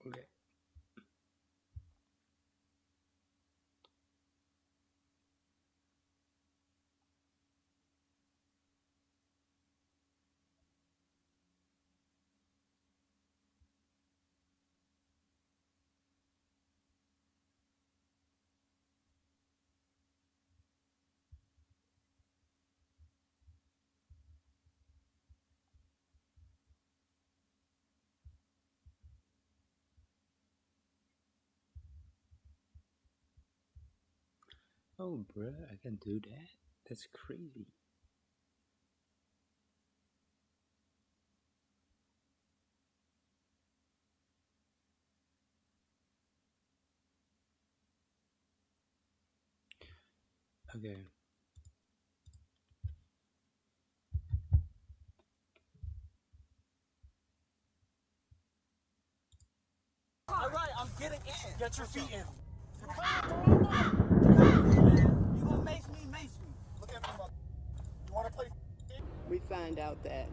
Okay. Oh, bruh, I can do that? That's crazy. Okay. All right, I'm getting in. Get your feet in. You gonna mace me, mace me. Look at me, mother. You wanna play? We find out that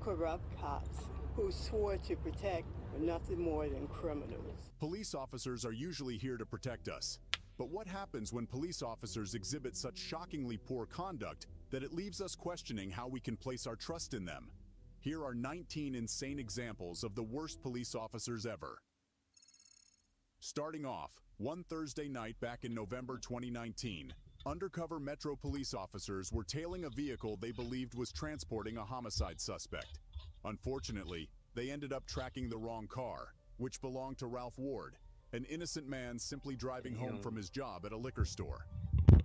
corrupt cops who swore to protect were nothing more than criminals. Police officers are usually here to protect us. But what happens when police officers exhibit such shockingly poor conduct that it leaves us questioning how we can place our trust in them? Here are 19 insane examples of the worst police officers ever. Starting off, one Thursday night back in November 2019, undercover Metro police officers were tailing a vehicle they believed was transporting a homicide suspect. Unfortunately, they ended up tracking the wrong car, which belonged to Ralph Ward, an innocent man simply driving home from his job at a liquor store.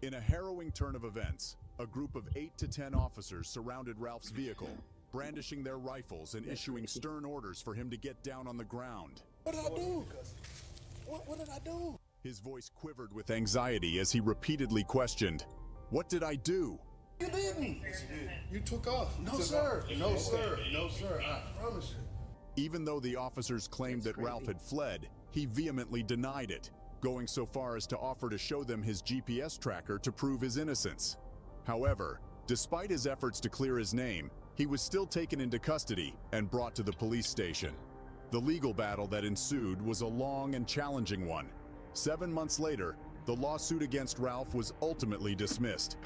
In a harrowing turn of events, a group of 8 to 10 officers surrounded Ralph's vehicle, brandishing their rifles and issuing stern orders for him to get down on the ground. What did I do? What did I do? His voice quivered with anxiety as he repeatedly questioned, "What did I do?" You didn't. Yes, you did. You took off. No, sir. No, sir. No, sir. I promise you. Even though the officers claimed that Ralph had fled, he vehemently denied it, going so far as to offer to show them his GPS tracker to prove his innocence. However, despite his efforts to clear his name, he was still taken into custody and brought to the police station. The legal battle that ensued was a long and challenging one. 7 months later, the lawsuit against Ralph was ultimately dismissed.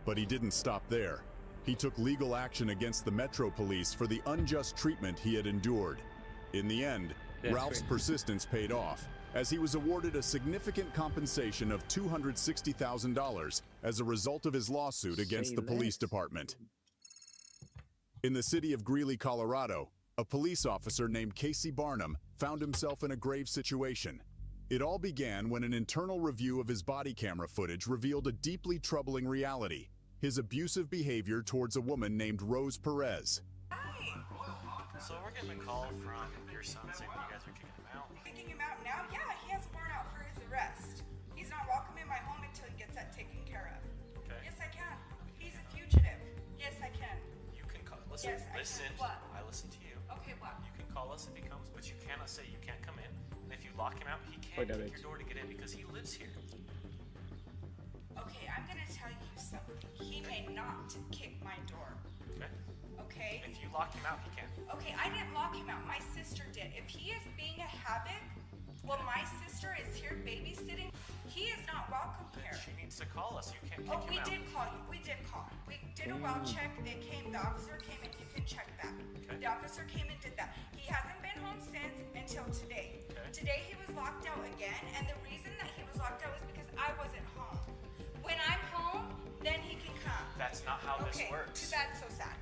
But he didn't stop there. He took legal action against the Metro Police for the unjust treatment he had endured. In the end, Ralph's persistence paid off, as he was awarded a significant compensation of $260,000 as a result of his lawsuit against the police department. In the city of Greeley, Colorado, a police officer named Casey Barnum found himself in a grave situation. It all began when an internal review of his body camera footage revealed a deeply troubling reality: his abusive behavior towards a woman named Rose Perez. Hi. So we're getting a call from your son saying you guys are kicking him out. Kicking him out now? Yeah, he has a warrant out for his arrest. He's not welcome in my home until he gets that taken care of. Okay. Yes, I can. He's a fugitive. Yes, I can. You can call. Listen. Yes, I listen. can. What? I listen to you. Okay, what? You can call us if he comes, but you cannot say you can't come in. And if you lock him out, he can't kick your door to get in because he lives here. Okay, I'm gonna tell you something. He may not kick my door. Okay. Okay? If you lock him out, he can. Okay, I didn't lock him out. My sister did. If he is being a havoc, well, my sister is here babysitting. He is not welcome here. She needs to call us. You can't kick Oh, him we out. did call you. We did call. We did a well check. They came. The officer came and you can check that. Okay. The officer came and did that. He hasn't been home since until today. Okay. Today he was locked out again, and the reason that he was locked out was because I wasn't home. When I'm home, then he can come. That's not how this works. Too bad. So sad.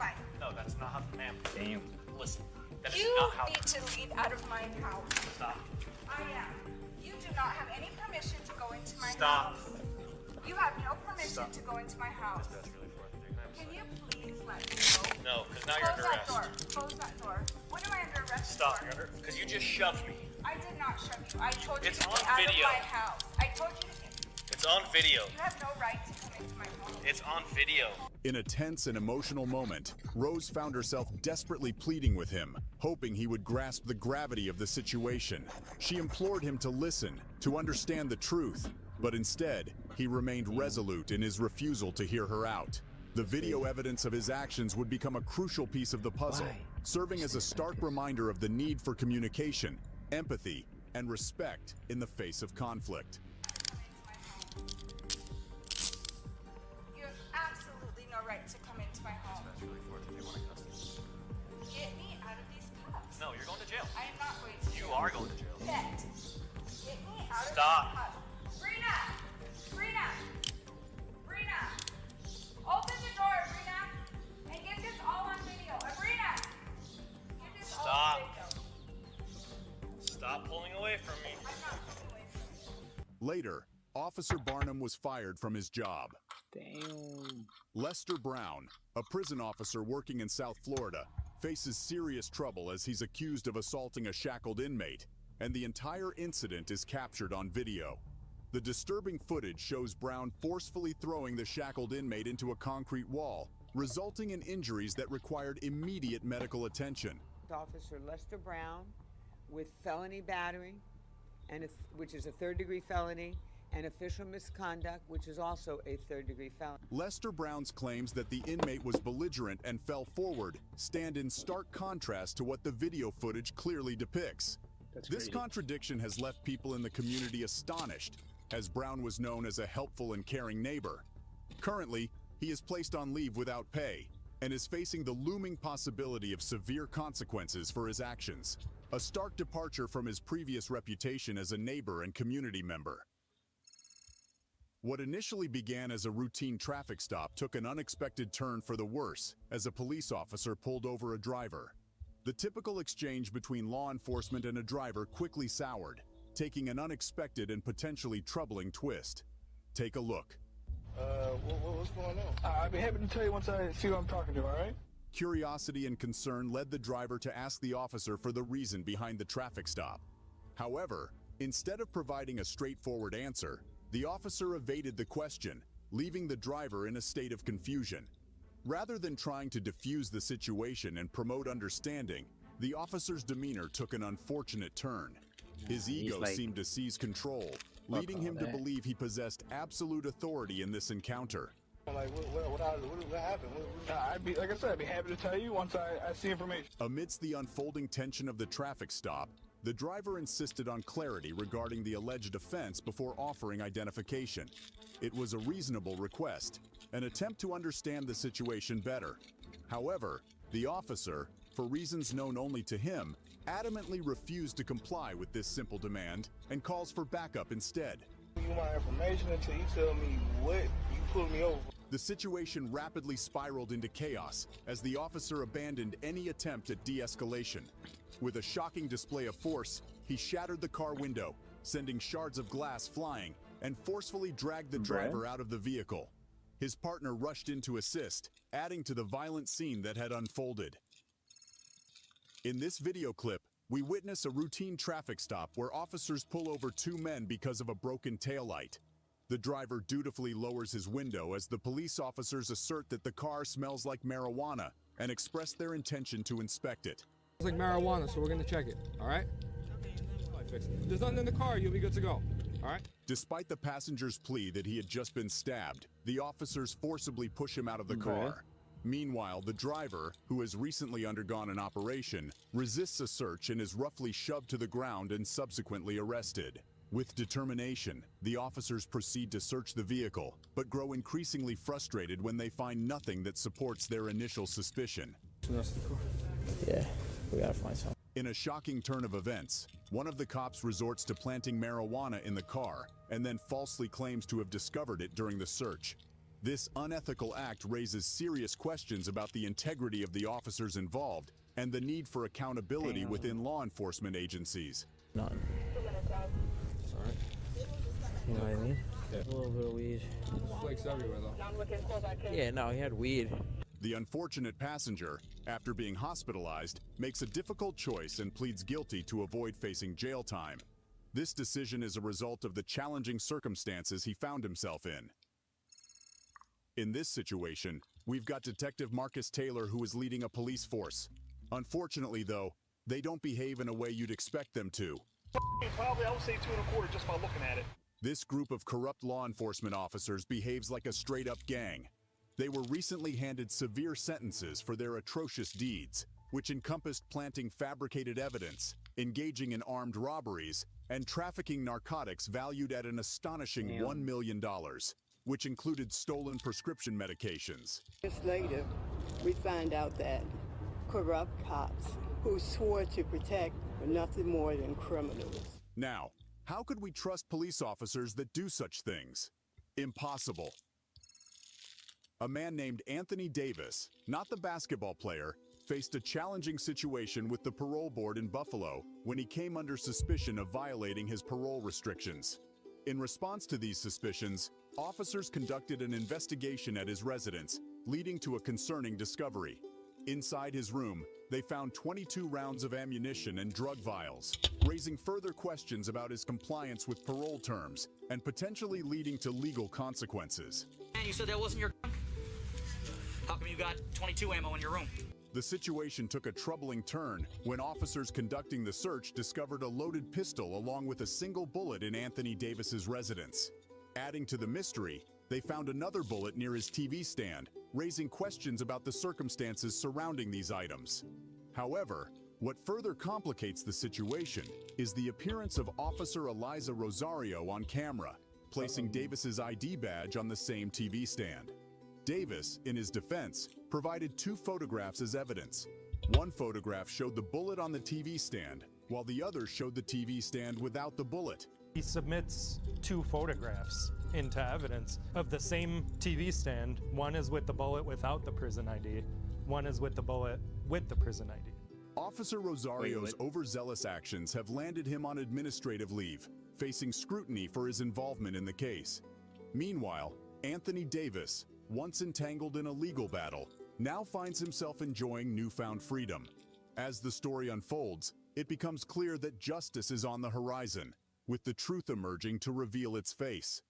Bye. No, that's not how. Ma'am. Damn. Listen. That is You not how. need to leave out of my house. Stop. I am. You do not have any permission to go into my Stop. house. You have no permission Stop. to go into my house. That's really for they're gonna have Can to- you please let me go? No, because now you're Close under that door. arrest. Close that door. What am I under arrest Stop. for? You're under. Because you just shoved me. I did not shove you. I told you It's to on get out video. of my house. I told you to get. It's It's on video. You have no right to come into my home. It's on video. In a tense and emotional moment, Rose found herself desperately pleading with him, hoping he would grasp the gravity of the situation. She implored him to listen, to understand the truth, but instead, he remained resolute in his refusal to hear her out. The video evidence of his actions would become a crucial piece of the puzzle, serving as a stark reminder of the need for communication, empathy, and respect in the face of conflict. You have absolutely no right to come into my home. That's really fortunate they want to custody. Get me out of these cuffs. No, you're going to jail. I am not going to You jail. are going to jail. Get me out of Stop. these cuffs. Brina! Brina! Brina! Open the door, Brina! And get this all on video. Brina! Get this all Stop. on video. Stop pulling away from me. I'm not pulling away from you. Later, Officer Barnum was fired from his job. Damn. Lester Brown, a prison officer working in South Florida, faces serious trouble as he's accused of assaulting a shackled inmate, and the entire incident is captured on video. The disturbing footage shows Brown forcefully throwing the shackled inmate into a concrete wall, resulting in injuries that required immediate medical attention. Officer Lester Brown with felony battery, which is a third-degree felony, and official misconduct, which is also a third-degree felony. Lester Brown's claims that the inmate was belligerent and fell forward stand in stark contrast to what the video footage clearly depicts. This contradiction has left people in the community astonished, as Brown was known as a helpful and caring neighbor. Currently, he is placed on leave without pay and is facing the looming possibility of severe consequences for his actions, a stark departure from his previous reputation as a neighbor and community member. What initially began as a routine traffic stop took an unexpected turn for the worse as a police officer pulled over a driver. The typical exchange between law enforcement and a driver quickly soured, taking an unexpected and potentially troubling twist. Take a look. What's going on? I'll be happy to tell you once I see who I'm talking to, all right? Curiosity and concern led the driver to ask the officer for the reason behind the traffic stop. However, instead of providing a straightforward answer, the officer evaded the question, leaving the driver in a state of confusion. Rather than trying to diffuse the situation and promote understanding, the officer's demeanor took an unfortunate turn. His ego seemed to seize control, leading him to believe he possessed absolute authority in this encounter. Like, what happened? Like I said, I'd be happy to tell you once I see information. Amidst the unfolding tension of the traffic stop, the driver insisted on clarity regarding the alleged offense before offering identification. It was a reasonable request, an attempt to understand the situation better. However, the officer, for reasons known only to him, adamantly refused to comply with this simple demand and calls for backup instead. You want information until you tell me what you pulled me over. The situation rapidly spiraled into chaos as the officer abandoned any attempt at de-escalation. With a shocking display of force, he shattered the car window, sending shards of glass flying, and forcefully dragged the driver out of the vehicle. His partner rushed in to assist, adding to the violent scene that had unfolded. In this video clip, we witness a routine traffic stop where officers pull over two men because of a broken taillight. The driver dutifully lowers his window as the police officers assert that the car smells like marijuana and express their intention to inspect it. It's like marijuana, so we're gonna check it, all right? There's nothing in the car, you'll be good to go, all right? Despite the passenger's plea that he had just been stabbed, the officers forcibly push him out of the car. Meanwhile, the driver, who has recently undergone an operation, resists a search and is roughly shoved to the ground and subsequently arrested. With determination, the officers proceed to search the vehicle, but grow increasingly frustrated when they find nothing that supports their initial suspicion. Yeah, we gotta find something. In a shocking turn of events, one of the cops resorts to planting marijuana in the car and then falsely claims to have discovered it during the search. This unethical act raises serious questions about the integrity of the officers involved and the need for accountability within law enforcement agencies. None. You know what I mean? Yeah. A little bit of weed. Flakes everywhere, though. Yeah, no, he had weed. The unfortunate passenger, after being hospitalized, makes a difficult choice and pleads guilty to avoid facing jail time. This decision is a result of the challenging circumstances he found himself in. In this situation, we've got Detective Marcus Taylor, who is leading a police force. Unfortunately, though, they don't behave in a way you'd expect them to. Probably, I would say 2 1/4 just by looking at it. This group of corrupt law enforcement officers behaves like a straight-up gang. They were recently handed severe sentences for their atrocious deeds, which encompassed planting fabricated evidence, engaging in armed robberies, and trafficking narcotics valued at an astonishing $1 million, which included stolen prescription medications. Years later, we find out that corrupt cops who swore to protect were nothing more than criminals. Now, how could we trust police officers that do such things? Impossible. A man named Anthony Davis, not the basketball player, faced a challenging situation with the parole board in Buffalo when he came under suspicion of violating his parole restrictions. In response to these suspicions, officers conducted an investigation at his residence, leading to a concerning discovery. Inside his room, they found 22 rounds of ammunition and drug vials, raising further questions about his compliance with parole terms and potentially leading to legal consequences. And you said that wasn't your gun? How come you got 22 ammo in your room? The situation took a troubling turn when officers conducting the search discovered a loaded pistol along with a single bullet in Anthony Davis's residence. Adding to the mystery, they found another bullet near his TV stand, raising questions about the circumstances surrounding these items. However, what further complicates the situation is the appearance of Officer Eliza Rosario on camera, placing Davis's ID badge on the same TV stand. Davis, in his defense, provided 2 photographs as evidence. One photograph showed the bullet on the TV stand, while the other showed the TV stand without the bullet. He submits 2 photographs into evidence of the same TV stand. One is with the bullet without the prison ID. One is with the bullet with the prison ID. Officer Rosario's overzealous actions have landed him on administrative leave, facing scrutiny for his involvement in the case. Meanwhile, Anthony Davis, once entangled in a legal battle, now finds himself enjoying newfound freedom. As the story unfolds, it becomes clear that justice is on the horizon, with the truth emerging to reveal its face.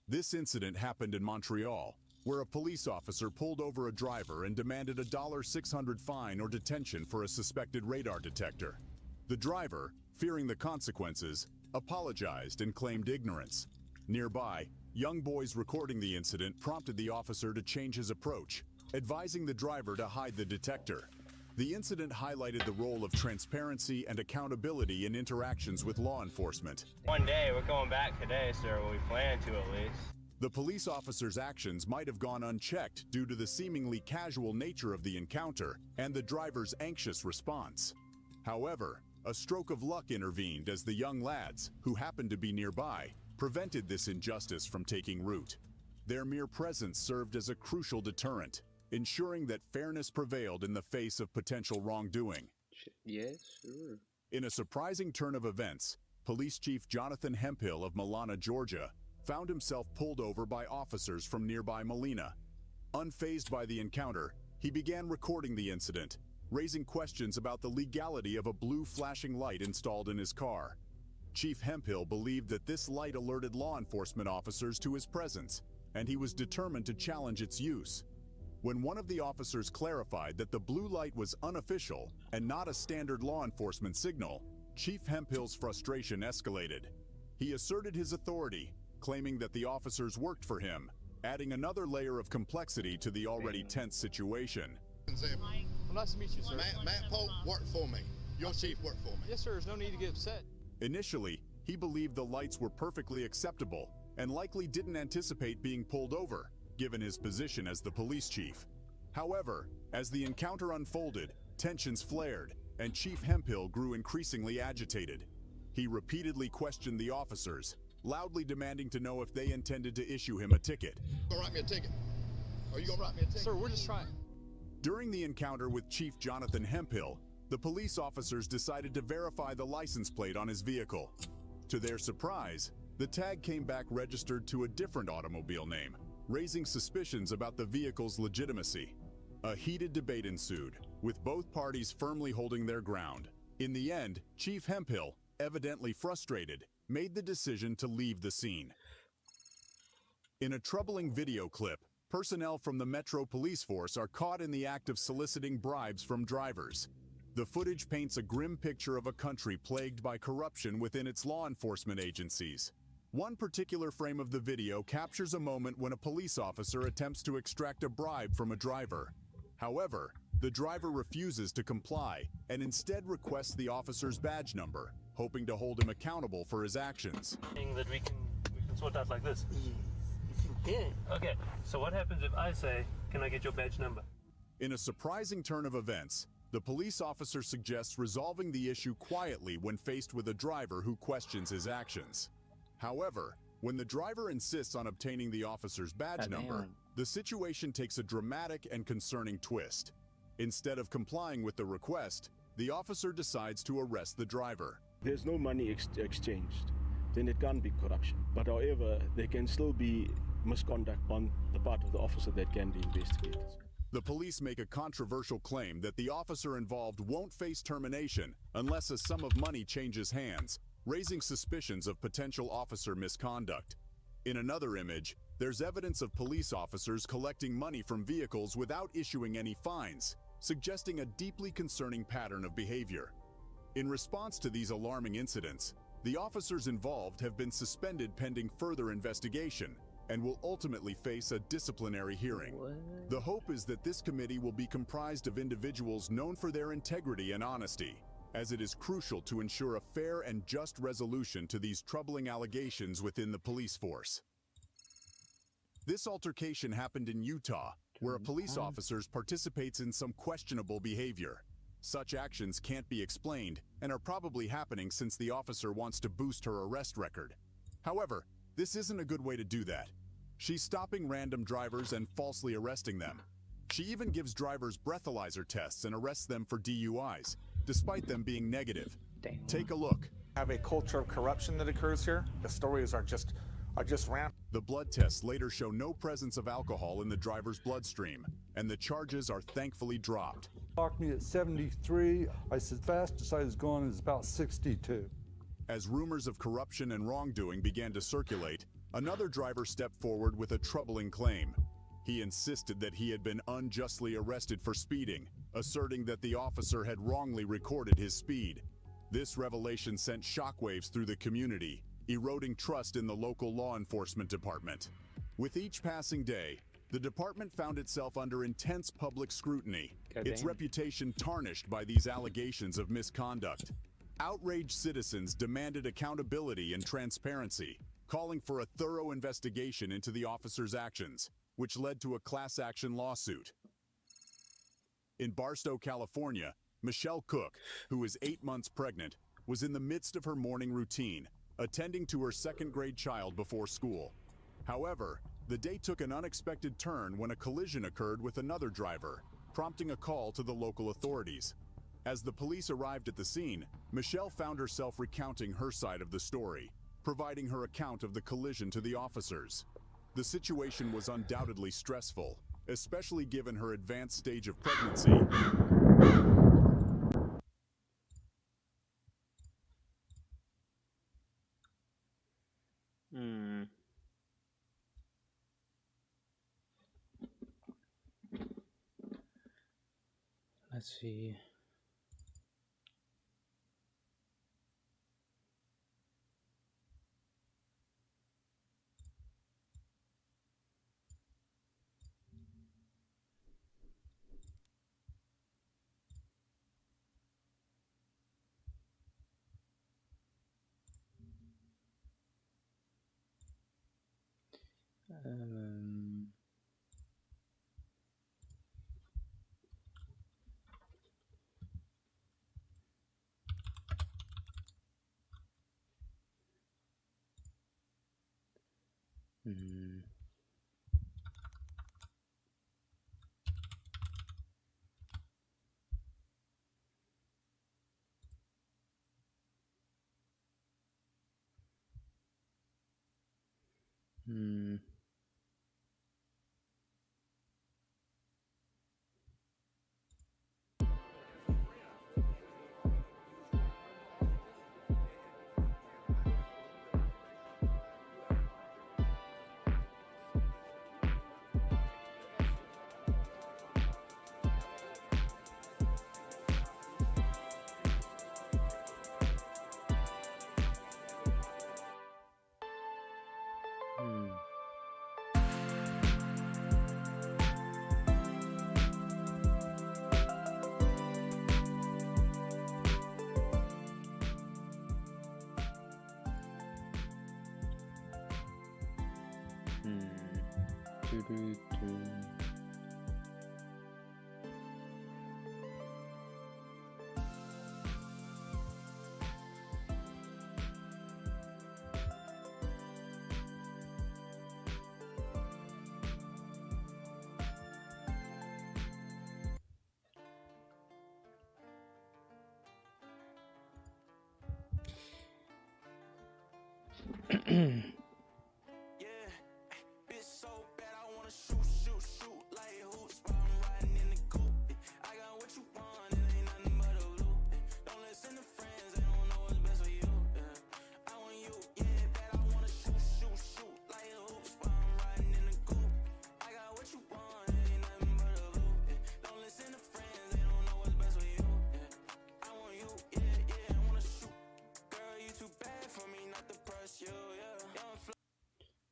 This incident happened in Montreal, where a police officer pulled over a driver and demanded a $600 fine or detention for a suspected radar detector. The driver, fearing the consequences, apologized and claimed ignorance. Nearby, young boys recording the incident prompted the officer to change his approach, advising the driver to hide the detector. The incident highlighted the role of transparency and accountability in interactions with law enforcement. One day, we're going back today, sir. We plan to, at least. The police officer's actions might have gone unchecked due to the seemingly casual nature of the encounter and the driver's anxious response. However, a stroke of luck intervened as the young lads, who happened to be nearby, prevented this injustice from taking root. Their mere presence served as a crucial deterrent, ensuring that fairness prevailed in the face of potential wrongdoing. Yes, sure. In a surprising turn of events, Police Chief Jonathan Hemphill of Milana, Georgia, found himself pulled over by officers from nearby Molina. Unfazed by the encounter, he began recording the incident, raising questions about the legality of a blue flashing light installed in his car. Chief Hemphill believed that this light alerted law enforcement officers to his presence, and he was determined to challenge its use. When one of the officers clarified that the blue light was unofficial and not a standard law enforcement signal, Chief Hemphill's frustration escalated. He asserted his authority, claiming that the officers worked for him, adding another layer of complexity to the already tense situation. Well, nice to meet you, sir. Matt Pope worked for me. Your chief worked for me. Yes, sir. There's no need to get upset. Initially, he believed the lights were perfectly acceptable and likely didn't anticipate being pulled over, given his position as the police chief. However, as the encounter unfolded, tensions flared, and Chief Hemphill grew increasingly agitated. He repeatedly questioned the officers, loudly demanding to know if they intended to issue him a ticket. Go write me a ticket. Are you gonna write me a ticket? Sir, we're just trying. During the encounter with Chief Jonathan Hemphill, the police officers decided to verify the license plate on his vehicle. To their surprise, the tag came back registered to a different automobile name, raising suspicions about the vehicle's legitimacy. A heated debate ensued, with both parties firmly holding their ground. In the end, Chief Hemphill, evidently frustrated, made the decision to leave the scene. In a troubling video clip, personnel from the Metro Police Force are caught in the act of soliciting bribes from drivers. The footage paints a grim picture of a country plagued by corruption within its law enforcement agencies. One particular frame of the video captures a moment when a police officer attempts to extract a bribe from a driver. However, the driver refuses to comply and instead requests the officer's badge number, hoping to hold him accountable for his actions. That we can sort out like this. Good. Okay, so what happens if I say, can I get your badge number? In a surprising turn of events, the police officer suggests resolving the issue quietly when faced with a driver who questions his actions. However, when the driver insists on obtaining the officer's badge number, the situation takes a dramatic and concerning twist. Instead of complying with the request, the officer decides to arrest the driver. There's no money exchanged, then it can't be corruption. But however, there can still be misconduct on the part of the officer that can be investigated. The police make a controversial claim that the officer involved won't face termination unless a sum of money changes hands, raising suspicions of potential officer misconduct. In another image, there's evidence of police officers collecting money from vehicles without issuing any fines, suggesting a deeply concerning pattern of behavior. In response to these alarming incidents, the officers involved have been suspended pending further investigation and will ultimately face a disciplinary hearing. The hope is that this committee will be comprised of individuals known for their integrity and honesty, as it is crucial to ensure a fair and just resolution to these troubling allegations within the police force. This altercation happened in Utah, where a police officer participates in some questionable behavior. Such actions can't be explained and are probably happening since the officer wants to boost her arrest record. However, this isn't a good way to do that. She's stopping random drivers and falsely arresting them. She even gives drivers breathalyzer tests and arrests them for DUIs, despite them being negative. Take a look. Have a culture of corruption that occurs here. The stories are just rampant. The blood tests later show no presence of alcohol in the driver's bloodstream, and the charges are thankfully dropped. Clocked me at 73. I said fastest I was going is about 62. As rumors of corruption and wrongdoing began to circulate, another driver stepped forward with a troubling claim. He insisted that he had been unjustly arrested for speeding, asserting that the officer had wrongly recorded his speed. This revelation sent shockwaves through the community, eroding trust in the local law enforcement department. With each passing day, the department found itself under intense public scrutiny, its reputation tarnished by these allegations of misconduct. Outraged citizens demanded accountability and transparency, calling for a thorough investigation into the officer's actions, which led to a class action lawsuit. In Barstow, California, Michelle Cook, who is 8 months pregnant, was in the midst of her morning routine, attending to her second-grade child before school. However, the day took an unexpected turn when a collision occurred with another driver, prompting a call to the local authorities. As the police arrived at the scene, Michelle found herself recounting her side of the story, providing her account of the collision to the officers. The situation was undoubtedly stressful, especially given her advanced stage of pregnancy. Let's see.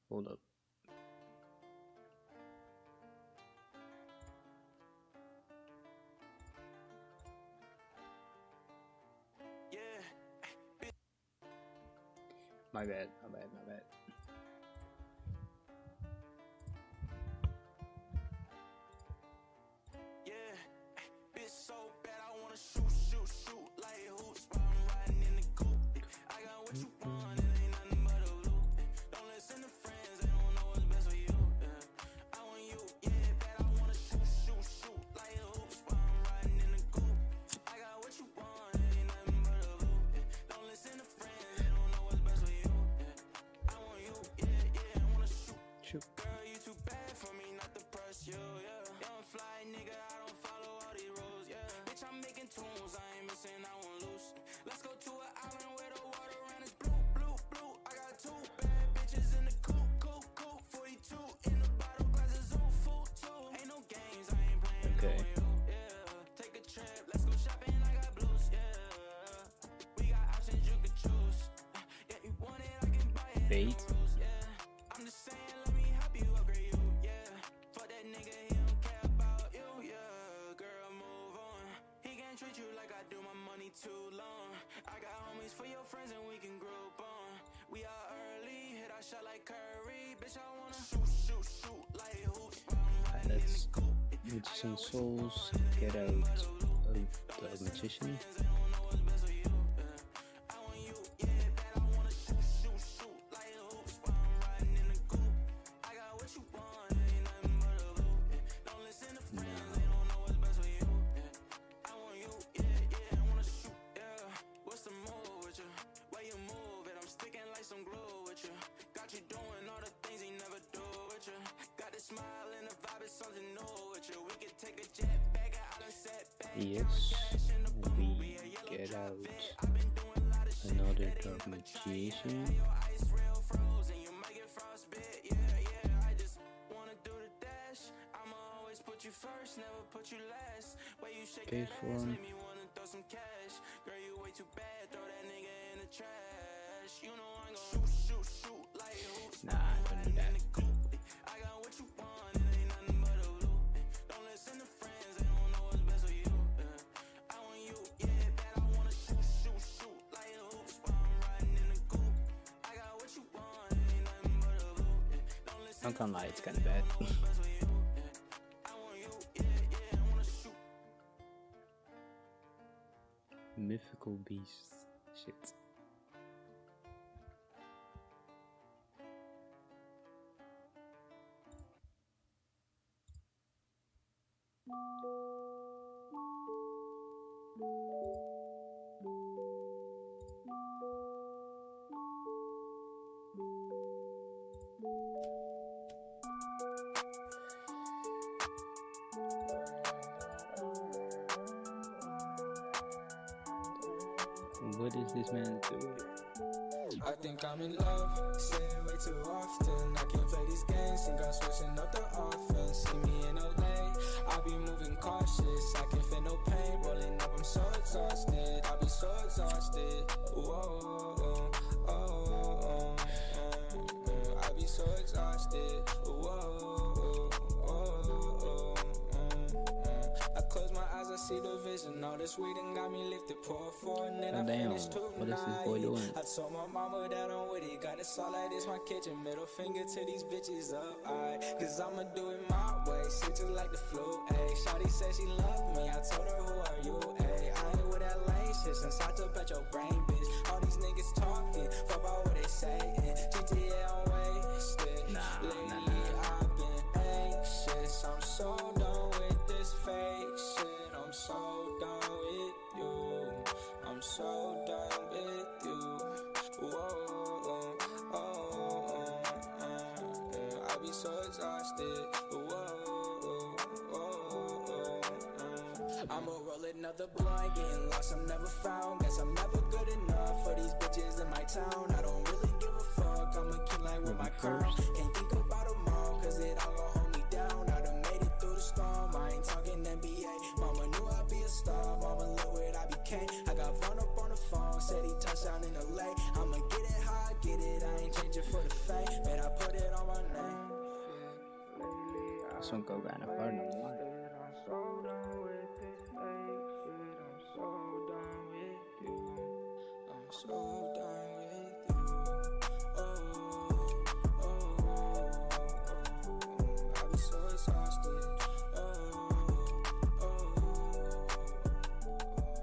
Hold up. My bad. Okay. Bait. Magician Souls, get out of the magician. Yes, we get out another dark magician. Pay for him. Nah, don't do that. I'm gonna lie, it's kinda bad. Mythical beasts. Shit. What is this man doing? I think I'm in love, say it way too often. I can't play these games, think I'm switching up the offense. See me in LA, I'll be moving cautious. I can't feel no pain, rolling up, I'm so exhausted. I'll be so exhausted. Whoa, I'll be so exhausted. Whoa, I close my eyes, I see the vision. bitches and all this weed and got me lifted. Pour for and then I Damn, finished tonight. what is this boy doing? I told my mama that I'm with it. Got this all like this, my kitchen. Middle finger to these bitches up, aight. Cause I'ma do it my way. Shit just like the flu, ayy. Shawty said she loved me. I told her, who are you, ayy? I ain't with that lame shit since I took out your brain, bitch. All these niggas talking, fuck about what they saying. GTA on wasted. Lately I've been anxious. I'm so done with this fake shit. I'm so done with you. I'm so done with you. Whoa, I be so exhausted. I'ma roll another blunt, getting lost, I'm never found. Guess I'm never good enough for these bitches in my town. I don't really give a fuck, I'm a kid like with my crown. Can't think about them all, cause it all gon' hold me down. I done made it through the storm, I ain't talking NBA. Mama knew I'd be a star, mama look what I became. I got Vaughn up on the phone, said he touchdown in LA. I'ma get it how I get it, I ain't changing for the fame. Man, I put it on my name. Langsung kau gak nak pernah mulai. So done with you. I be so exhausted.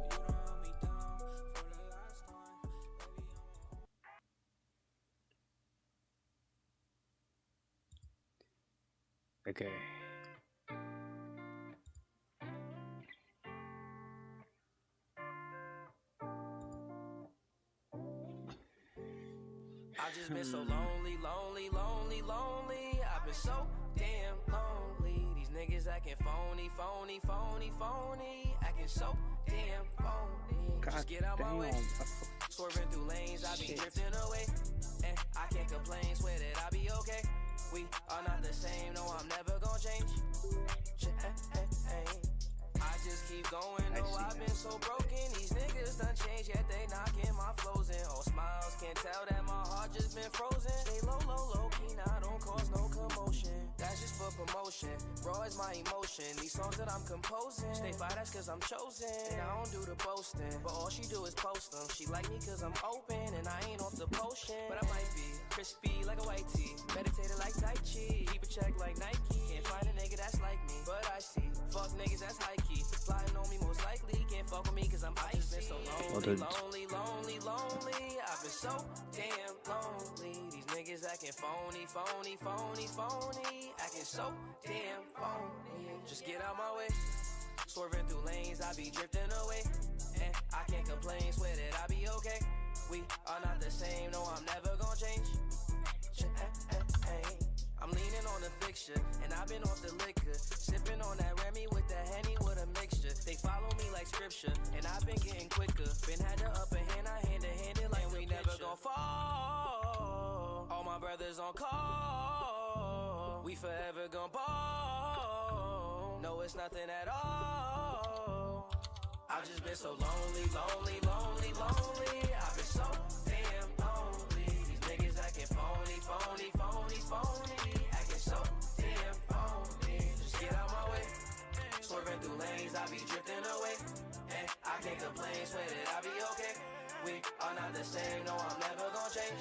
You don't hold me down for the last time. Okay. I've just been so lonely, lonely, lonely, lonely. I've been so damn lonely. These niggas acting phony, phony, phony, phony. Acting so damn phony. God just get out my way. damn. Swerving through lanes, I be drifting away. And I can't complain, swear that I be okay. We are not the same, no, I'm never gonna change. I just keep going, though I've been so broken. These niggas done changed, yet they knocking my flows in. All smiles, can't tell that my heart just been frozen. Stay low, low, low key, now don't cause no commotion. That's just for promotion, raw is my emotion. These songs that I'm composing, stay fire, that's cause I'm chosen. And I don't do the boasting, but all she do is post them. She like me cause I'm open, and I ain't off the potion. But I might be crispy like a white tee, meditated like Tai Chi, keep a check like Nike. Can't find a nigga that's like me, but I see fuck niggas that's high key. Flying on me most likely, can't fuck with me cause I'm icy. Been so lonely, lonely, lonely, lonely. I've been so damn lonely. These niggas acting phony, phony, phony, phony. Acting so damn phony. Just get out my way. Swerving through lanes, I be drifting away. And I can't complain, swear that I be okay. We are not the same, no, I'm never gonna change. I'm leaning on the fixture, and I've been off the liquor. Sipping on that Remy with the Henny with a mixture. They follow me like scripture, and I've been getting quicker. Been had the upper hand, I hand it like and we never gon' fall. All my brothers on call. We forever gon' ball. No, it's nothing at all. I've just been so lonely, lonely, lonely, lonely. I've been so damn lonely. These niggas acting phony, phony, phony, phony. Acting so damn phony. Just get out my way. Swerving through lanes, I be drifting away. And I can't complain, swear that I be okay. We are not the same, no, I'm never gonna change.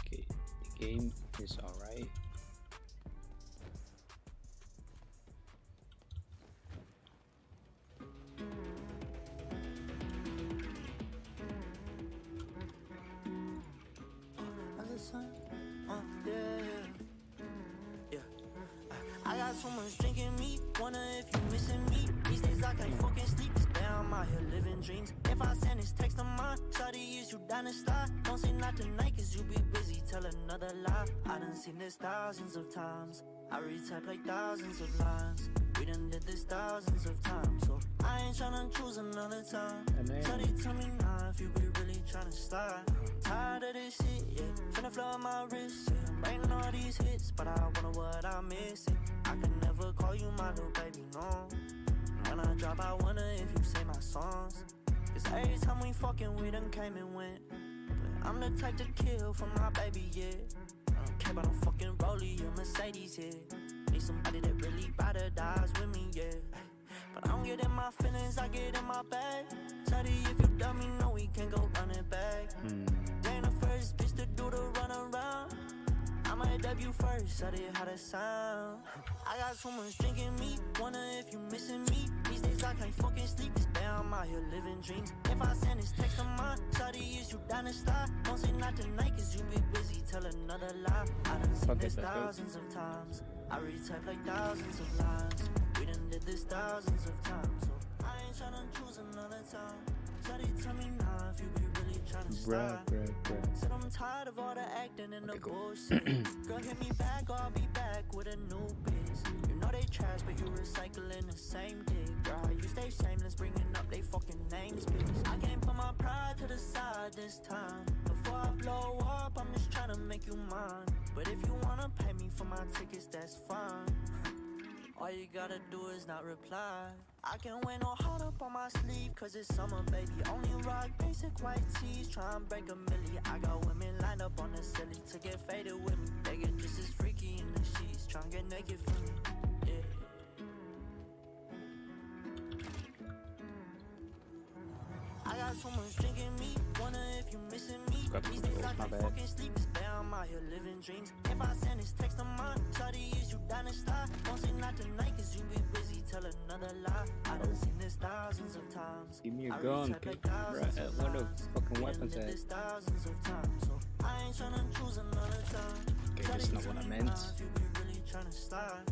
Okay, the game is alright. I got so much drinking me, wonder if you missing me. These days I can't fucking sleep, cause damn, I'm out here living dreams. If I send this text of mine, shawty, is you down to slide? Don't say not tonight, cause you be busy, tell another lie. I done seen this thousands of times, I retype like thousands of lines. We done did this thousands of times, so I ain't tryna choose another time. Shawty, tell me now if you be really tryna slide. Tired of this shit, yeah, finna flood my wrist, yeah. Writing all these hits, but I wonder what I'm missing. I can never call you my little baby, no. When I drop, I wonder if you say my songs. Cause every time we fucking, we done came and went. But I'm the type to kill for my baby, yeah. I don't care about no fucking Rollie or Mercedes, yeah. Need somebody that really ride or dies with me, yeah. But I don't get in my feelings, I get in my bag. Sorry if you dumb me, no, we can't go run it back. They ain't the first bitch to do the run around. I might debut first, I did how to sound. I got so much drinking me, wonder if you missing me. These days I can't fucking sleep, it's bad, I'm out here living dreams. If I send this text of mine, sorry, is you down to slide? Don't say not tonight, cause you be busy, tell another lie. I done seen this thousands of times. I retype like thousands of lines. We done did this thousands of times, so I ain't tryna choose another time. Sorry, tell me now if you be really tryna start. Said I'm tired of all the acting and the bullshit. Girl, hit me back, or I'll be back with a new biz. You know they trash, but you recycling the same dick. Girl, you stay shameless, bringing up they fucking names, bitch. I can't put my pride to the side this time. Before I blow up, I'm just tryna make you mine. But if you wanna pay me for my tickets, that's fine. All you gotta do is not reply. I can't wear no heart up on my sleeve, cause it's summer, baby. Only rock basic white tees, try and break a milli. I got women lined up on the silly to get faded with me. They get just as freaky in the sheets, try and get naked for me, yeah. I got so much drinking me, wonder if you missing me. These days I can't fucking sleep, it's bad, I'm out here living dreams. If I send this text of mine, sorry, is you down to slide? Don't say not tonight, cause you be busy, tell another lie. I done seen this thousands of times. Give me your gun, kid. Bruh, what the fucking weapons at? Thousands of times, so I ain't tryna choose another time. Okay, that's not what I meant. If you be really tryna slide.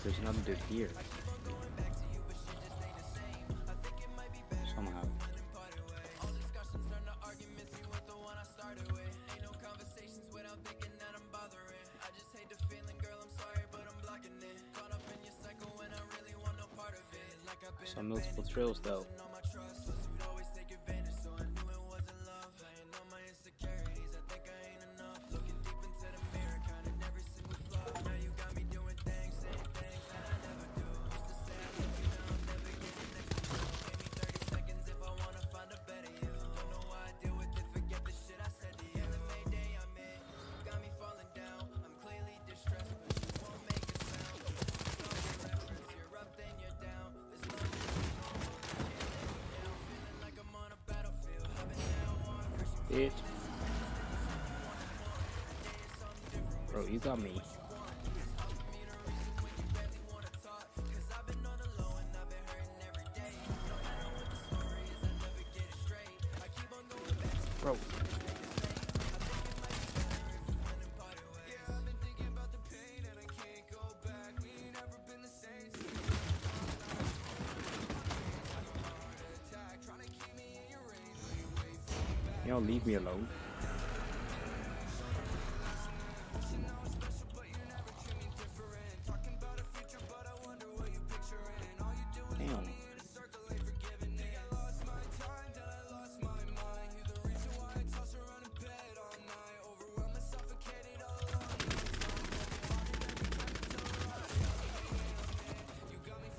There's another dude here. Somehow. Some multiple drills though. Bitch. Bro, you got me. Bro. Y'all leave me alone. Damn.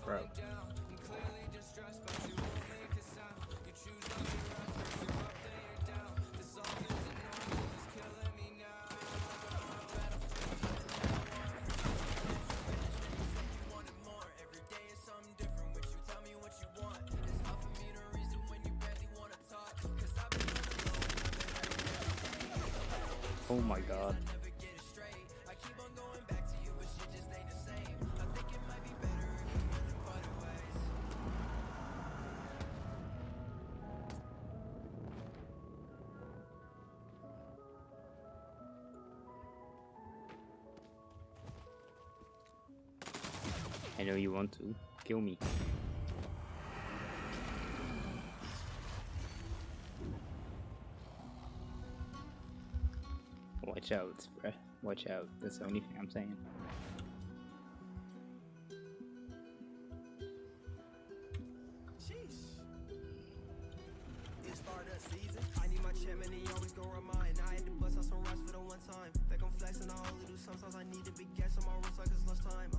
Bro. Oh my god. I know you want to kill me. Watch out, bruh. Watch out. That's the only thing I'm saying. It's Stardust season. I need my chairman, he always gon' remind. I had to bust out some rocks for the one time. Think I'm flexing, I only do sometimes. I need to be gas on my wrist like it's lunchtime.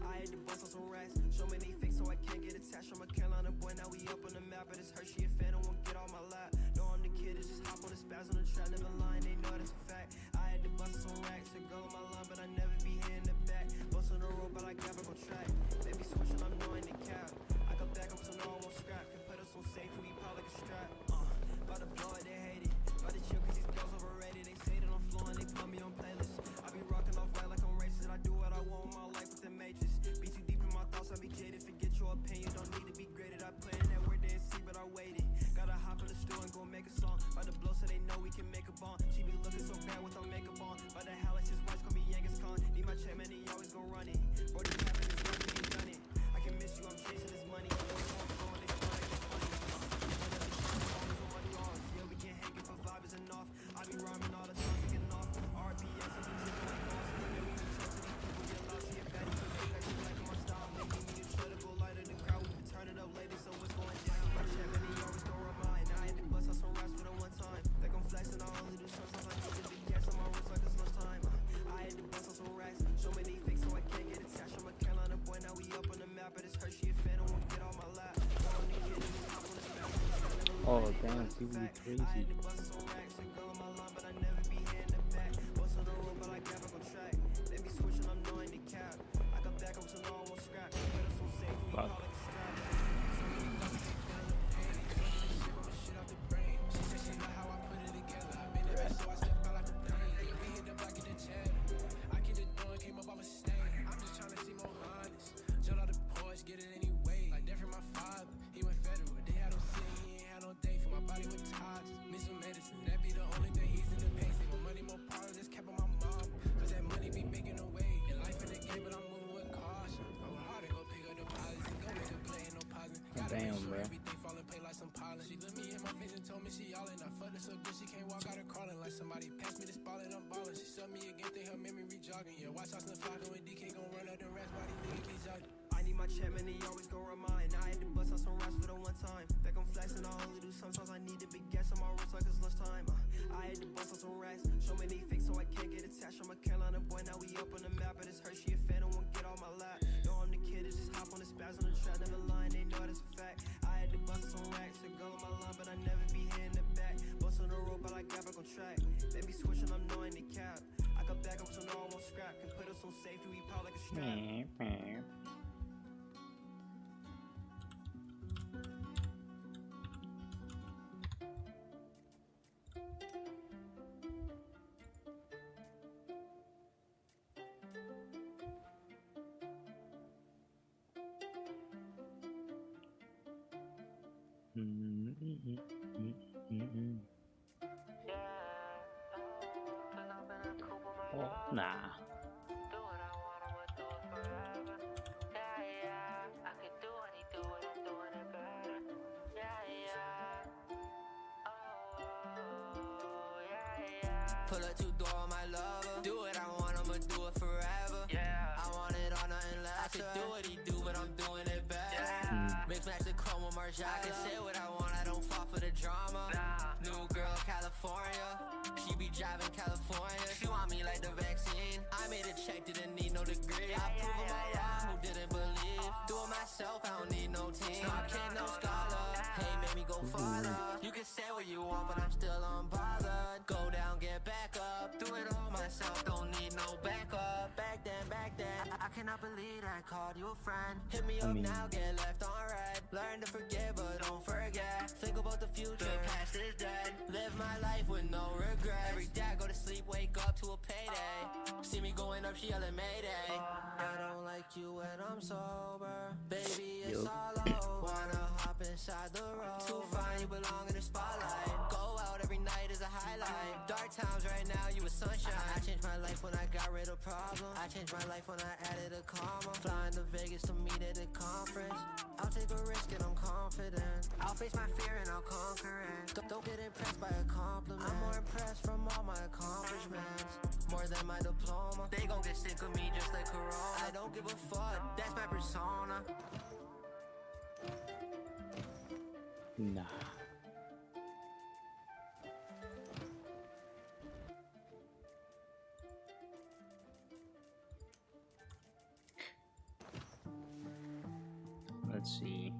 I had to bust out some racks. So many things so I can't get attached. I'm a Carolina boy, now we up on the map. But it's Hershey and Phantom won't get on my lap. No, I'm the kid, it's just hop on the spaz on the trap. Never lying, they know that's a fact. I had to bust out some racks. The girl on my line, but I never be here in the back. Bust on the road, but I got back on track. They be switching, I'm knowing they cap. I got back up to no one scrap. Can put us on safe, we pop like a strap. By the blow it, they hate it. By the chill, cause these girls overrated. They say that I'm flowing, they put me on playlists. I be rocking off right like I'm racist. I do what I want with my life with the matrix. Be too deep in my thoughts, I be jaded. Forget your opinion, don't need to be graded. I play in that word, they see, but I waited. Gotta hop in the store and go make a song. By the blow, so they know we can make a bond. She be looking so bad without makeup on. By the hell, his wife call me Genghis Khan. Need my check, man, he always gon' run it. Bro, this happened, this money ain't done it. I can miss you, I'm chasing this money. I know you want me going, they funny, they funny. Yeah, we can't hang it for vibe is enough. I be rhyming all the time, taking off. RBS, I'm just dripping like boss. Yeah, we can trust these people, get loud, she a baddie. So they like, she like my style. Making me incredible, light in the crowd. We can turn it up, ladies, so what's going down? My check, man, he always gon' remind. I had to bust out some raps for the one time. Think I'm flexing, I only do sometimes. I need to be gas on my wrist like it's lunchtime. I had to bust out some racks. So many fakes, so I can't get attached. I'm a Carolina boy, now we up on the map. But it's Hershey and Phantom won't get on my lap. Oh damn, he be crazy. I had to bust some racks. A girl on my line, but I never be here in the back. Bust on the road, but I got back on track. They be switching, I'm knowing they cap. I got back up to no one won't scrap. But it's so safe, we call it a strap. So many thoughts, I can't feel the pain. Shit on the shit out the brain. She said she know how I put it together. I been there, so I step out like a plane. We hit the block in the chat. I keep the door, came up off a stain. I'm just trying to see more honest. Jump out the porch, get it anyway. Like that from my father. He went federal. They had him sitting, he ain't had no day for my body with tots. Need some medicine, that be the only thing he's in the pain. Say more money, more power, just kept on my mom. Cause that money be making a way. In life in the game, but I'm moving with caution. I went hard to go pick up deposits and go make a play, ain't no pausing. Gotta make sure everything fall in play like some pollen. She looked me in my face and told me she all in. I fucked her so good she can't walk out her crawling. Like somebody passed me this ball and I'm ballin'. She sucked me again, think her memory jogging. Yeah, watch out, the Flocko and DK gon' run up the rest, body nigga be jogging. I need my check, man, he always gon' remind. I had to bust out some raps for the one time. Think I'm flexing, I only do sometimes. I need to be gas on my wrist like it's lunchtime. I had to bust out some racks. So many fakes, so I can't get attached. I'm a Carolina boy, now we up on the map. But it's Hershey and Phantom won't get on my lap. No, I'm the kid, it's just hop on the spaz on the trap. Never lying, they know that's a fact. I had to bust out some racks. A girl on my line, but I never be here in the back. Bust on the road, but I got back on track. They be switching, I'm knowing they cap. I got back up to no one won't scrap. Can put us on safety, we pop like a strap. Oh, nah. Pull up two door on my lover. Do what I want, I'ma do it forever. Yeah, I want it all, nothing less. I could do what he do, but I'm doing it better. Mix match the chrome with Marshall. I can say what I want, I don't fall for the drama. New girl, California. She be driving California. She want me like the vaccine. I made a check, didn't need no degree. I prove him all wrong, who didn't believe. Do it myself, I don't need no team. No kid, no scholar. Hey, made me go farther. You can say what you want, but I'm still unbothered. Go down, get back up. Do it all myself, don't need no backup. Back then, I cannot believe I called you a friend. Hit me up now, get left on red. Learn to forgive, but don't forget. Think about the future, past is dead. Live my life with no regret. Every day I go to sleep, wake up to a payday. See me going up, she yelling Mayday. I don't like you when I'm sober. Baby, it's all over. Wanna hop inside the road. Too fine, you belong in the spotlight. Go out every night is a highlight. Dark times right now, you a sunshine. I changed my life when I got rid of problems. I changed my life when I added a comma. Flying to Vegas to meet at a conference. I'll take a risk and I'm confident. I'll face my fear and I'll conquer it. Don't get impressed by a compliment. I'm more impressed from all my accomplishments. More than my diploma. They gon' get sick of me just like Corona. I don't give a fuck, that's my persona. Nah. Let's see.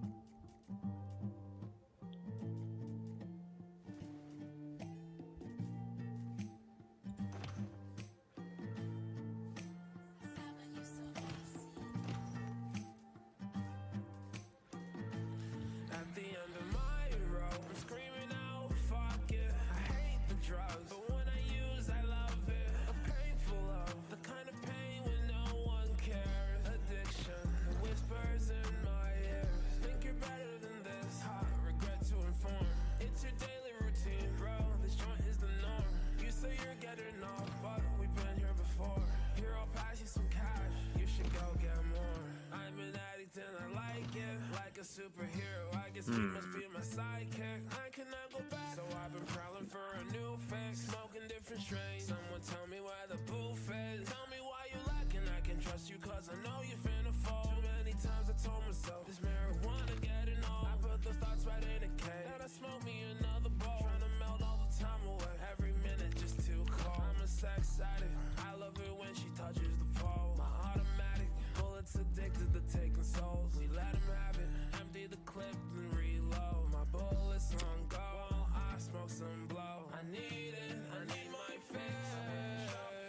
At the end of my rope, I'm screaming out, fuck it. I hate the drugs, but when I use, I love it. A painful love, the kind of pain when no one cares. Addiction, the whispers in my ears. Think you're better than this, regret to inform. It's your daily routine, bro, this joint is the norm. You say you're getting off, but we've been here before. Here, I'll pass you some cash, you should go get more. I'm an addict and I like it, like a superhero. I guess he must be my sidekick. I cannot go back, so I've been prowling for a new fix. Smoking different strains. Someone tell me where the booth is. Tell me why you lacking. I can trust you cause I know you're finna fall. Too many times I told myself this marijuana getting old. I put those thoughts right in a cage. That I smoke me another bowl. Trying to melt all the time away. Every minute just too cold. I'm a sex addict. I love it when she touches the pole. My automatic bullets addicted to taking souls. We let him have it. Empty the clip and reload. My bullets on go. I smoke some blow. I need it. I need my fix.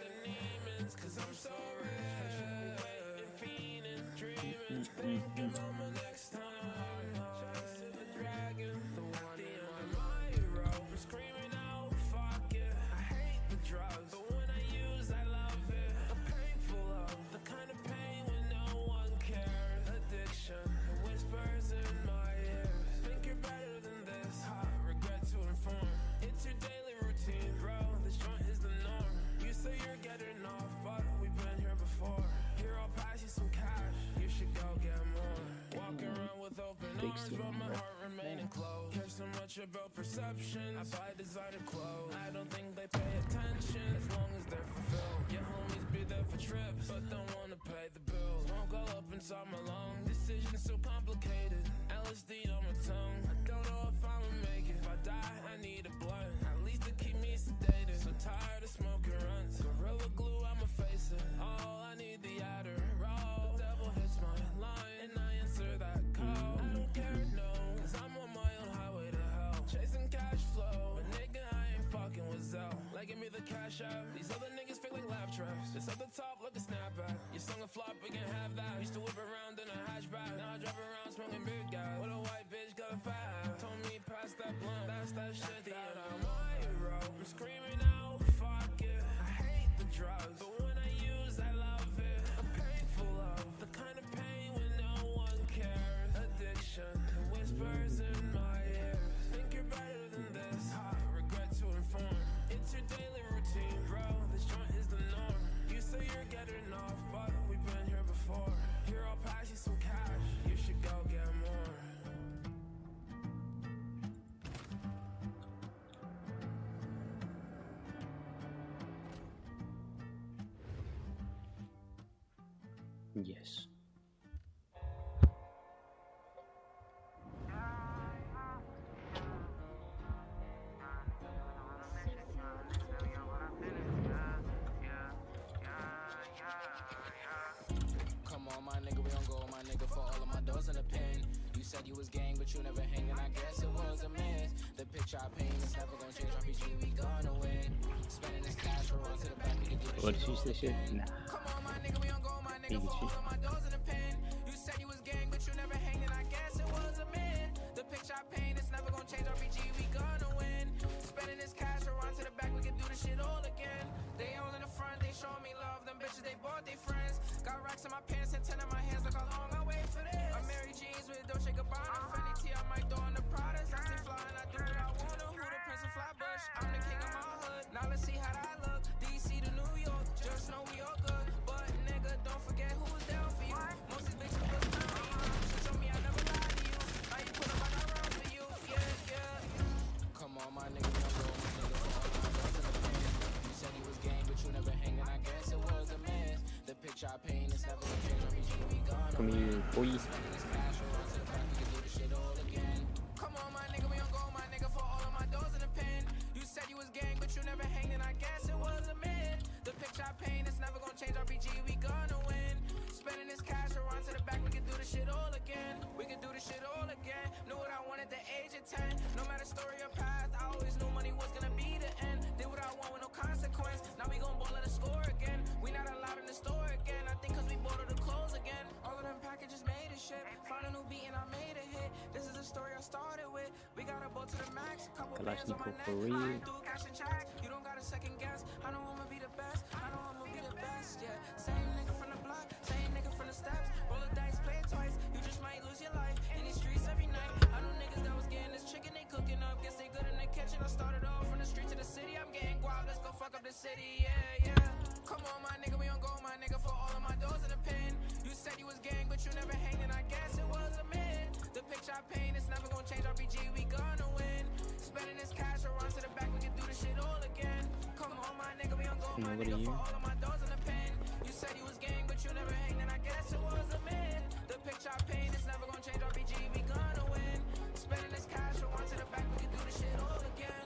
The demons, cause I'm so rich. Waiting, fiending, dreaming, thinking about my next time. Chasing the dragon, the one in my rope. I'm screaming out, fuck it. I hate the drugs, but when I use, I love it. A painful love, the kind of pain when no one cares. Addiction, the whispers in my ears. Think you're better than this, regret to inform. It's your daily routine, bro, this joint is the norm. You say you're getting off, but we've been here before. Here, I'll pass you some cash, you should go get more. Walking around with open arms, but my heart remaining closed. Care so much about perception, I buy designer clothes. I don't think they pay attention, as long as they're fulfilled. Your homies be there for trips, but don't wanna pay the bills. Won't go up inside my lungs, decisions so complicated. LSD on my tongue, I don't know if I'ma make it. If I die, I need a blunt, at least to keep me sedated. So tired of smoking runs, Gorilla Glue, I'ma face it. Oh, I need the Adderall. The devil hits my line, and I answer that call. I don't care, no, cause I'm on my own highway to hell. Chasing cash flow, but nigga, I ain't fucking with Zell. Like, give me the cash out. These other niggas fake like laugh tracks. It's at the top like a snapback. Your song a flop, we can have that. Used to whip around in a hatchback. Now I drive around smoking big guys. What a white bitch got a fat. Told me pass that blunt. That's that shit that I'm my rope. I'm screaming out, fuck it. I hate the drugs, but when I use, I love it. A painful love, the kind of pain when no one cares. Addiction, the whispers in my ears. Think you're better than this, regret to inform. It's your daily routine, bro, this joint is the norm. You say you're getting off, but we've been here before. Here, I'll pass you some cash, you should go get more. Yes. Come on, my nigga, we don't go, my nigga, for all of my doors in the pen. You said you was gang, but you never hang, and I guess it was a miss. The picture I paint is never gonna change. RPG, we gonna win. Spending this cash, we're on to the back, we can do this What shit is all this shit? again. Nah. Come on, my nigga, we don't go, my nigga, for all of my doors in the pen. You said you was gang, but you never hang, and I guess it was a myth. The picture I paint is never gonna change. RPG, we gonna win. Spending this cash, we're on to the back, we can do this shit all again. They all in the from you, boy. Come on, my nigga, we don't go, my nigga, for all of my doors in the pen. You said you was gang, but you never hanged, and I guess it was a myth. The picture I paint is never gonna change. RPG, we gonna win. Spending this cash around to the back, we can do this shit all again. We can do this shit all again. Knew what I wanted at the age of 10. No matter story or path, I always knew money was gonna be the end. Did what I want with no consequence. Now we gon' ball at the score again. We not allowed in the store again. I think cause we bought all the clothes again. All of them packages made a shit. Found a new beat and I made a hit. This is the story I started with. We got a boat to the max. Couple bands on my neck. I ain't do cash and checks. You don't got a second guess. I know I'ma be the best. I know I'ma be the best. Yeah. Same nigga from the block. Same nigga from the steps. Roll the dice, play it twice. You just might lose your life in these streets every night. I know niggas that was getting this chicken they cooking up. Guess they good in the kitchen. I started off from the street to the city. I'm getting guap. Let's go fuck up the city. Yeah, yeah. Come on, my nigga, we don't go, my nigga, for all of my doors in the pen. You said you was gang, but you never hanged, and I guess it was a myth. The picture I paint is never gonna change. RPG, we gonna win. Spending this cash around to the back, we can do this shit all again. Come on, my nigga, we don't go, my nigga, for all of my doors in the pen. You said you was gang, but you never hanged, and I guess it was a myth. The picture I paint is never gonna change. RPG, we gonna win. Spending this cash around to the back, we can do this shit all again.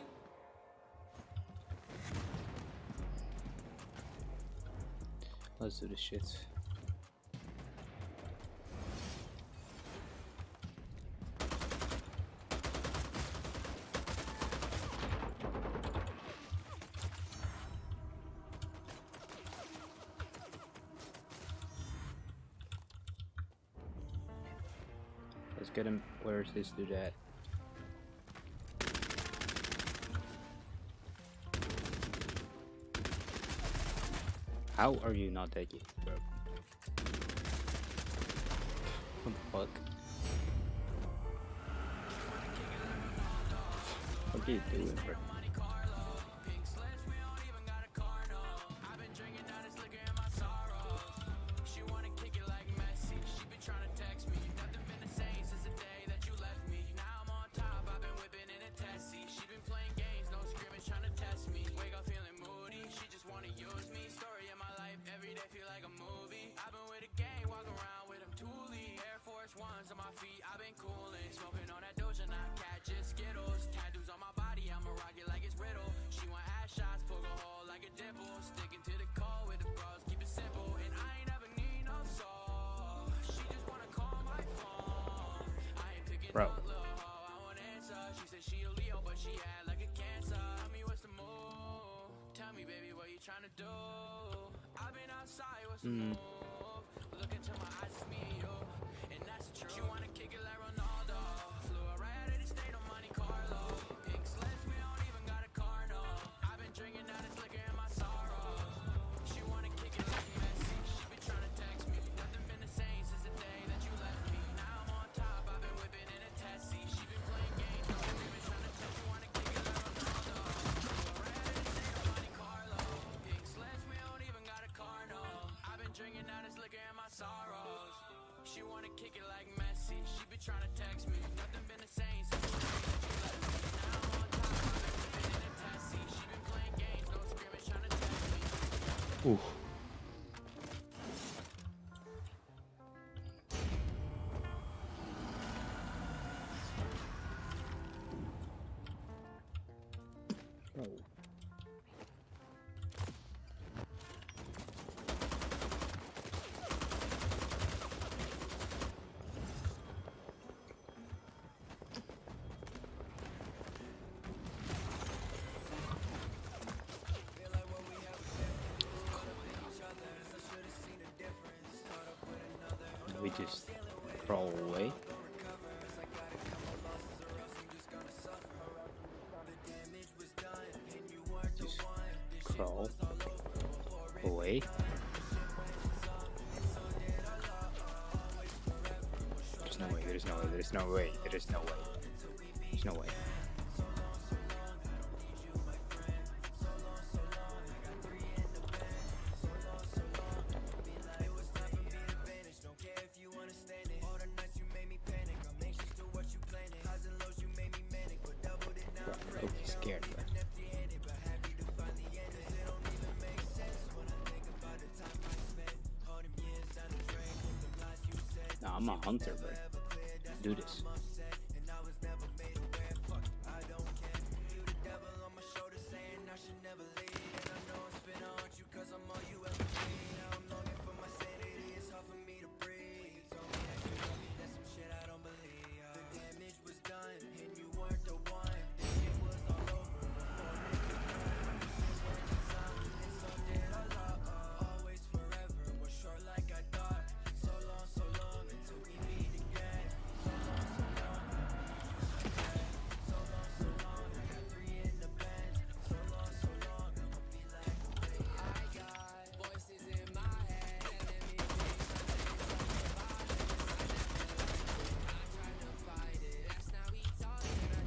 Let's do this shit. Let's get him. Where's this dude at? How are you not dead yet, bro? What the fuck? What are you doing, bro? Bro. Look into my eyes, it's me and you, and that's the truth. She wanna kick it like Ronaldo. Flew her right out of the state on Monte Carlo. Pink slips, we don't even got a car, no. I've been drinking out this liquor in my sorrows. She wanna kick it like Messi. She been trying to text me. Nothing been the same since the day that you left me. Now I'm on top, I've been whipping in a Tessie. She been playing games, no, she been trying to tell me wanna kick it like Ronaldo. Flew her right out of the state on Monte Carlo. Pink slips, we don't even got a car, no. I've been drinking out this liquor in my sorrows. She wanna kick it like Messi. She been trying to text me. Nothing been the same since the day that you left me. Now I'm on top, I've been whipping in a Tessie. She been playing games, no scrimmage, trying to text me. Oof. Oh. We just crawl away. Just crawl away. There's no way, there's no way, there's no way, there's no way. There's no way. Okay, scared, bro. I'm a hunter, bro. Let's do this.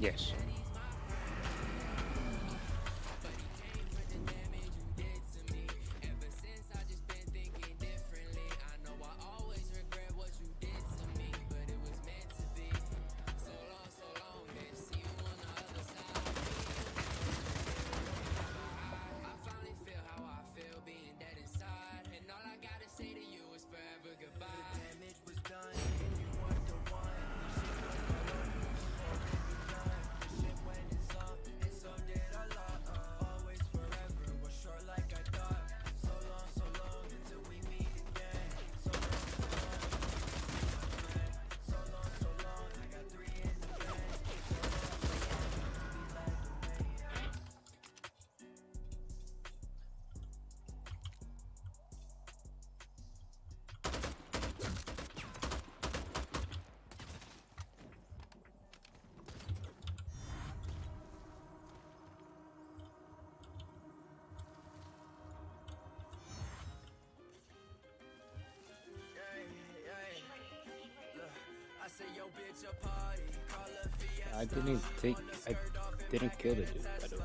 Yes. I didn't kill the dude, by the way.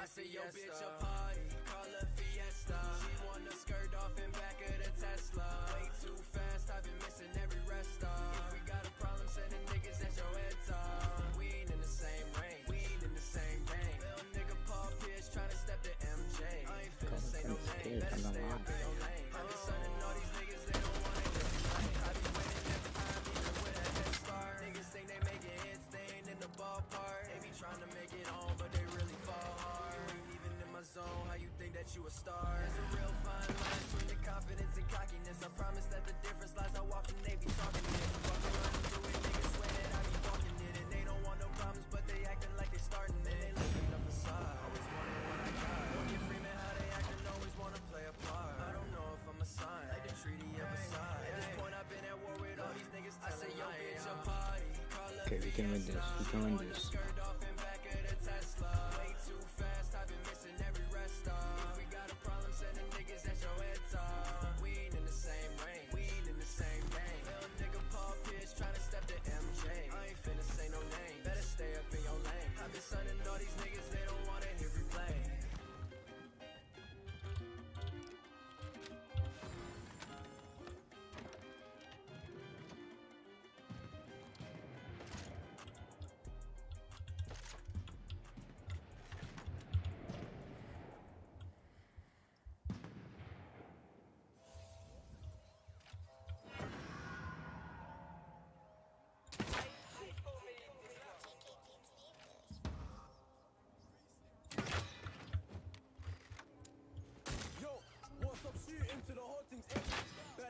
I say yo bitch a party, call her Fiesta. She wanna skirt off in back of the Tesla. Way too fast, I've been missing every rest stop. If we got a problem, sending niggas at your head top. We ain't in the same range, we ain't in the same game. Little nigga Paul Pierce tryna step to MJ. I ain't finna say no name, better stay up in your lane. I be sunning all these niggas, they don't want it to be lame. I be winning every time, even with a head start. Niggas think they making hits, they ain't in the ballpark. They be trying to make it on, but they really fall hard. Zone, how you think that you a star? There's a real fine line between the confidence and cockiness. I promise that the difference lies how often they be talking it. Fuck around and do it, niggas swear that I be walking it. And they don't want no problems, but they acting like they starting it. They living the facade, always wanting what I got. Morgan Freeman, how they acting, always wanna play a part. I don't know if I'm a sign, like the Treaty of Versailles. At this point, I've been at war with all these niggas. I say, yo, bitch, a party. Okay, we can win this. We can win this. Way too fast, I've been missing every rest stop. If we got a problem, sending niggas at your head top. We ain't in the same range, we ain't in the same game. Little nigga Paul Pierce tryna step to MJ. I ain't finna say no name, better stay up in your lane. I've been sunning all these niggas, they don't wanna hit replay.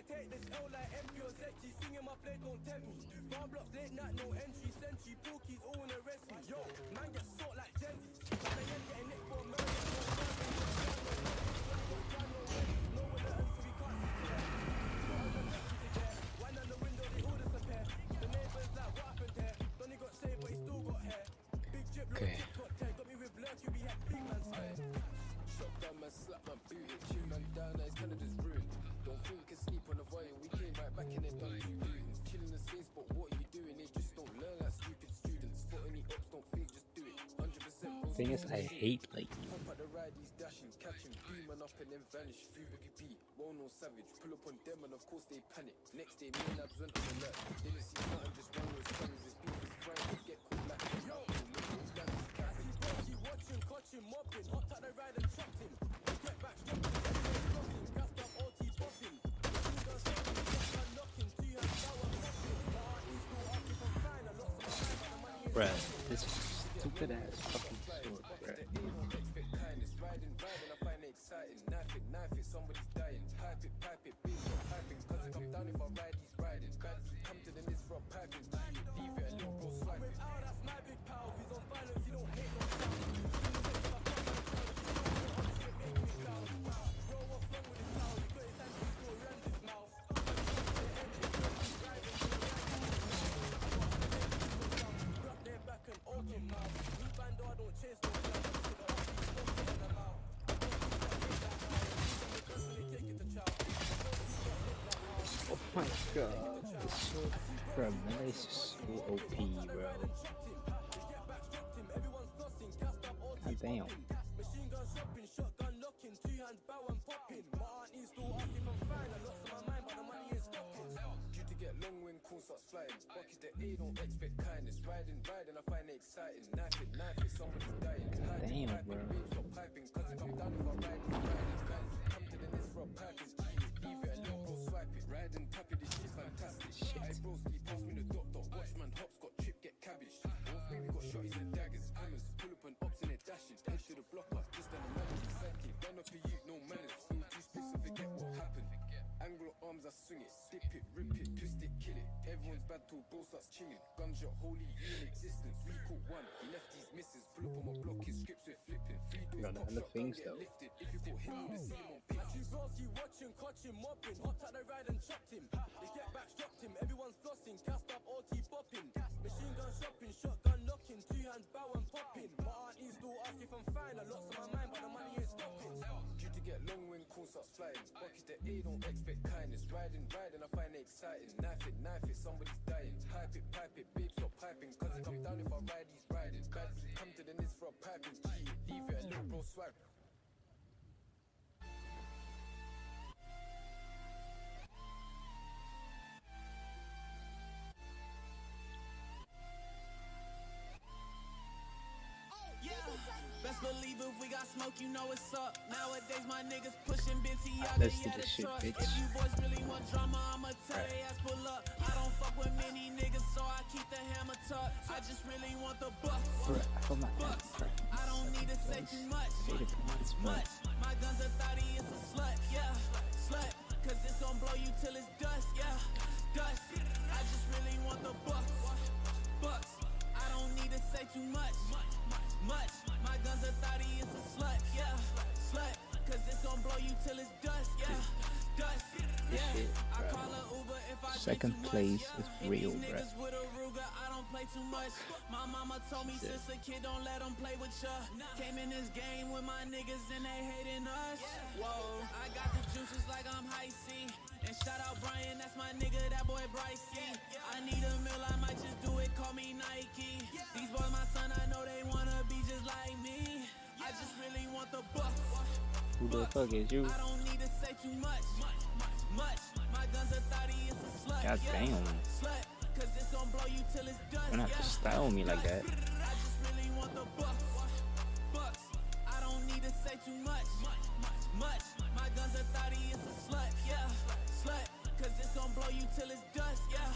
Take this L like MP or Sechi, singing my play, don't tempt me. Bar blocks, late night, no entry, sentry, porkies, all in the rest me. Yo, man get sort like Jenny. Man, I ain't getting nicked for murder. No one to answer, we can't see clear. thing is, I hate like. Pump out the ride, he's dashing, catching, beaming up and then vanish. Free Boogie B, well known savage. Pull up on them and of course they panic. Next day, me and Labs went on alert. Didn't see nothing, just one was tongues. This beef is fried, get caught like yo. Keep watching, catching, mopping. Hopped out the ride and chopped him. Get back, stopped him. Gassed up, OT popping. Knocking, 2 hands sour, popping. He's still asking for fine. A lot of my mind, but the money is Bruh, this stupid ass fucking sword, bruh. riding, I find it exciting. Knife it, somebody's dying. Pipe it, beat it, piping. Cause it come down if I ride, he's riding. Bad come to the list for a piping. Leave it, a little bro swipe it. Without that's my big pal. He's on violence, he don't hate no sound. Bro, what's wrong with his style? He got his hands, he's still around his mouth. Grab their back and open mouth. New bando, I don't chase no clown. Oh my god, this sword from Melee is so OP, bro. God damn. Machine gun shopping, shotgun locking, 2 hands bow and popping. My aunt is still asking for fine. I lost my mind, but the money ain't stopping. Due to get long when cool starts flying. Bucket the A, don't expect kindness. Riding, I find it exciting. Knife it, somebody's dying. Damn, bro. Stop piping, cause it come down if I ride, he's riding. Come to the list for a piping. Leave it, a little bro swipe it. Riding, tap it, this shit's fantastic. Hey broski, pass me the dot. Watchman, hops, got chip, get cabbage. Both baby got shotties and daggers. Hammers, pull up and ops in it, dashing. Head to the blocker, just on the melody, psychic. Run up a you, no manners. Feel too specific, forget what happened. Angle arms, I swing it. Dip it, rip it, twist it, kill it. Everyone's bad till bro starts chinging. Gunshot, holy, you in existence. We caught one, he left his misses. Pull up on my block, his scripts we're flipping. 3 doors, pop shot, gun get lifted. If you caught him, you'd have seen him on pictures. Broski watching, catching, mopping. Hopped out the ride and chopped him. They get back, dropped him. Everyone's flossing, cast up, OT bopping. Machine gun shopping, shotgun locking, 2 hands bow and popping. My aunt is still asking from fine. I lost my mind, but the money ain't stopping. Due to get long when cool starts flying. Bucket the A, don't expect kindness. Riding, I find it exciting. Knife it, somebody's dying. Pipe it, babe, stop piping. Cause it come down if I ride, he's riding. Bad come to the list for a piping. Leave it, a little bro swipe. Best believe if we got smoke, you know it's up. Nowadays my niggas pushing Balenciaga, Let's do yeah, this the shit, truck. bitch. If you boys really want drama, I'ma tell they ass pull up. I don't fuck with many niggas, so I keep the hammer tucked. I just really want the bucks. Bucks. I don't need to say too much. Much. My gun's a thotty, it's a slut, yeah. Slut. Cause it's gon' blow you till it's dust, yeah. Dust. I just really want the bucks. Bucks. I don't need to say too much. Much. My gun's a thotty, it's a slut, yeah. Slut. Cause it's gon' blow you till it's dust, yeah. Dust. Yeah. I call her Uber if I Second place is real, bruh. niggas with a Ruger, I don't play too much. My mama told me since a kid don't let them play with ya. Came in this game with my niggas and they hating us. Whoa, I got the juices like I'm high C. And shout out Brian, that's my nigga, that boy Bryce C. I need a meal, I might just do it, call me Nike. These boys my son, I know they wanna be just like me. I just really want the bucks. Who the fuck is you? I don't need to say too much. Much. My gun's a thotty, it's a slut. God damn. Slut. Cause it's gon' blow you till it's dust. You're not to style me like that. I just really want the bucks. Bucks. I don't need to say too much. Much. My gun's a thotty, it's a slut. Yeah. Slut. Cause it's gon' blow you till it's dust. Yeah.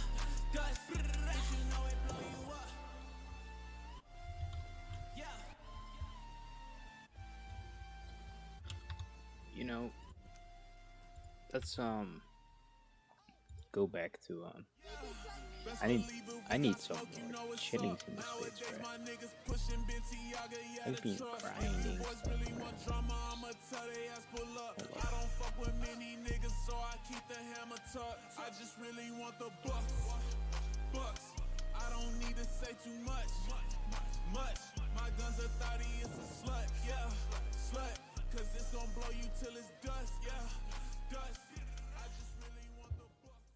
Dust. If you know it, blow you up. Yeah. You know, let's go back to I need some more chillings in this bitch, right? I've been grinding stuff, I don't fuck with many niggas, so I keep the hammer tucked. I just really want the bucks. Bucks. I don't need to say too much. Much. My gun's a thotty, it's a slut. Yeah. Slut. Cause it's gon' blow you till it's dust. Yeah. Dust. I just really want the bucks.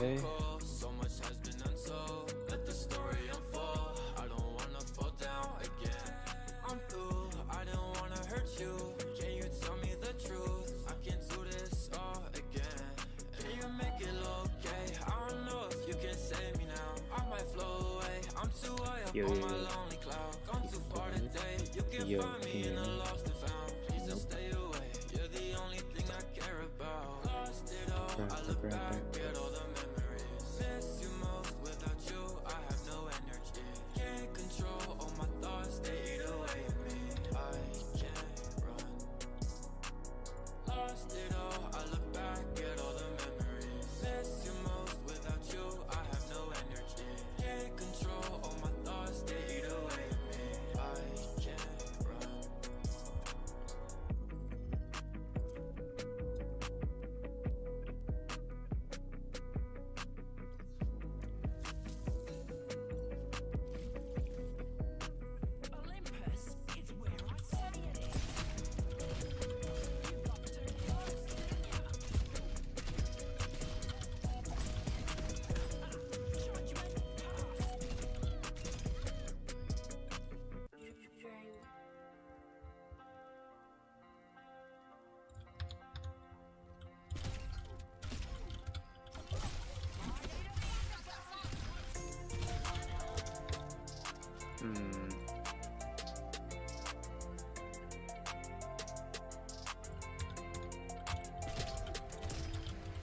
Okay. So much has been untold. Let the story unfold. I don't wanna fall down again. I'm through. I don't wanna hurt you. Can you tell me the truth? I can do this all again. Can you make it okay? I don't know if you can save me now. I might flow away. I'm too high up on my lonely cloud. Gone too far today. You can find me in the lost and found. Please just stay away. You're the only thing I care about. Lost it all. I look back at all the memories. Miss you most. Without you, I have no energy. Can't control all my thoughts. They eat away at me. I can't run. Lost it all. I look back at all the memories. Miss you most. Without you, I have no energy. Can't control all my thoughts. They eat away at me. I can't run. Olympus is where I say it is. You've got to trust in ya. Judgment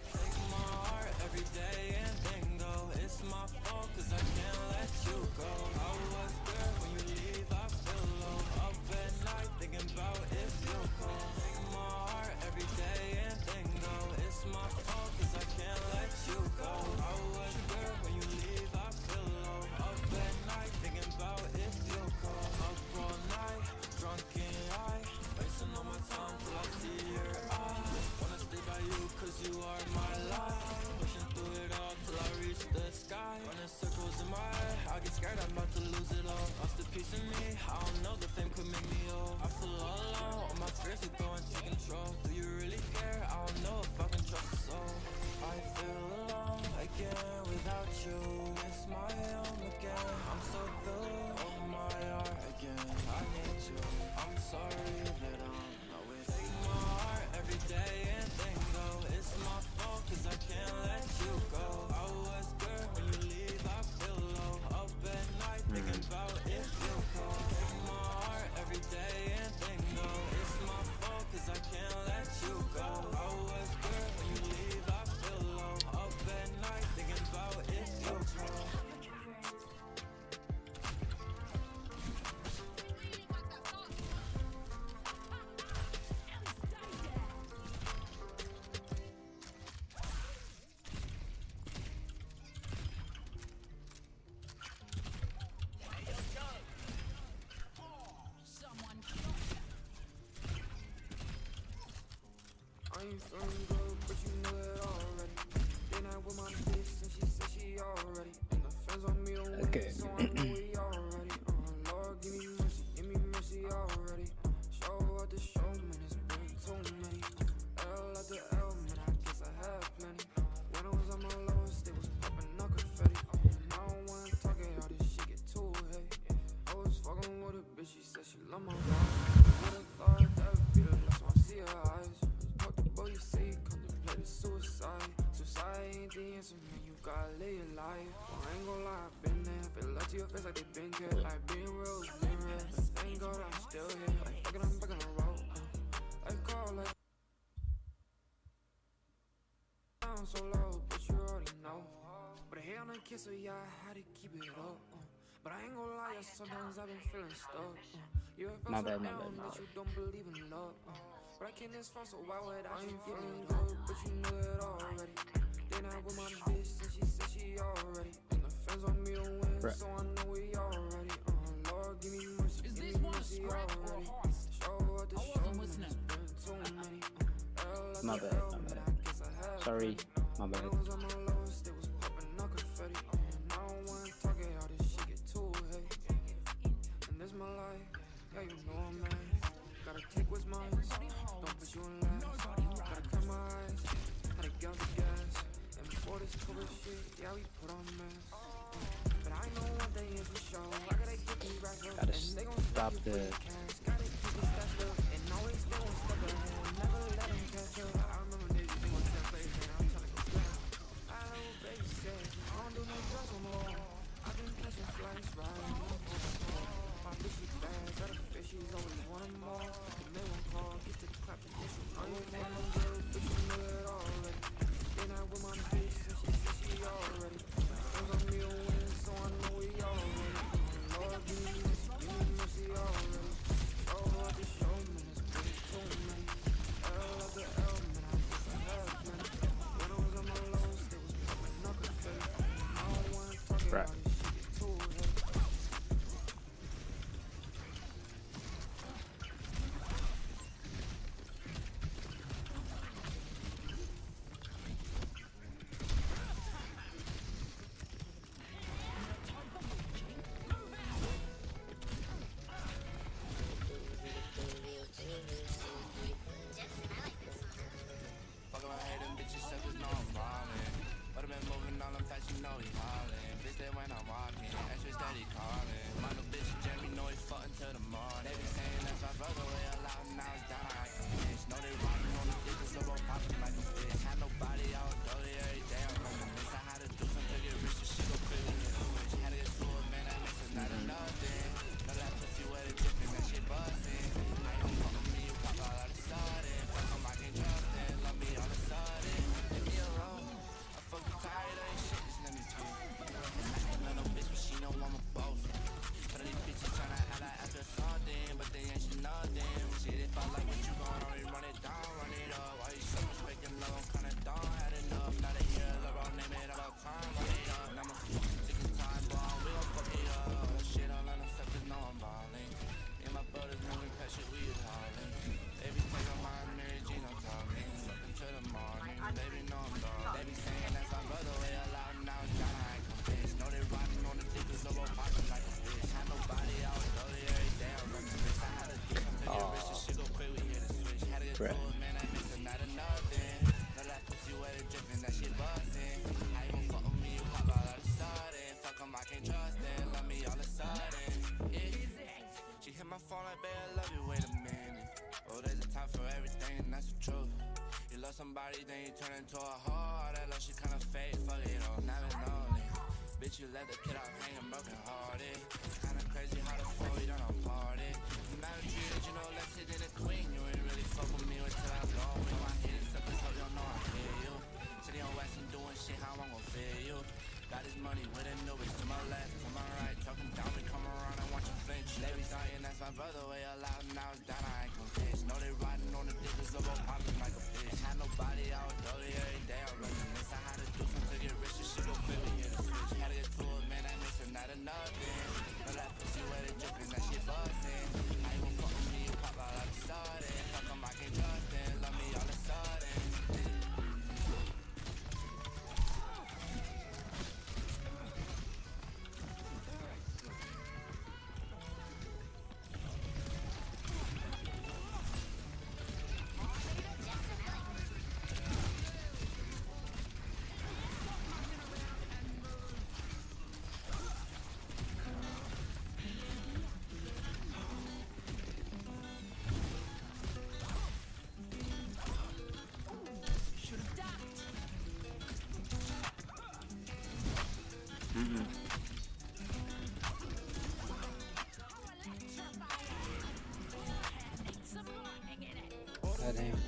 Take my heart every day and then go. It's my fault 'cause I can't let you go. I was good when you leave, I feel low. Up at night thinking about if you'll call. Take my heart every day and then go. It's my fault 'cause I can't let you go. I was good when you leave, I feel low. Up at night thinking about if you'll call. Up all night, drunk and high, wasting all my time till I see your eyes. Wanna stay by you 'cause you are my life. Pushing through it all till I reach the sky. Running circles in my head, I get scared I'm about to lose it all. Lost a piece of me, I don't know, the fame could make me old. I feel all alone, all my fears are going to control. Do you really care? I don't know if I can trust your soul. I feel alone again without you. It's my home again. I'm so through. Oh my heart again. I need you. I'm sorry that I'm not with you. Take my heart every day and then go. It's my fault 'cause I can't let you go. I was good when you leave, I feel low. Up at night thinking about if you'll call. Take my heart every day and then go. It's my fault 'cause I can't let you go. I was good when you leave, I feel low. Up at night thinking about if you'll call. I ain't feeling good, but you know it already. Then I with my bitch and she said she already. And the fans on me a win, so I know we already. Lord, give me mercy already. Show out the show, man, it's been too many. L at the L, man, I guess I had plenty. When I was on my lowest, they was popping no confetti. And I don't wanna talk it, all this shit get too heavy. I was fucking with a bitch, she said she love my vibe. Would've thought that would be the last one I see her eyes. Talk the boy, you say you contemplated suicide. Suicide ain't the answer, man, you gotta live your life. Well, I ain't gon' lie, I've been there. Feel like to your face like they been care. Like being real, been real. Thank God I'm still here. Like fucking, I'm back on the road. Like call, like down so low, but you already know. But a hair on a kiss, so yeah, I had to keep it up. But I ain't gon' lie, yeah, sometimes I've been feeling stuck. You ever felt so down that you don't believe in love? But I can't this far, so why would I ain't feeling good? But you know it already. Then I with my bitch and she said she already. And the fans on me a win, so I know we already. Lord, give me mercy, already. Show out the show, man, it's been too many. My bad. Sorry, my bad. When I was on my lowest, they was popping no confetti. And I don't wanna talk it, all this shit get too heavy. And this my life, yeah, you know I'm mad. Gotta take what's mine, don't put you in last. Gotta cut my eyes, gotta get the gas. And before this COVID shit, yeah, we put on masks. But I know one thing is for sure. I gotta get these racks up, Gotta and they gon' stop you the. for the cash. Gotta keep it stashed up, and always stay one step ahead. Never let them catch up. I remember days you want that place, and I'm tryna go back. I know baby said, I don't do no drugs no more. I've been catching flights, riding on the my bitch is bad, got a fish, she's always wanting more. The man won't call, get the clap and issue. I ain't one of them girls, but you know it already. Then I with my bitch, and she said she already. Friends on me a win, so I know we already. Lord, give me mercy already. Show up the show, man, it's pretty too many. L of the L, man, I wish I had many. When I was on my lows, they was popping knuckle fake. I don't wanna talk about this shit, get too heavy. Fuck around here, them bitches suckers know I'm ballin'. But I been moving on them fast, you know he hollin'. Bitch, they when I'm walking, extra steady callin'. My new bitch, Jeremy, know he fuckin' till the morning. They be saying that's my brother, way a lot, now it's down like a bitch. Know they riding on the dick, so gon' poppin' like a bitch. Had nobody out dirty every day, I'm on the miss. I had to do something to get rich, and she gon' feel it in the switch. Had to get to it, man, that makes it not enough then. Know that pussy where they drippin', that shit bustin'. I ain't gon' fuck with me, you pop out of the sudden. Fuck 'em, I can't trust them, love me all of a sudden. Leave me alone, I'm fucking tired of this shit, just let me be. I ain't love no bitch, but she know I'm a boss. But these bitches tryna act like after something, but they ain't shit nothing. Shit, if I like what you gon' already run it down, run it up. Why you so much faking love, I'm kinda done, had enough. Now they hear love, I'll name it about time, run it up. Now I'm taking time, but we gon' fuck it up. Shit, all of them suckers know I'm ballin'. Me and my brothers moving past shit, we is hauling. Baby, take on my Mary Jean, I'm talking. Fucking till the morning, baby, know I'm done. They be saying that's my brother, way a lot, now it's down, I ain't convinced. Know they riding on the dick, so I'm poppin' like a bitch. Had nobody out dirty every day, I'm running this. I had to do something to get rich, this shit go quick, we hit a switch. Had to get to it, man, that makes it not enough then. Know that pussy where they drippin', that shit bustin'. How you gon' fuck with me, you pop out of the sudden. Fuck 'em, I can't trust them, love me all of a sudden. Yeah. She hit my phone like, babe, I love you, wait a minute. Oh, there's a time for everything, and that's the truth. You love somebody, then you turn into a whore. That love, she kinda fake, fuck it, oh, never lonely. Bitch, you let the kid out hanging broken hearted. Kinda crazy how the fuck we done on party. You never treated you no less than a queen. You ain't really fuck with me until I'm gone. When my head is up, cause hope you don't know I hear you. Sitting on West and doing shit, how I'm gon' feel you. Got his money with a new bitch to my left, to my right. Talking down, we come around and watch him flinch. They be saying that's my brother, way loud, now it's down, I ain't convinced. Know they riding on the dick, so I'm popping like a bitch. Had nobody out dirty every day, I'm running this. I had to do something to get rich, this shit go quick, we hit a switch. Had to get to it, man, that makes it not enough then. Know that pussy where they drippin', that shit bustin'. How you gon' fuck with me, you pop out like a sudden. Fuck 'em, I can't trust them, love me all of a sudden. Goddamn.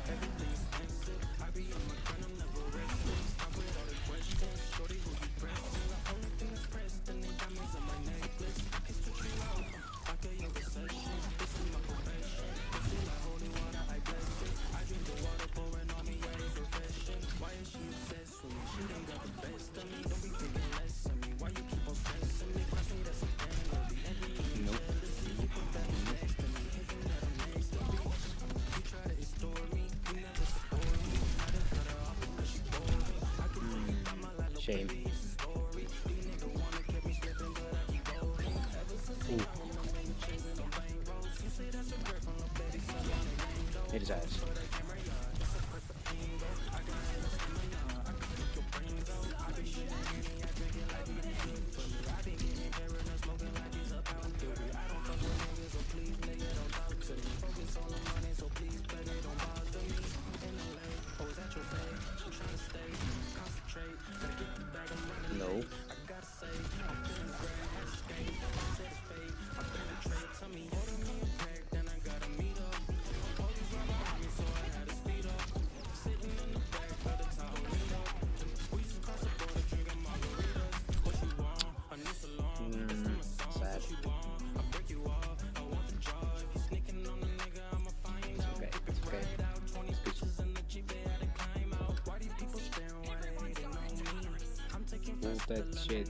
Everything's expensive. I be on my grind, I'm never resting. Stop with all the questions. Shorty, who you friends Shame. Ooh. Hit his ass. No. Sad. It's okay. Hold that shit.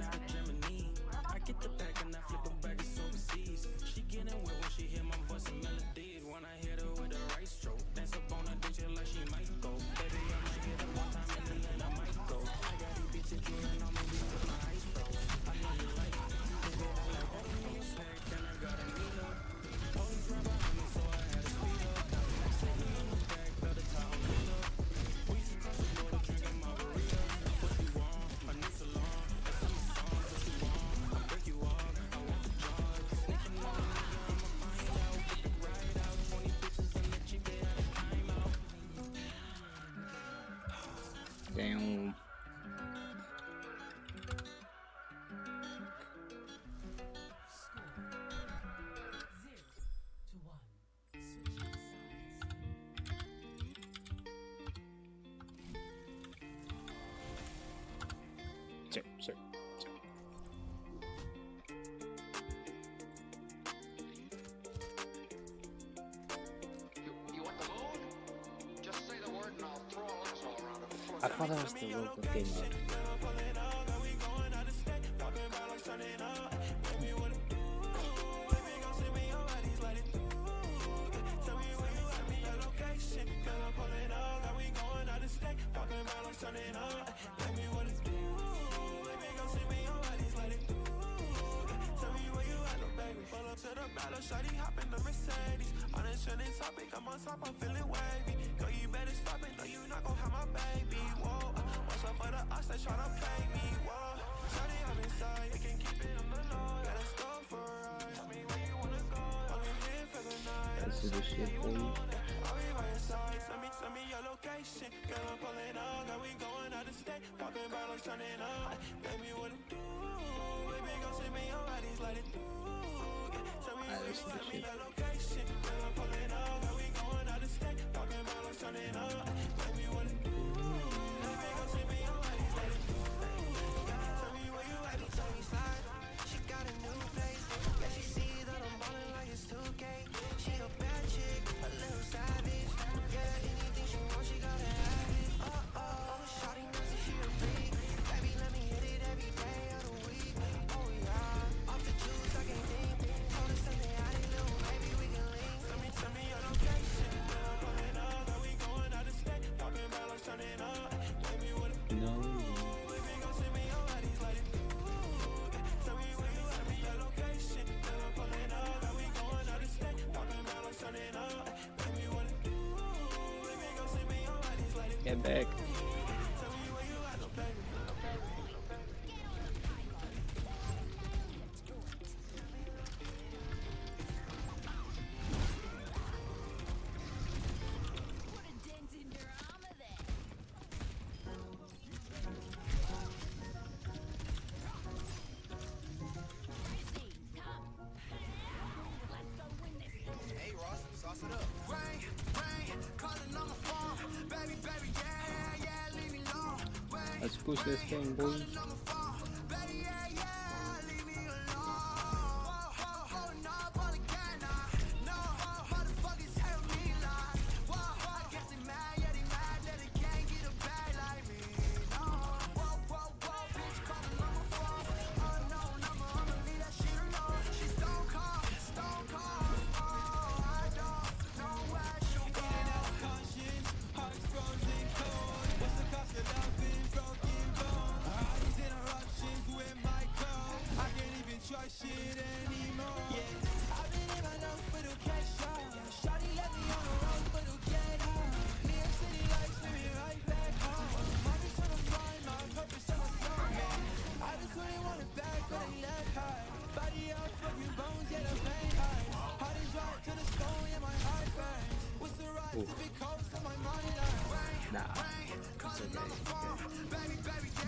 I get the back and I flip a bag of overseas. She getting wet when she hear my voice and melody. When I hit her with the right stroke, dance up on her dick just like she might go. Baby, I might hit her one time and then I might go. I got these bitches drooling on me because my eyes froze. I know you like it. Baby, I like that in your pack and I gotta meet up. Police ran behind me so I had to speed up. Sitting in the back, felt the top lit up. We used to cross the border drinking margaritas. What you want? A new salon. That's on the song. What you want? I break you off. I want the job. Sneaking on a nigga, I'ma find out. Get the ride out. 20 bitches in the Jeep, they had to climb out. Damn. Sir. You want the moon? Just say the word and I'll throw a lasso around it. I thought that was the local game mode. Shawty hop in the Mercedes. On a trending topic, I'm on top, I'm feeling wavy. Girl, you better stop it, no, you not gon' have my baby. Whoa, what's up for the us that tryna play me? Whoa, shawty, I'm inside, you can keep it on the low. Let's go for a ride. Tell me where you wanna go. I'm here for the night. This is the shit, baby. I'll be by your side. Send me your location. Girl, I'm pulling up. Girl, we going out of state. Popping bottles, turning up. Baby, what it do? Baby, go send me your bodies, let it do. Tell me where you send me the location. Girl, I'm pulling up. Girl, we going out of state. Popping bottles, turning up. Baby, what it do? Baby, go send me your bodies, let it do. Tell me where you at. Tell me slide. She got a new place. Yeah, she see that I'm ballin' like it's 2K. She a bad chick, a little savage. Yeah, anything she wants, she gotta have it. Shawty knows that she a freak. Baby, let me hit it every day of the week. Oh yeah, off the juice, I can't think. Told her Sunday, I didn't know, maybe we can link. Send me your location. Girl, I'm pulling up, girl, we going out of state. Popping bottles, turning up. Baby, what it do? Baby, go send me your bodies, let it do. Tell me where you at, me your location. Girl, I'm pulling up, girl, we going out of state. Popping bottles, turning up. Baby, what it do? Baby, go send me your bodies, let it do. Get back. Tell me where you at, no baby. Hey Ross, sauce it up. Rain, calling on my phone. Baby, yeah, leave me alone. Rain, Let's push this thing, boy. baby, yeah, leave me alone. Holding up on the gun, no, motherfuckers help me like. Whoa, I guess they mad, yeah, they mad that they can't get a bag like me. No, whoa, bitch, calling on my phone. Unknown number, I'ma leave that shit alone. She's stone cold. Oh, I don't know where she'll go. Conscience, hearts frozen cold. What's the cost of loving broken bones?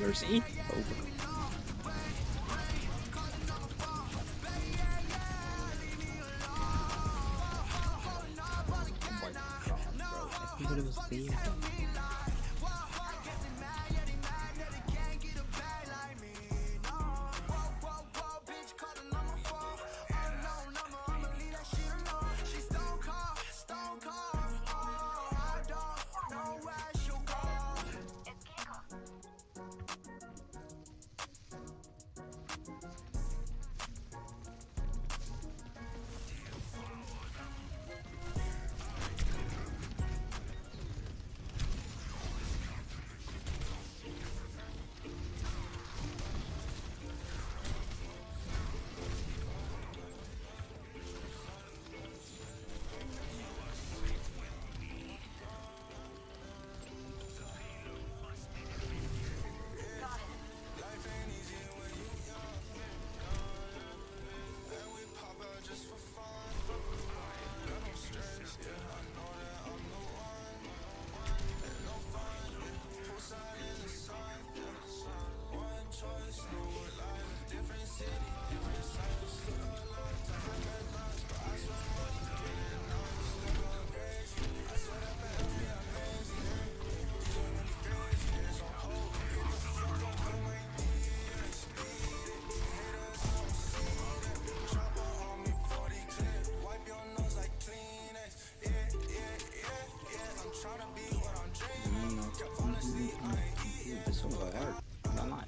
Mercy. Over. Everybody was there. This one got hard. Not mine.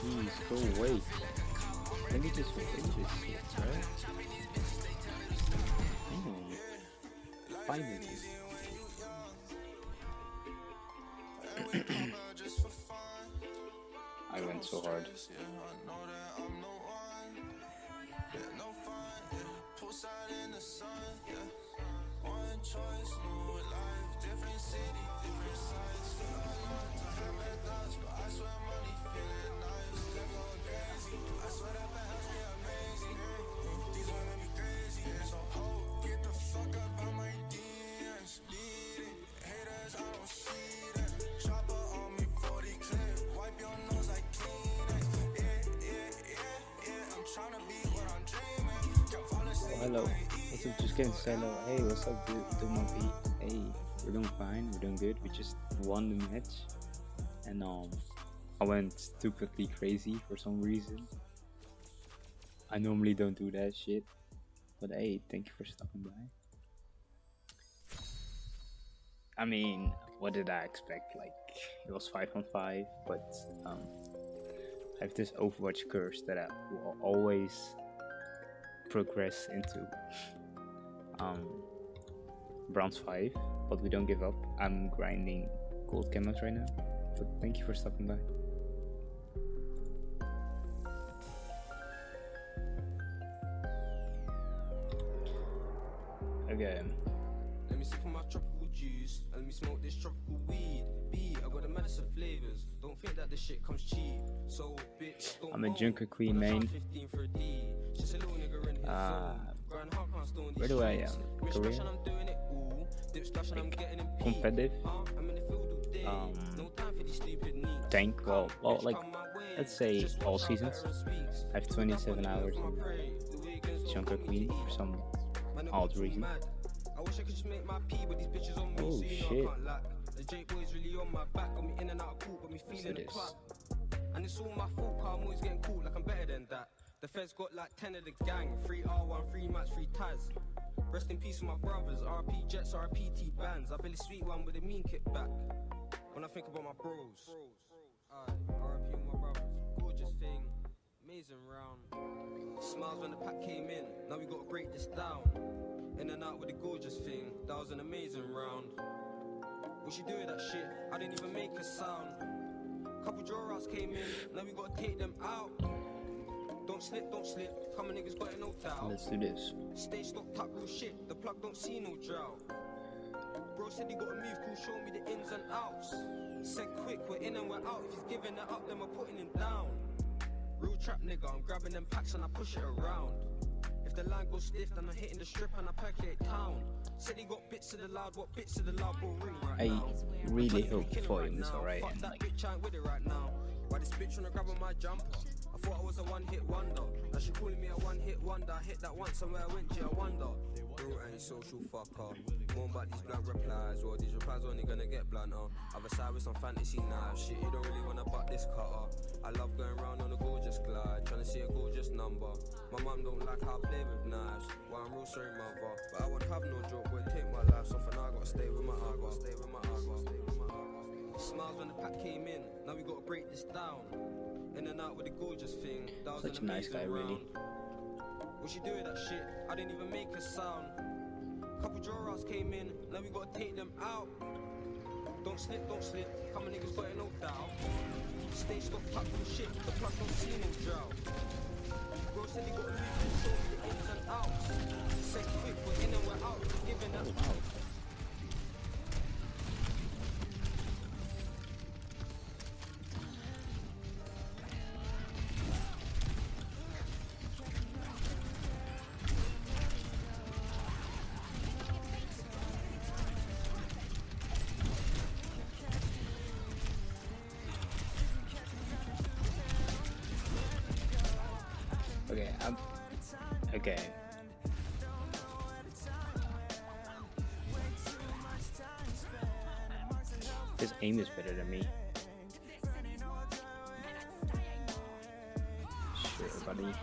Jeez, go away. Let me just finish this shit, right? Finally. I went so hard. Hello, what's up, just getting hello. Hey, what's up, dude? Doing my beat. Hey, we're doing fine, we're doing good. We just won the match, and I went stupidly crazy for some reason. I normally don't do that shit, but hey, thank you for stopping by. I mean, what did I expect? Like, it was 5-on-5, but I have this Overwatch curse that I will always progress into bronze 5, but we don't give up. I'm grinding gold camos right now, but thank you for stopping by. Okay. Let me sip on my tropical juice, and let me smoke this tropical weed. B, I got the medicine flavors. Don't think that this shit comes cheap. So, bitch, don't I'm a Junker Queen main. Where do I Korea? Competitive. Tank. Well, like let's say all seasons. I have 27 hours in Junker Queen for some odd reason. Oh shit. Let's do this. And it's all my fault, I'm always getting cool like I'm better than that. The feds got like 10 of the gang, 3 R1, 3 Max, 3 Taz. Rest in peace with my brothers, RP Jets, RP T bands. I Billy Sweet one with a mean kickback. When I think about my bros, RP with my brothers, gorgeous thing, amazing round. Smiles when the pack came in, now we gotta break this down. In and out with the gorgeous thing, that was an amazing round. What you do with that shit? I didn't even make a sound. Couple draw outs came in, now we gotta take them out. Don't slip, come on niggas got it no doubt. Let's do this. Stay stocked up, real shit, the plug don't see no drought. Bro said he gotta move, cool, show me the ins and outs. Said quick, we're in and we're out, if he's giving it up, then we're putting him down. Real trap nigga, I'm grabbing them packs and I push it around. If the line goes stiff, then I'm hitting the strip and I percolate town. Said he got bits of the loud, what bits of the loud will ring right now. I really hope Foyum is alright. Fuck that bitch, I ain't with it right now. Why this bitch wanna grab on my jumper? I thought I was a one-hit wonder. Now she calling me a one-hit wonder. I hit that once and where I went, yeah, I wonder. Bro ain't social fucker. More about these blunt replies, or these replies only gonna get blunter. Other side with some fantasy knives. Shit, you don't really wanna butt this cutter. I love going round on a gorgeous glide, trying to see a gorgeous number. My mum don't like how I play with knives. Why I'm real sorry, mother. But I would have no joke, boy, take my life off and I gotta stay with my agua. Stay with my agua. Smiles when the pack came in, now we gotta break this down. In and out with the gorgeous thing, that was such an a nice guy, amazing really. round. What you do with that shit? I didn't even make a sound. Couple draw outs came in, now we gotta take them out. Don't slip, come on niggas got it no doubt. Stay stocked up with shit, the plug don't see no drought. Bro said he got a move, show me the ins and outs. Said quick, we're in and we're out, giving that out. Okay. His aim is better than me. Sure, buddy.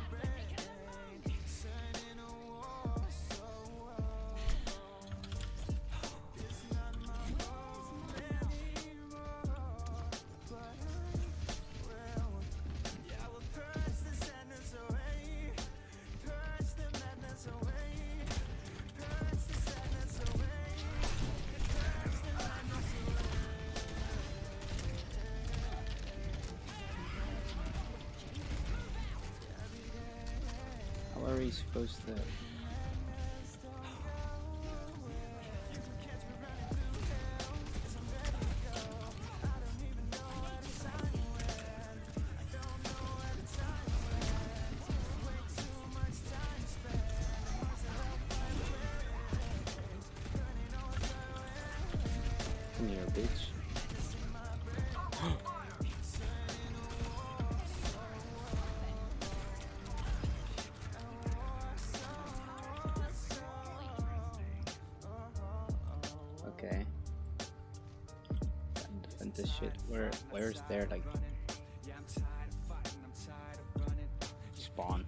How are we supposed to... Come here, bitch. Okay. Defend this shit. Where's there like spawn?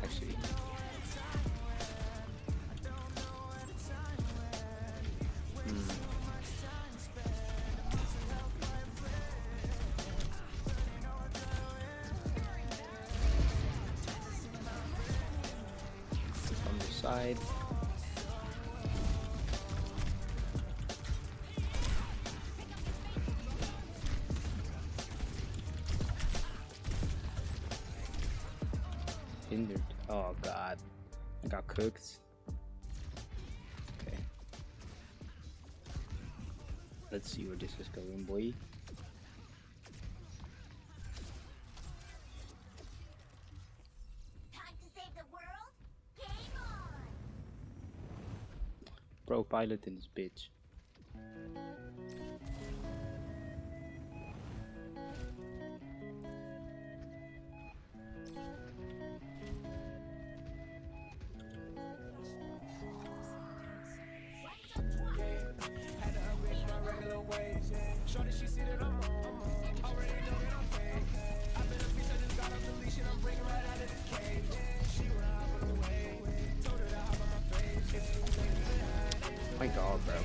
Actually. side. Hindered. Oh god. I got cooked. Okay. Let's see where this is going, boy. Time to save the world? Game on! Pro pilot in this bitch. Had to upgrade my regular ways. Shorty, she see that I'm on. Already know that I'm fake. I've been a piece, I just got off the leash and I'm breaking right out of the cage. She wanna hop on the wave. Told her to hop on my face. It's too late for that. My god, bro.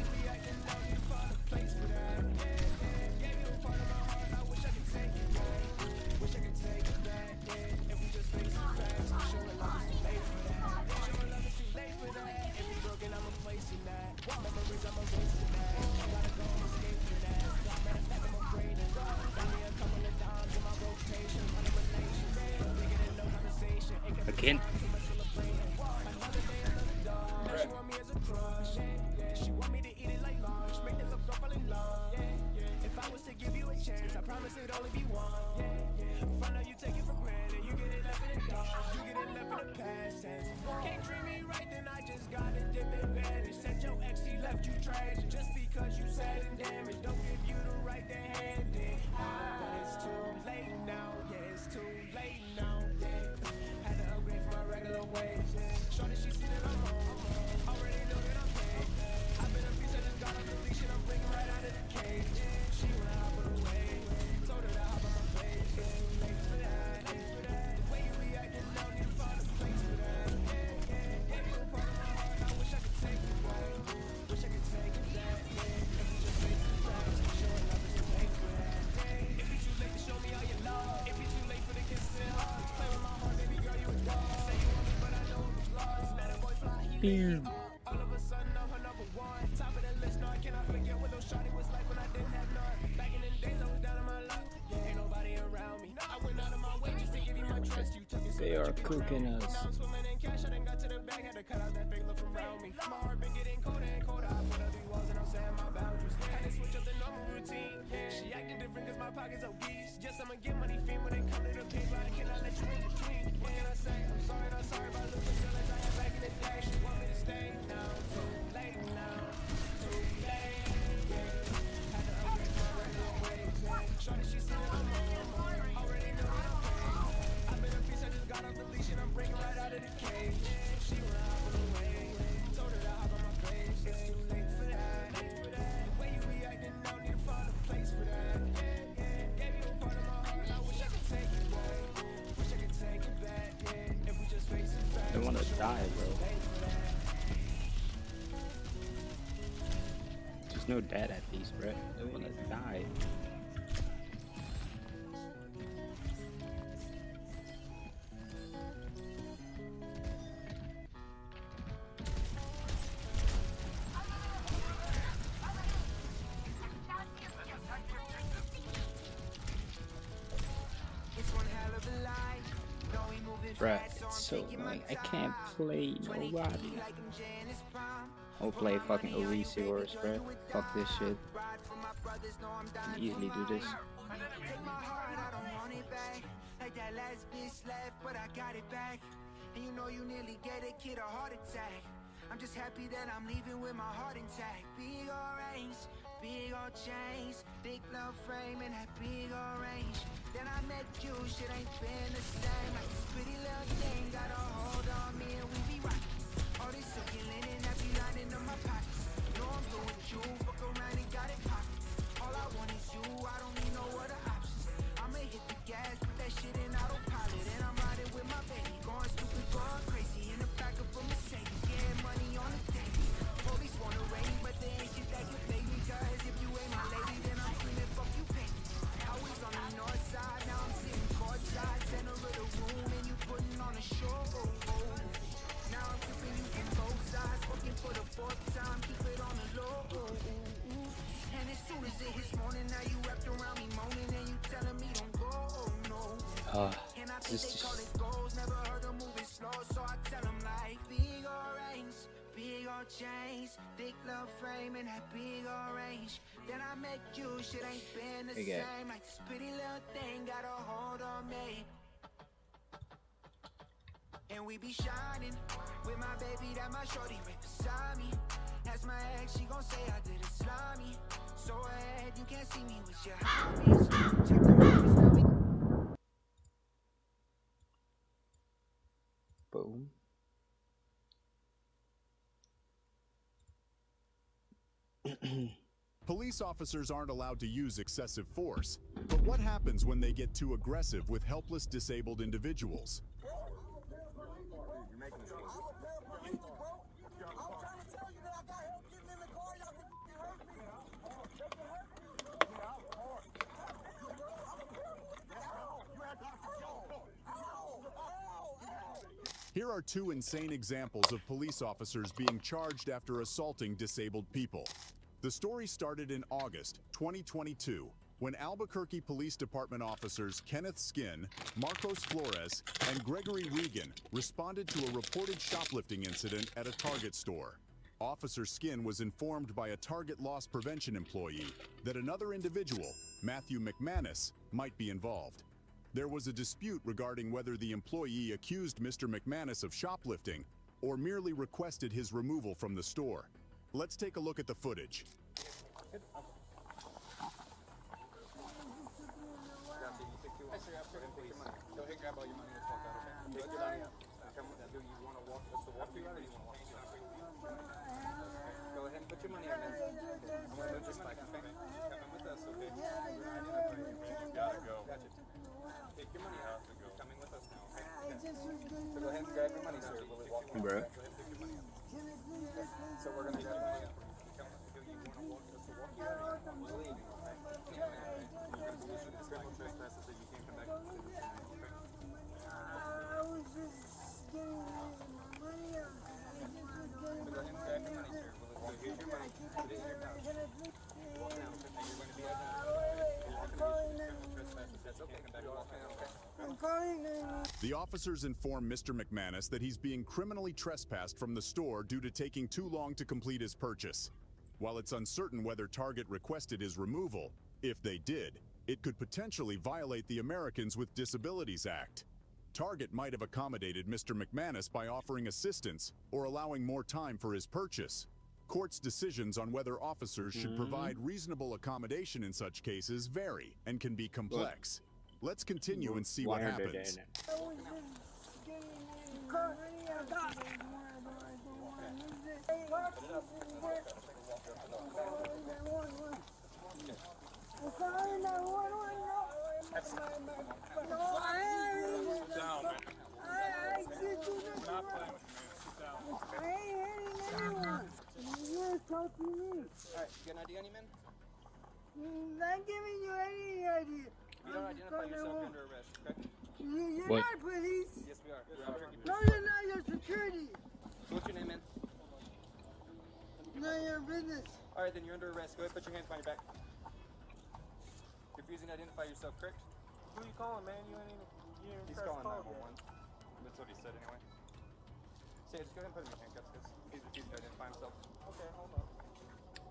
Again. She want me to eat it like lunch, make the little girl fall in love. If I was to give you a chance, I promise it'd only be one. Find out you take it for granted, you get it left in the dark, you get it left in the past tense. Can't treat me right, then I just gotta dip and vanish. Said your ex, he left you tragic, just because you sad and damaged. Don't give you the right to hand it. But it's too late now, yeah, it's too late now. Had to upgrade from my regular ways. Shorty, she see that I'm home. Already know that I'm paid. I've been a piece, I just got off the leash and I'm breaking right out of the cage. She wanna hop on the wave. Told her to hop on my face. It's too late for that. The way you reacting now, need to find a place for that. Gave you a part of my heart, I wish I could take it away. Wish I could take it back. If we just face the facts, I'm sure love is too late for that. If it's too late to show me all your love, if it's too late for the kisses and hugs, play with my heart, baby girl, you a dog. Say you want me, but I know it was lost. Let a boy fly, he leave me up. All of a sudden, I'm her number one. Top of the list, no, I cannot forget what those shawty was like when I didn't have none. Back in the days, I was down on my luck. Ain't nobody around me. I went out of my way just to give you my trust. You took it so They much, are you been cooking around me. us. Now I'm swimming in cash, I done got to the bag, had to cut out that fake look from around me. My heart been getting colder and colder. I put up 3 walls and I'm saying my boundaries. Had to switch up the normal routine. She acting different cause my pockets obese. Yes, I'ma get money fiend when it come to the paper. I cannot let you in between. What can I say? I'm sorry, not sorry about losing feelings I had back in the day. She want me to stay now. Too late now. Too late. Had to upgrade my regular ways. Shorty, she see that I'm home. Already know that I'm paid. I've been a piece, I just got off the leash and I'm breaking right out of the cage. She wanna hop on the wave. Told her to hop on my face. It's too late for that. The way you reacting now, need to find a place for that. Gave you a part of my heart, I wish I could take it back. Wish I could take it back. If we just face it back. They wanna die, bro. There's no dead at least, bro. They wanna die. Bruh, it's so annoying. I can't play nobody. I'll play fucking Orisi Wars, bruh. Fuck this shit. Can easily do this. Like that last bitch left, but I got it back. And you know you nearly gave a kid a heart attack. I'm just happy that I'm leaving with my heart intact. Big old range, big old chains, big love frame and that big old range. Then I met you, shit ain't been the same. Like this pretty little thing got a hold on me and we be rockin'. All this silky linen that be lining up my pockets. Know I'm doing you, fuck around and got it poppin'. All I want is you, I don't need no other options. I'ma hit the gas, put that shit in autopilot. And I'm riding with my baby, going stupid, going crazy. In the back of a Mercedes, getting money on the daily. Police wanna raid me, but they ain't shit that can pay me. Cause if you ain't my lady, then I'm screaming, fuck you, pay me. I was on the north side, now I'm sitting courtside. Center of the room, and you putting on a show. Now I'm tipping you can go. This is Never heard them moving slow, so I tell them like big orange, big old chains, thick love frame and that big orange. Then I met you, shit ain't been the Okay. same. Like this pretty little thing got a hold on me. And we be shining with my baby, that my shorty right beside me. That's my ex, she gon' say I did it slimy. So ahead, you can't see me with your homies. Check the records, now we boom. Police officers aren't allowed to use excessive force, but what happens when they get too aggressive with helpless disabled individuals? Here are two insane examples of police officers being charged after assaulting disabled people. The story started in August 2022 when Albuquerque Police Department officers Kenneth Skin, Marcos Flores, and Gregory Regan responded to a reported shoplifting incident at a Target store. Officer Skin was informed by a Target loss prevention employee that another individual, Matthew McManus, might be involved. There was a dispute regarding whether the employee accused Mr. McManus of shoplifting or merely requested his removal from the store. Let's take a look at the footage. Go ahead and put your money up, man. I'm gonna move this bike, okay? Coming with us, okay? You gotta go. Gotcha. Take your money out. Coming with us now, okay? So go ahead and grab your money, sir. We'll walk you. Bro. Go ahead and pick your money up. So we're gonna grab your money up. Do you wanna walk us to walk you out? We're leaving, okay? Yeah, man. You're gonna issue this criminal trespasses so you can't come back to the city, okay? I was just getting money out. So go ahead and grab your money, sir. We'll here's your money. Put it in your pouch. Walk now, okay? You're going to be That's okay. Come back and walk now, okay? I'm calling them. The officers inform Mr. McManus that he's being criminally trespassed from the store due to taking too long to complete his purchase. While it's uncertain whether Target requested his removal, if they did, it could potentially violate the Americans with Disabilities Act. Target might have accommodated Mr. McManus by offering assistance or allowing more time for his purchase. Courts' decisions on whether officers should provide reasonable accommodation in such cases vary and can be complex. Let's continue and see what happens. I was just getting money out. I'm calling 911. No, I did do nothing wrong. I ain't hitting anyone. You're talking to me. Alright, you got an ID on you, man? Not giving you any idea. You don't identify yourself, you're under arrest, okay? You're What? not police. Yes, we are. We're Albuquerque No, Police. you're not. You're security. So what's your name, man? None of your business. Alright, then you're under arrest. Go ahead, put your hands behind your back. Refusing to identify yourself, correct? Who you calling, man? You ain't even. He's calling 911. That's what he said anyway. So yeah, just go ahead and put him in handcuffs because he's refusing to identify himself. Okay, hold on.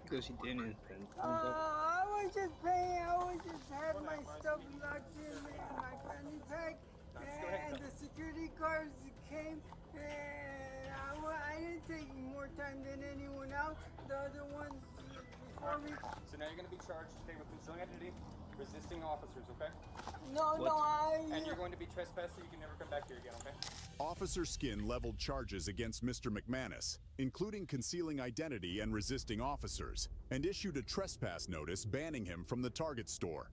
Because he didn't. I was just paying. I was just had my stuff locked in my fanny pack, and the security guards came, and I didn't take more time than anyone else. The other ones before me. So now you're going to be charged today with concealing identity, resisting officers, okay? No, And you're going to be trespassed so you can never come back here again, okay? Officer Skin leveled charges against Mr. McManus, including concealing identity and resisting officers, and issued a trespass notice banning him from the Target store.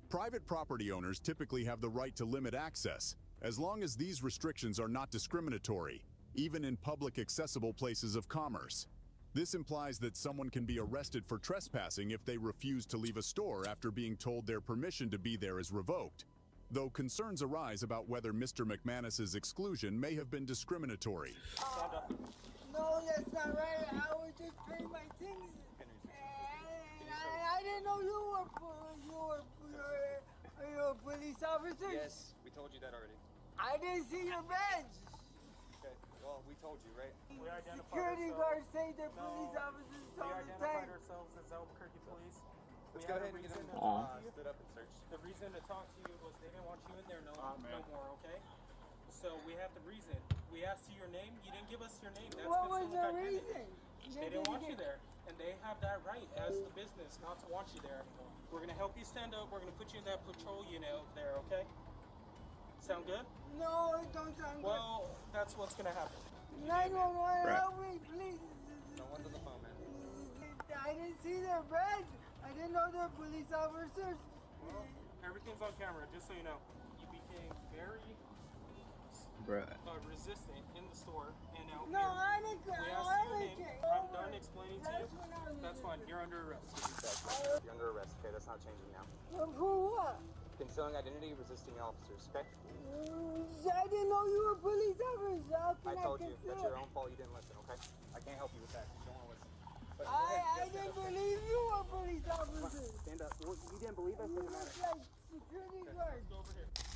Private property owners typically have the right to limit access, as long as these restrictions are not discriminatory, even in public accessible places of commerce. This implies that someone can be arrested for trespassing if they refuse to leave a store after being told their permission to be there is revoked, though concerns arise about whether Mr. McManus's exclusion may have been discriminatory. No, that's not right. I was just paying my things, and I didn't know you were a police officer. officers? Yes, we told you that already. I didn't see your badge. Okay, well, we told you, right? We identified Security ourselves. guards say they're No, police officers. We All the identified time. ourselves as Albuquerque Police. Let's We go had a ahead and get reason him to talk to you. stood up and search. The reason to talk to you was they didn't want you in there no man. more, okay? So we have the reason. We asked you your name. You didn't give us your name. That's What was concealed the identity. reason? They didn't want you there, and they have that right as the business not to want you there anymore. We're gonna help you stand up. We're gonna put you in that patrol unit over there, okay? Sound good? No, it don't sound good. Well, that's what's gonna happen. 911, help me, please. No one's on the phone, man. I didn't see their badge. I didn't know they're police officers. Well, everything's on camera, just so you know. You became very resistant in the store and out No, here. I didn't. We asked you your name. I'm done explaining to you. That's fine. You're under arrest. You're under arrest, okay? That's not changing now. For what? Concealing identity, resisting officers, okay? I didn't know you were police officers. How can I told you. conceal? That's your own fault. You didn't listen, okay? I can't help you with that. You don't want to listen. But go I ahead. didn't believe you were police officers. Stand up. Well, you didn't believe us? You Doesn't look matter. like security guards.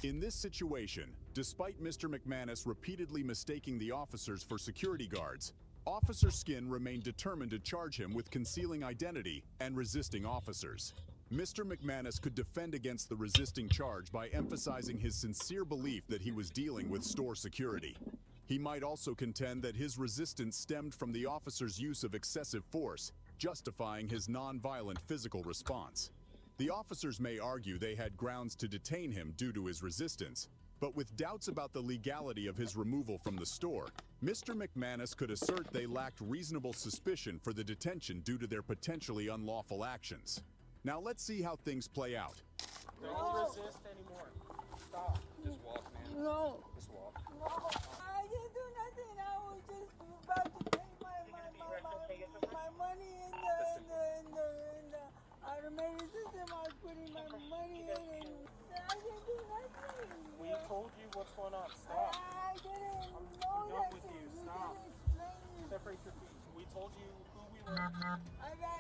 In this situation, despite Mr. McManus repeatedly mistaking the officers for security guards, Officer Skin remained determined to charge him with concealing identity and resisting officers. Mr. McManus could defend against the resisting charge by emphasizing his sincere belief that he was dealing with store security. He might also contend that his resistance stemmed from the officer's use of excessive force, justifying his non-violent physical response. The officers may argue they had grounds to detain him due to his resistance, but with doubts about the legality of his removal from the store, Mr. McManus could assert they lacked reasonable suspicion for the detention due to their potentially unlawful actions. Now let's see how things play out. Don't resist anymore. Stop. Just walk, man. No. Just walk. No. I didn't do nothing. I was just about to pay my money in the automated system. I was putting my money in and I didn't do nothing. We told you what's going on. Stop. I didn't I'm know done that. with you. You Stop. didn't explain. Separate your feet. We told you who we were. I got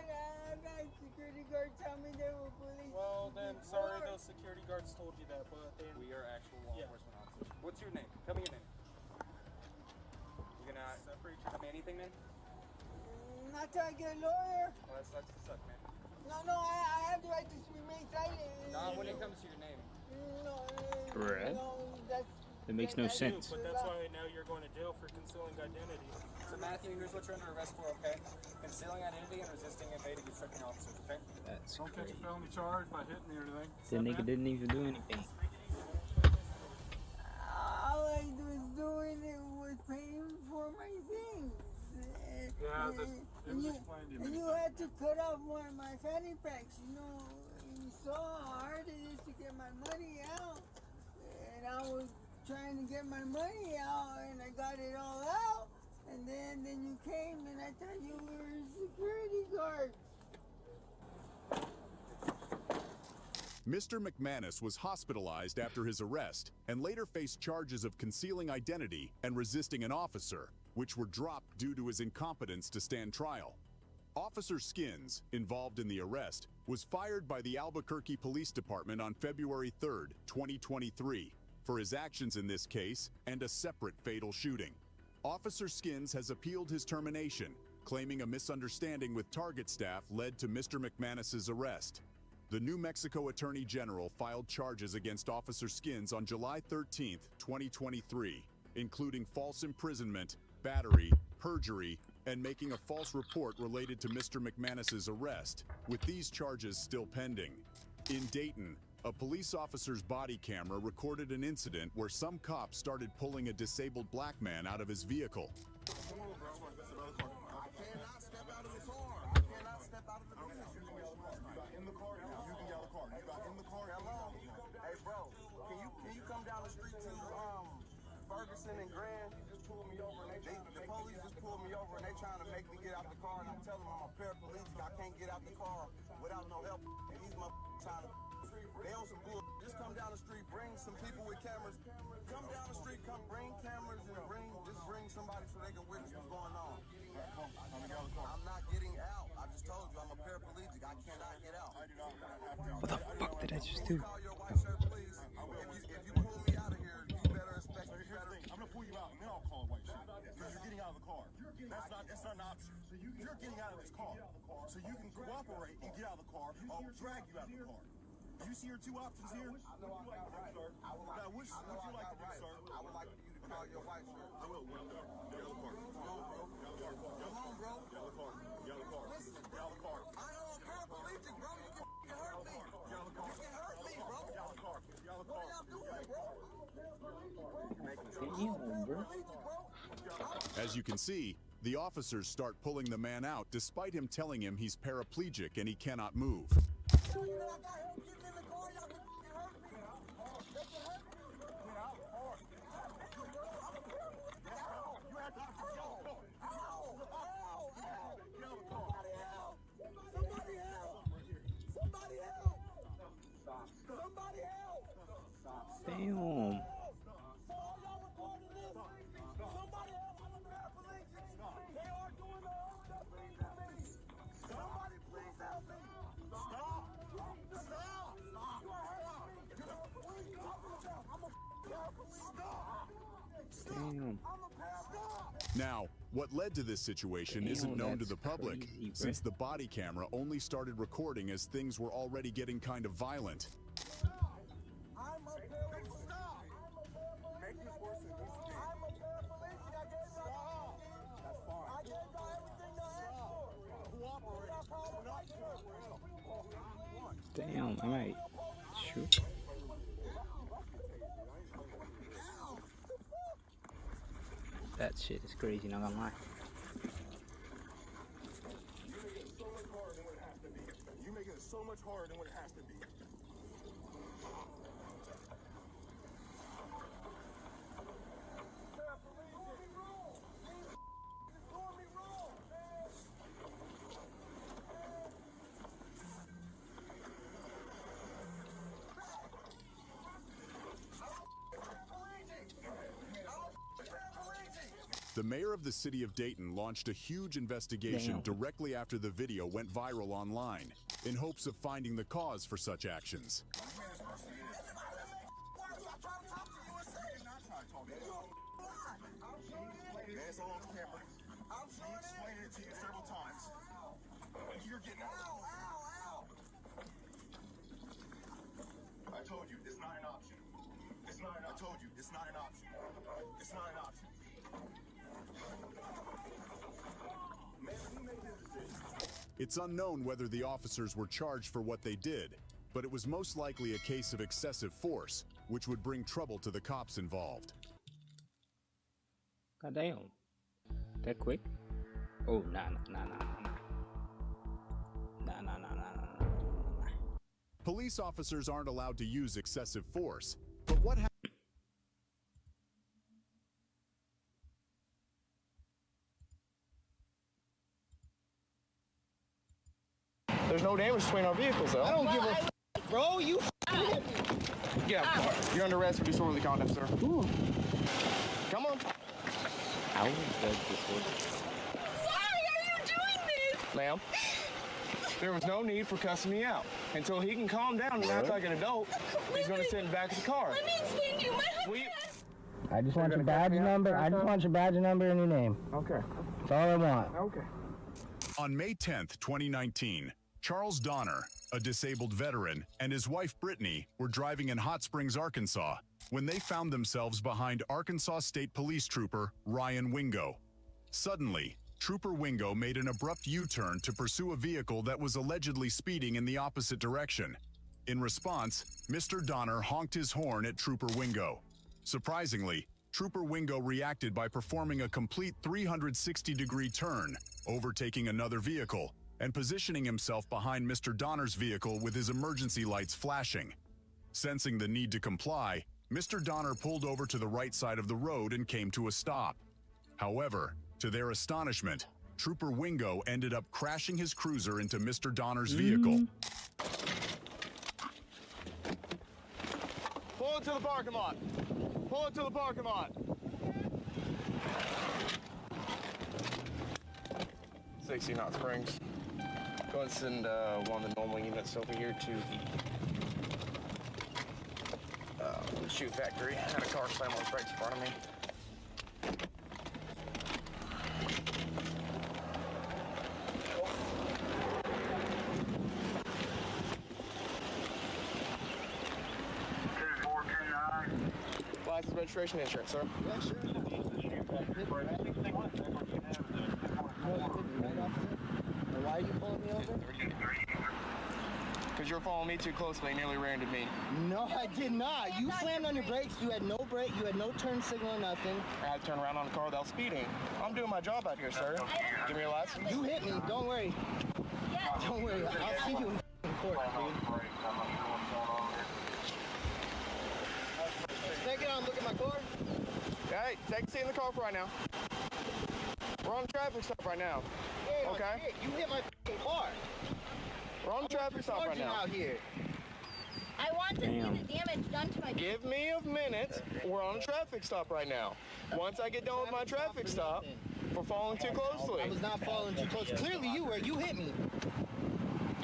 security guards tell me they were police. Well, then, sorry those security guards told you that, but then... We are actual law enforcement officers. What's your name? Tell me your name. You gonna separate tell me anything, man? Not till I get a lawyer. Well, that sucks to suck, man. No, I have the right to remain silent. Not when it comes to your name. Right. That makes no sense. But that's why now you're going to jail for concealing identity. So Matthew, here's what you're under arrest for, okay? Concealing identity and resisting evading obstructing officers, okay? That's Don't catch crazy. a felony charge by hitting me or anything. The nigga didn't even do anything. All I was doing was paying for my things. Yeah, it was explained to you And many you times. had to cut off one of my fanny packs, you know. You saw how hard it is to get my money out. And I was trying to get my money out, and I got it all out. And then you came, and I thought you were a security guard. Mr. McManus was hospitalized after his arrest and later faced charges of concealing identity and resisting an officer, which were dropped due to his incompetence to stand trial. Officer Skins, involved in the arrest, was fired by the Albuquerque Police Department on February 3rd, 2023, for his actions in this case and a separate fatal shooting. Officer Skins has appealed his termination, claiming a misunderstanding with Target staff led to Mr. McManus's arrest. The New Mexico Attorney General filed charges against Officer Skins on July 13, 2023, including false imprisonment, battery, perjury, and making a false report related to Mr. McManus's arrest, with these charges still pending. In Dayton, a police officer's body camera recorded an incident where some cops started pulling a disabled black man out of his vehicle. Ferguson and Grand just pulled me over, and the police just pulled me over, and they trying to make me get out the car, and I tell them I'm a paraplegic, I can't get out the car without no help, and these motherfuckers trying to, they on some bull, just come down the street, bring some people with cameras, come down the street, come bring cameras, and just bring somebody so they can witness what's going on. I'm not getting out, I just told you I'm a paraplegic, I cannot get out. What the fuck did I just do? Call your white shirt, please. That's not an option. You're getting out of this car. So you can cooperate and get out of the car, or I'll drag you out of the car. You see your two options here? Now, what would you like to do, sir? I would like for you to call your wife, sir. I will. Get out of the car. Come on, bro. Get out of the car. Get out of the car. Listen, get out of the car. I am a paraplegic, bro. You can hurt me. Get out of the car. You can hurt me, bro. Get out of the car. Get out of the car. What are y'all doing, bro? Damn, bro. As you can see, the officers start pulling the man out despite him telling him he's paraplegic and he cannot move. Damn. Damn. Now, what led to this situation isn't known to the public, crazy, since the body camera only started recording as things were already getting kind of violent. Damn, I might shoot. That shit is crazy, not gonna lie. You make it so much harder than what it has to be. The mayor of the city of Dayton launched a huge investigation directly after the video went viral online, in hopes of finding the cause for such actions. It's all on camera. She explained it to you several times. You're getting out. I told you, it's not an option. It's not an option. I told you, it's not an option. It's not an option. It's unknown whether the officers were charged for what they did, but it was most likely a case of excessive force, which would bring trouble to the cops involved. God damn. That quick? Oh, nah. Police officers aren't allowed to use excessive force, but what happened? There's no damage between our vehicles, though. I don't give a f, bro. You Get out of the car. You're under arrest for disorderly conduct, sir. Ooh. Come on. How is that disorder? Why are you doing this? Ma'am, there was no need for cussing me out. Until he can calm down and act like an adult, he's going to sit in the back of the car. Let me explain to you. My husband. I just want your badge number. I just want your badge number and your name. Okay. That's all I want. Okay. On May 10th, 2019, Charles Donner, a disabled veteran, and his wife Brittany were driving in Hot Springs, Arkansas, when they found themselves behind Arkansas State Police Trooper Ryan Wingo. Suddenly, Trooper Wingo made an abrupt U-turn to pursue a vehicle that was allegedly speeding in the opposite direction. In response, Mr. Donner honked his horn at Trooper Wingo. Surprisingly, Trooper Wingo reacted by performing a complete 360-degree turn, overtaking another vehicle, and positioning himself behind Mr. Donner's vehicle with his emergency lights flashing. Sensing the need to comply, Mr. Donner pulled over to the right side of the road and came to a stop. However, to their astonishment, Trooper Wingo ended up crashing his cruiser into Mr. Donner's vehicle. Pull it to the parking lot. Pull it to the parking lot. 60 Hot Springs. Go ahead and send one of the normal units over here to the shoe factory. I had a car slam on the brakes in front of me. registration insurance, sir? Yeah, sure. Why are you pulling me over? Because you're following me too closely and nearly ran into me. No, I did not. You slammed on your brakes. You had no brake. You had no turn signal or nothing. I had to turn around on the car without speeding. I'm doing my job out here, sir. Give me your license. You hit me. Don't worry. Don't worry. I'll see you in court, dude. Take it on. Look at my car. Hey, take a seat in the car for right now. We're on a traffic stop right now. Hey, okay? Shit. You hit my car. We're on a traffic stop right now. Out here. I want to see the damage done to my... Give me a minute. We're on a traffic stop right now. Once I get done with my traffic stop, we're following too closely. I was not following too close. Clearly you were. You hit me.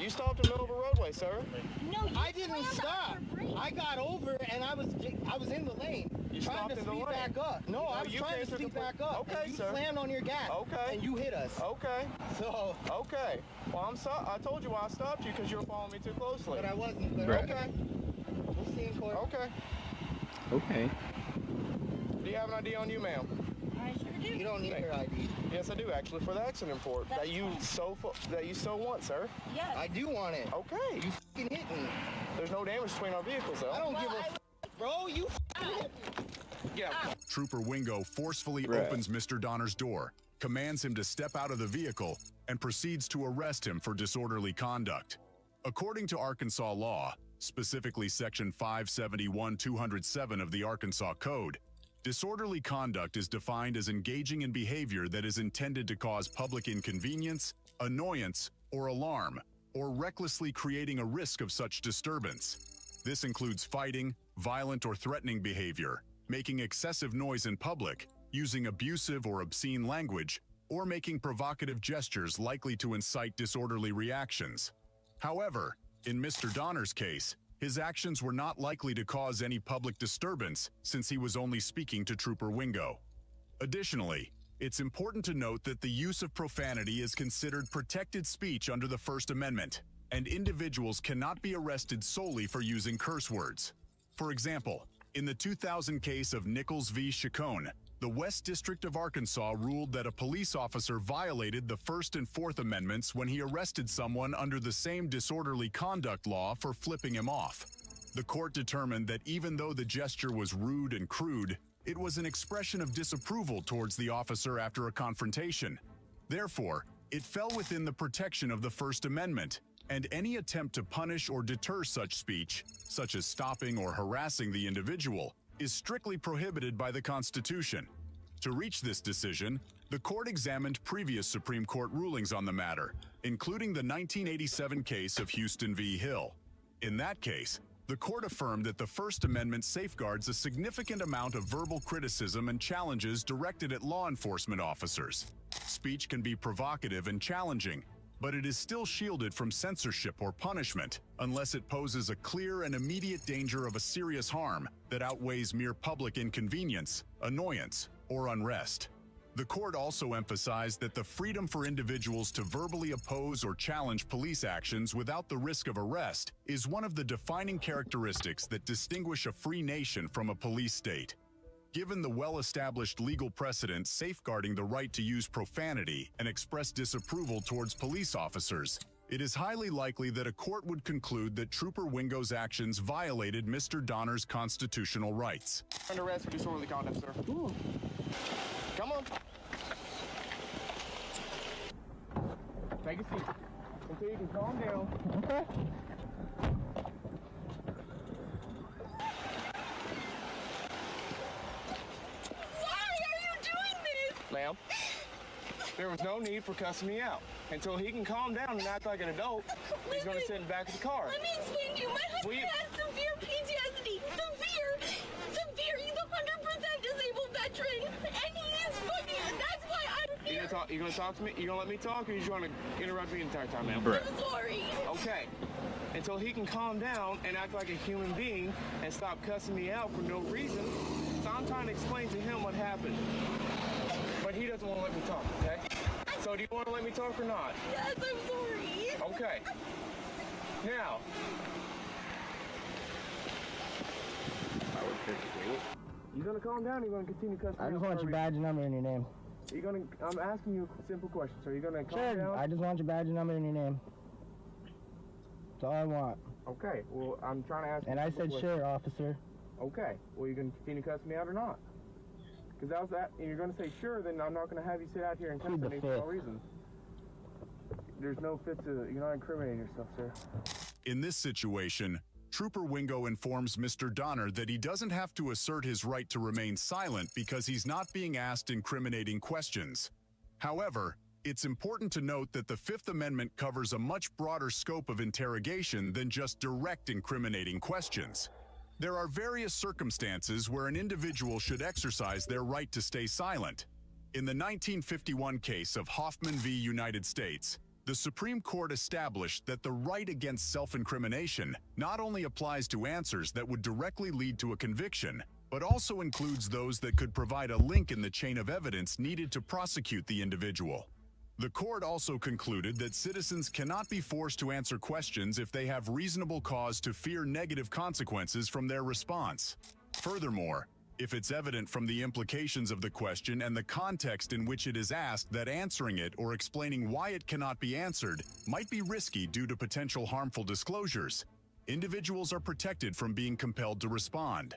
You stopped in the middle of a roadway, sir. No, you I didn't stop. I got over and I was in the lane. You trying stopped to in the speed lane. back up. No, I was trying to speed back up. Okay, and you sir. slammed on your gas. Okay. And you hit us. Okay. So. Okay. Well, I'm sorry. I told you why I stopped you because you were following me too closely. But I wasn't. But okay. We'll see in court. Okay. Okay. Do you have an ID on you, ma'am? I sure do. You don't need your ID. Yes, I do actually for the accident report that you so want, sir. Yes. I do want it. Okay. You fucking hit me. There's no damage between our vehicles, though. I don't give a bro. You hit me. Yeah. Trooper Wingo forcefully opens Mr. Donner's door, commands him to step out of the vehicle, and proceeds to arrest him for disorderly conduct. According to Arkansas law, specifically Section 571-207 of the Arkansas Code, disorderly conduct is defined as engaging in behavior that is intended to cause public inconvenience, annoyance, or alarm, or recklessly creating a risk of such disturbance. This includes fighting, violent or threatening behavior, making excessive noise in public, using abusive or obscene language, or making provocative gestures likely to incite disorderly reactions. However, in Mr. Donner's case, his actions were not likely to cause any public disturbance since he was only speaking to Trooper Wingo. Additionally, it's important to note that the use of profanity is considered protected speech under the First Amendment, and individuals cannot be arrested solely for using curse words. For example, in the 2000 case of Nichols v. Chacon, the West District of Arkansas ruled that a police officer violated the First and Fourth Amendments when he arrested someone under the same disorderly conduct law for flipping him off. The court determined that even though the gesture was rude and crude, it was an expression of disapproval towards the officer after a confrontation. Therefore, it fell within the protection of the First Amendment, and any attempt to punish or deter such speech, such as stopping or harassing the individual, is strictly prohibited by the Constitution. To reach this decision, the court examined previous Supreme Court rulings on the matter, including the 1987 case of Houston v. Hill. In that case, the court affirmed that the First Amendment safeguards a significant amount of verbal criticism and challenges directed at law enforcement officers. Speech can be provocative and challenging, but it is still shielded from censorship or punishment unless it poses a clear and immediate danger of a serious harm that outweighs mere public inconvenience, annoyance, or unrest. The court also emphasized that the freedom for individuals to verbally oppose or challenge police actions without the risk of arrest is one of the defining characteristics that distinguish a free nation from a police state. Given the well-established legal precedent safeguarding the right to use profanity and express disapproval towards police officers, it is highly likely that a court would conclude that Trooper Wingo's actions violated Mr. Donner's constitutional rights. Under arrest for disorderly conduct, sir. Ooh. Come on. Take a seat until you can calm down. Okay. Ma'am, there was no need for cussing me out. Until he can calm down and act like an adult, he's going to sit in the back of the car. Let me explain to you. My husband has severe PTSD. Severe. He's a 100% disabled veteran. And he is fucking, that's why I'm here. You gonna talk to me? You gonna let me talk, or you just want to interrupt me the entire time, ma'am? I'm sorry. Okay. Until he can calm down and act like a human being and stop cussing me out for no reason, so I'm trying to explain to him what happened. But he doesn't want to let me talk, okay? So do you want to let me talk or not? Yes, I'm sorry. Okay. Now. You You gonna calm down or you gonna continue cussing me I out? just want your badge number and your name. I'm asking you a simple question. So you're gonna calm Sure, down? I just want your badge number and your name. That's all I want. Okay, well, I'm trying to ask And you a I simple said, question. sure, officer. Okay, well, you gonna continue cussing me out or not? Because that was that, and you're gonna say sure, then I'm not gonna have you sit out here and cuss Plead at the me for no fifth. reason. There's no fit to, you're not incriminating yourself, sir. In this situation, Trooper Wingo informs Mr. Donner that he doesn't have to assert his right to remain silent because he's not being asked incriminating questions. However, it's important to note that the Fifth Amendment covers a much broader scope of interrogation than just direct incriminating questions. There are various circumstances where an individual should exercise their right to stay silent. In the 1951 case of Hoffman v. United States, the Supreme Court established that the right against self-incrimination not only applies to answers that would directly lead to a conviction, but also includes those that could provide a link in the chain of evidence needed to prosecute the individual. The court also concluded that citizens cannot be forced to answer questions if they have reasonable cause to fear negative consequences from their response. Furthermore, if it's evident from the implications of the question and the context in which it is asked that answering it or explaining why it cannot be answered might be risky due to potential harmful disclosures, individuals are protected from being compelled to respond.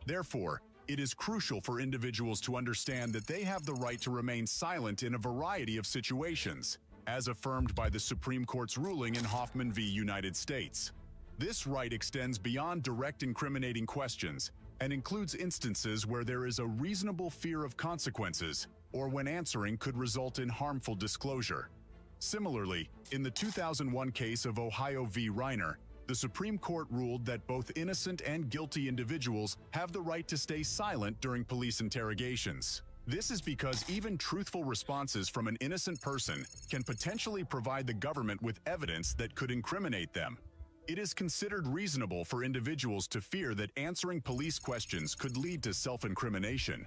Therefore, it is crucial for individuals to understand that they have the right to remain silent in a variety of situations, as affirmed by the Supreme Court's ruling in Hoffman v. United States. This right extends beyond direct incriminating questions and includes instances where there is a reasonable fear of consequences or when answering could result in harmful disclosure. Similarly, in the 2001 case of Ohio v. Reiner, the Supreme Court ruled that both innocent and guilty individuals have the right to stay silent during police interrogations. This is because even truthful responses from an innocent person can potentially provide the government with evidence that could incriminate them. It is considered reasonable for individuals to fear that answering police questions could lead to self-incrimination.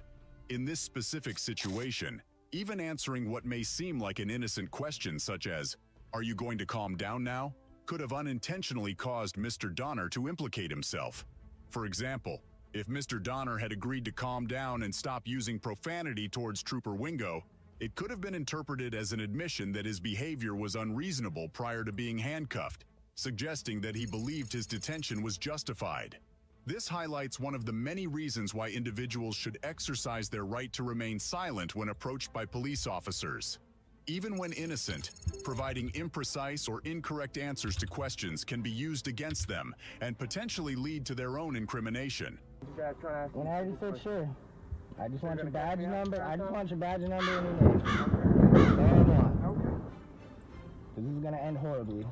In this specific situation, even answering what may seem like an innocent question such as, "Are you going to calm down now?" could have unintentionally caused Mr. Donner to implicate himself. For example, if Mr. Donner had agreed to calm down and stop using profanity towards Trooper Wingo, it could have been interpreted as an admission that his behavior was unreasonable prior to being handcuffed, suggesting that he believed his detention was justified. This highlights one of the many reasons why individuals should exercise their right to remain silent when approached by police officers. Even when innocent, providing imprecise or incorrect answers to questions can be used against them and potentially lead to their own incrimination. When I already said sure. I just want your badge number. I just want your badge number and your name. That's all I want. Okay. This is gonna end horribly.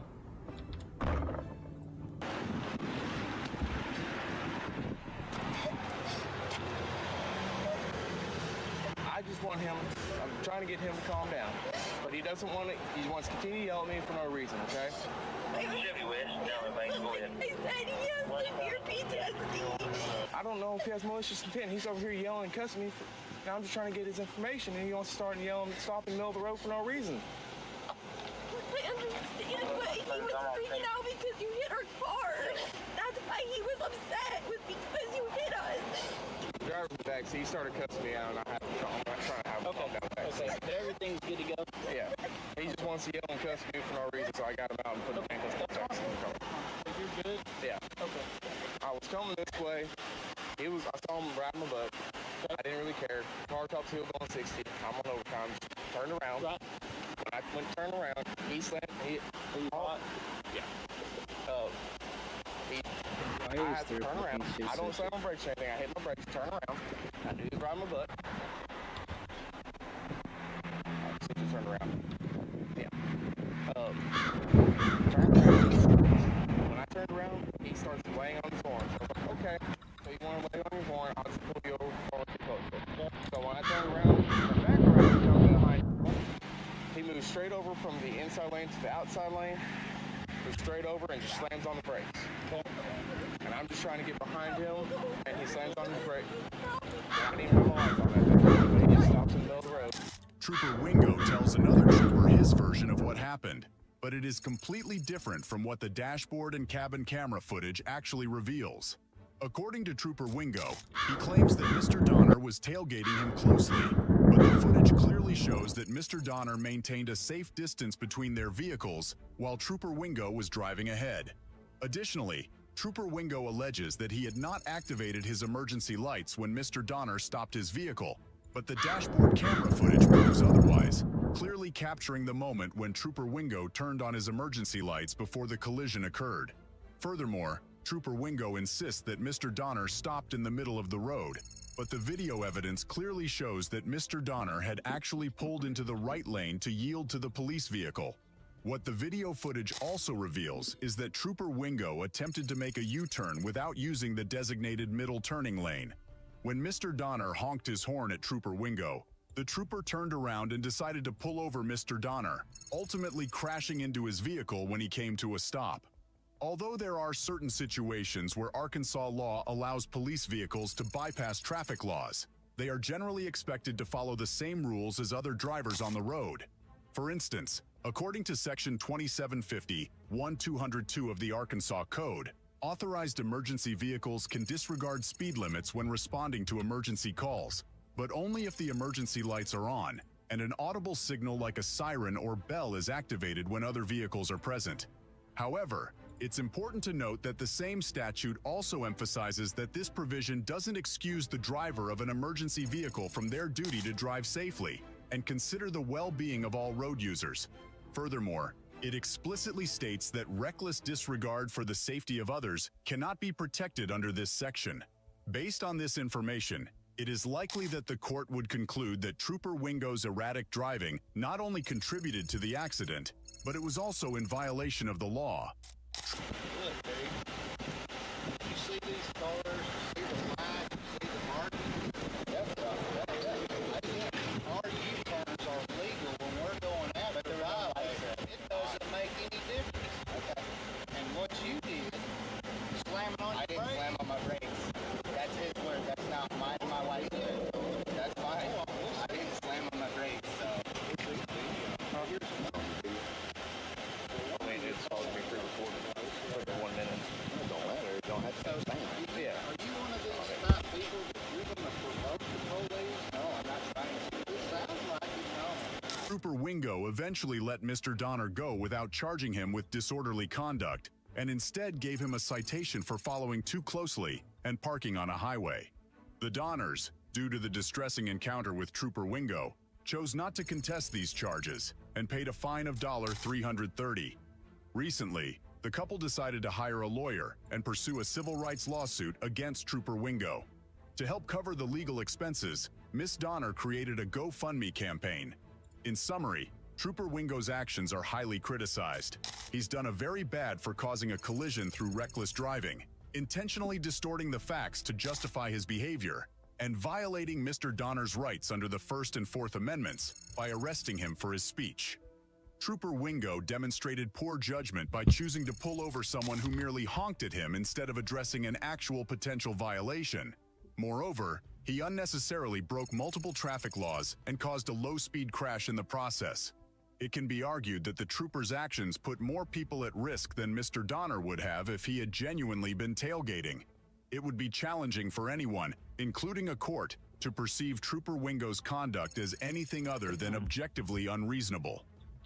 I just want him, I'm trying to get him to calm down. But he doesn't want to, he wants to continue to yell at me for no reason, okay? I said he has severe PTSD. I don't know if he has malicious intent. He's over here yelling and cussing me. Now I'm just trying to get his information, and he wants to start yelling, stop in the middle of the road for no reason. I understand, but he was freaking out because you hit our car. That's why he was upset, was because you hit us. Driver's back, so he started cussing me out, and I had to calm. I'm trying to have him calm down back. Okay, but everything's good to go? Yeah. He just wants to yell and cuss me for no reason, so I got him out and put him in his car. You're good? Yeah. Okay. I was coming this way. I saw him riding my butt. I didn't really care. Car top hill going 60. I'm on overtime. Turned around. Right. When I went to turn around, he slammed me. Yeah. I had to turn around. I don't slam on brakes or anything. I hit my brakes, turn around. I knew he was riding my butt. So just turn around. Yeah. Turned around. When I turned around, he starts laying on his horn. So I was like, okay, so you want to lay on your horn, I'll just pull you over for the close. So when I turned around, turned back around, he jumped behind me. He moves straight over from the inside lane to the outside lane, moves straight over and just slams on the brakes. And I'm just trying to get behind him, and he slams on his brake. I didn't even have my lights on that thing, but he just stops in the middle of the road. Trooper Wingo tells another trooper his version of what happened, but it is completely different from what the dashboard and cabin camera footage actually reveals. According to Trooper Wingo, he claims that Mr. Donner was tailgating him closely, but the footage clearly shows that Mr. Donner maintained a safe distance between their vehicles while Trooper Wingo was driving ahead. Additionally, Trooper Wingo alleges that he had not activated his emergency lights when Mr. Donner stopped his vehicle, but the dashboard camera footage proves otherwise, clearly capturing the moment when Trooper Wingo turned on his emergency lights before the collision occurred. Furthermore, Trooper Wingo insists that Mr. Donner stopped in the middle of the road, but the video evidence clearly shows that Mr. Donner had actually pulled into the right lane to yield to the police vehicle. What the video footage also reveals is that Trooper Wingo attempted to make a U-turn without using the designated middle turning lane. When Mr. Donner honked his horn at Trooper Wingo, the trooper turned around and decided to pull over Mr. Donner, ultimately crashing into his vehicle when he came to a stop. Although there are certain situations where Arkansas law allows police vehicles to bypass traffic laws, they are generally expected to follow the same rules as other drivers on the road. For instance, according to Section 2750(1)(202) of the Arkansas Code, authorized emergency vehicles can disregard speed limits when responding to emergency calls, but only if the emergency lights are on and an audible signal like a siren or bell is activated when other vehicles are present. However, it's important to note that the same statute also emphasizes that this provision doesn't excuse the driver of an emergency vehicle from their duty to drive safely and consider the well-being of all road users. Furthermore, it explicitly states that reckless disregard for the safety of others cannot be protected under this section. Based on this information, it is likely that the court would conclude that Trooper Wingo's erratic driving not only contributed to the accident, but it was also in violation of the law. Look, Dave. You see these cars, you see the line, you see the marking. That's right. Our U-turns are legal when we're going out the highway. It doesn't make any difference. Okay. And what you did, slamming on your brakes. I didn't slam on my brakes. That's his word. That's not my license. That's fine. I didn't slam on my brakes, so. It's all being pre-recorded. For 1 minute. It don't matter. It don't have to stand. Yeah. Are you one of these fat people that you're going to provoke the police? No, I'm not trying to. It sounds like you know. Trooper Wingo eventually let Mr. Donner go without charging him with disorderly conduct, and instead gave him a citation for following too closely and parking on a highway. The Donners, due to the distressing encounter with Trooper Wingo, chose not to contest these charges and paid a fine of $330. Recently, the couple decided to hire a lawyer and pursue a civil rights lawsuit against Trooper Wingo. To help cover the legal expenses, Miss Donner created a GoFundMe campaign. In summary, Trooper Wingo's actions are highly criticized. He's done a very bad for causing a collision through reckless driving, intentionally distorting the facts to justify his behavior, and violating Mr. Donner's rights under the First and Fourth Amendments by arresting him for his speech. Trooper Wingo demonstrated poor judgment by choosing to pull over someone who merely honked at him instead of addressing an actual potential violation. Moreover, he unnecessarily broke multiple traffic laws and caused a low-speed crash in the process. It can be argued that the trooper's actions put more people at risk than Mr. Donner would have if he had genuinely been tailgating. It would be challenging for anyone, including a court, to perceive Trooper Wingo's conduct as anything other than objectively unreasonable.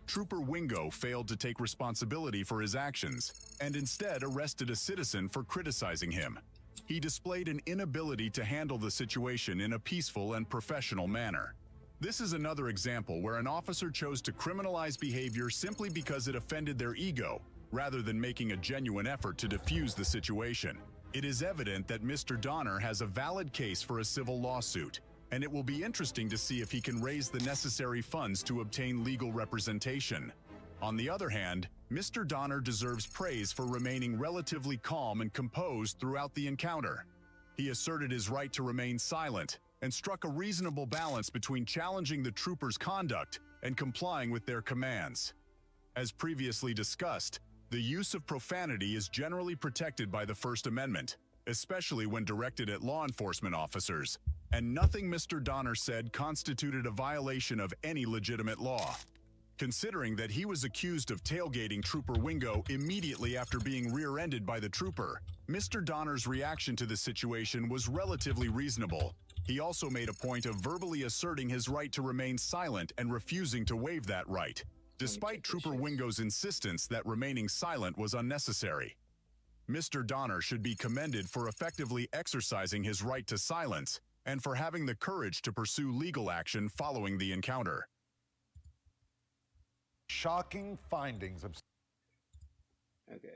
Trooper Wingo failed to take responsibility for his actions and instead arrested a citizen for criticizing him. He displayed an inability to handle the situation in a peaceful and professional manner. This is another example where an officer chose to criminalize behavior simply because it offended their ego, rather than making a genuine effort to defuse the situation. It is evident that Mr. Donner has a valid case for a civil lawsuit, and it will be interesting to see if he can raise the necessary funds to obtain legal representation. On the other hand, Mr. Donner deserves praise for remaining relatively calm and composed throughout the encounter. He asserted his right to remain silent and struck a reasonable balance between challenging the troopers' conduct and complying with their commands. As previously discussed, the use of profanity is generally protected by the First Amendment, especially when directed at law enforcement officers, and nothing Mr. Donner said constituted a violation of any legitimate law. considering that he was accused of tailgating Trooper Wingo immediately after being rear-ended by the trooper. Mr. Donner's reaction to the situation was relatively reasonable. He also made a point of verbally asserting his right to remain silent and refusing to waive that right, despite Trooper Wingo's insistence that remaining silent was unnecessary. Mr. Donner should be commended for effectively exercising his right to silence and for having the courage to pursue legal action following the encounter. Shocking findings of... Okay.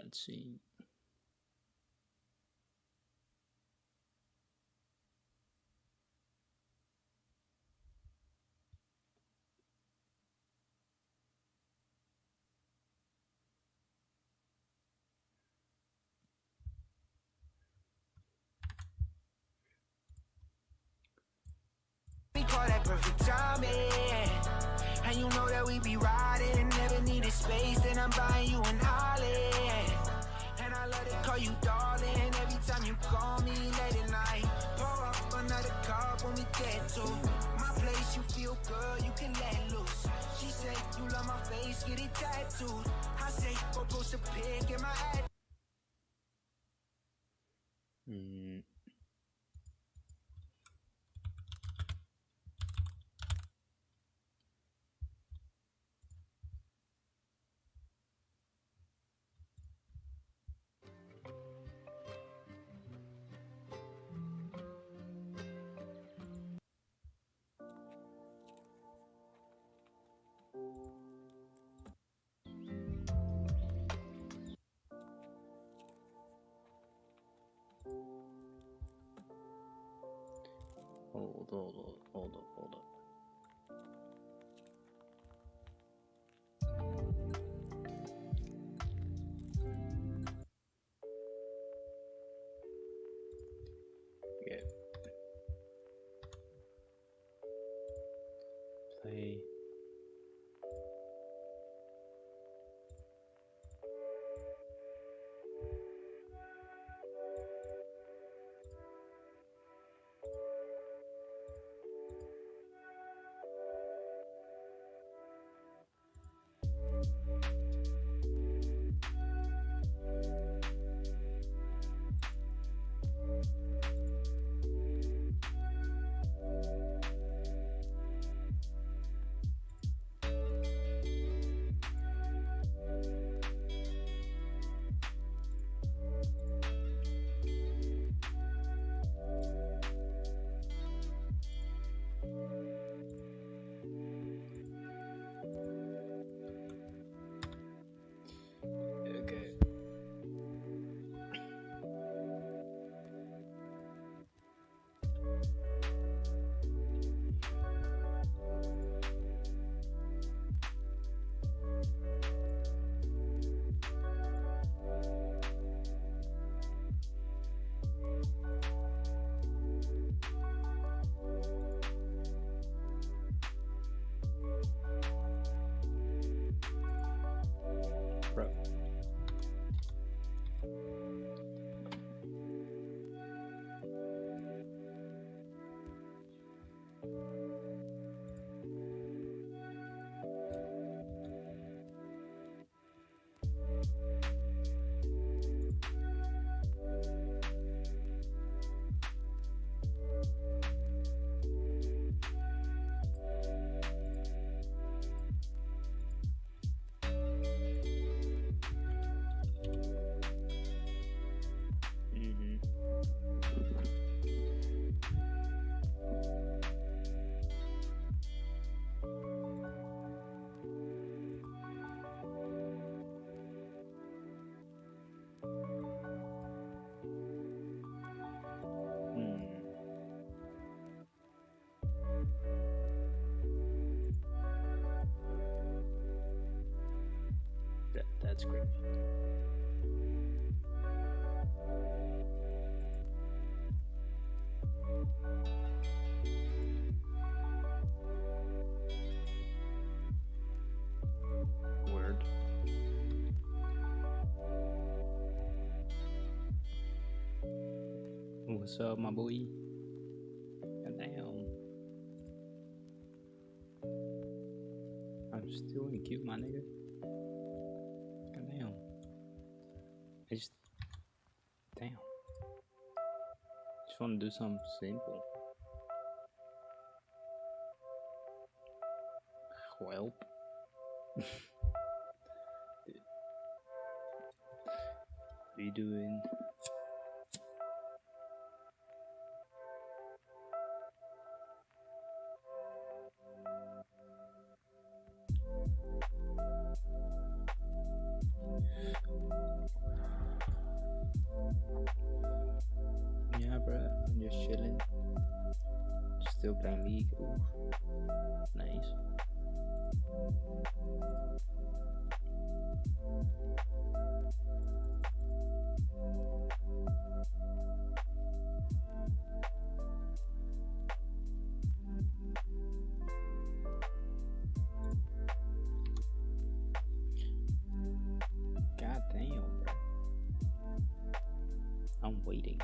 Let's see. We call that perfect timing. And you know that we be riding, never needed space, then I'm buying you an island. And I love to call you darling, every time you call me late at night. Pour up another cup when we get to my place, you feel good, you can let loose. She said you love my face, get it tattooed. I say go post a pic in my ad. Hold up. Okay. Play. That's great. Word. What's up, my boy? Goddamn. I'm still in the queue, my nigga. Goddamn. I just. Damn. Just want to do something simple. Welp. Dude. What are you doing? Yeah, bro, I'm just chilling. Still playing League. Ooh, nice. God damn, bro. I'm waiting.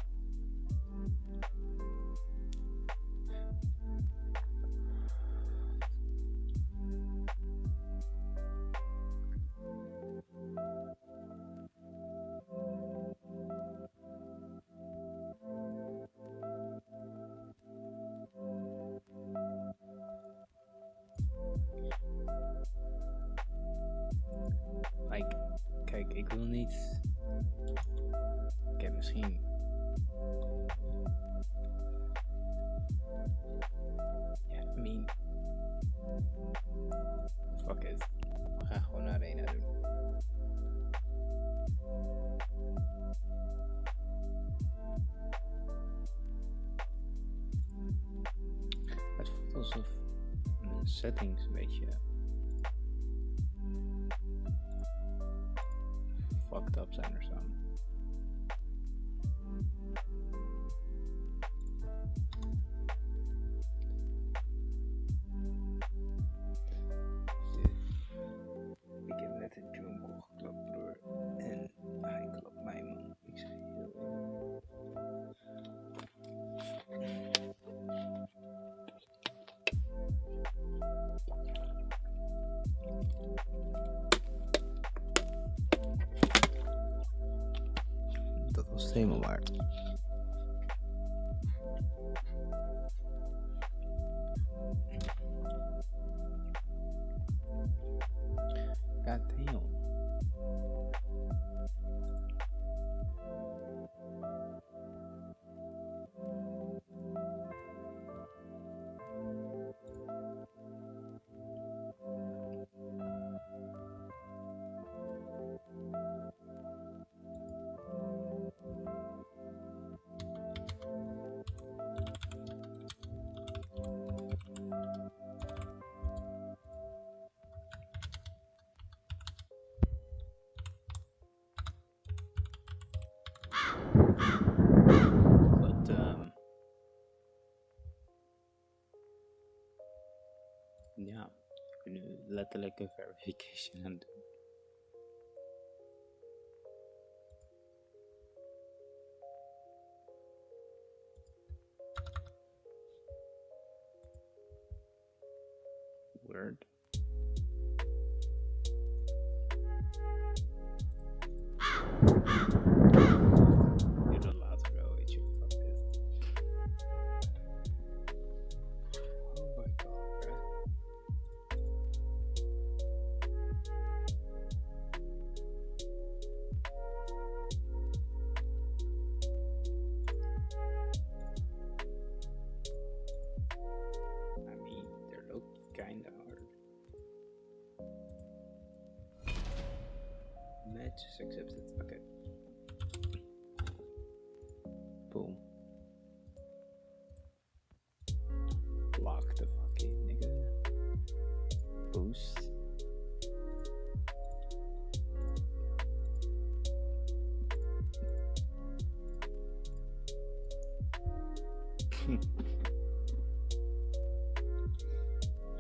Like, kijk, ik wil niet. Ik heb misschien. Ja, I mean. Fuck it. We gaan gewoon Arena doen. Het voelt alsof mijn settings een beetje fucked up zijn of zo. Ik heb net een jungle geklapt, broer. En hij klapt mij, man. Ik zeg je heel dat was het helemaal waard. God damn. But ja, ik ben nu letterlijk een verification aan het doen. Word. Je doet later wel, weet je. Fuck this. Oh my god, bro. I mean, they look kinda hard. Match is accepted. Okay. Boom. Lock the fucking nigga. Boost.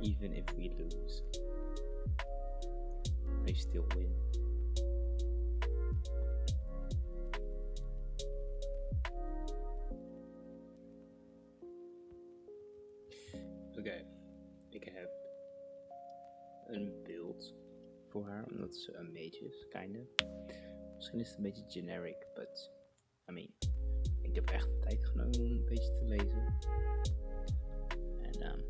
Even if we lose, they still win. Oké, ik heb een beeld voor haar, omdat ze een beetje is, kinda. Misschien is het een beetje generic, but I mean, ik heb echt de tijd genomen om een beetje te lezen. En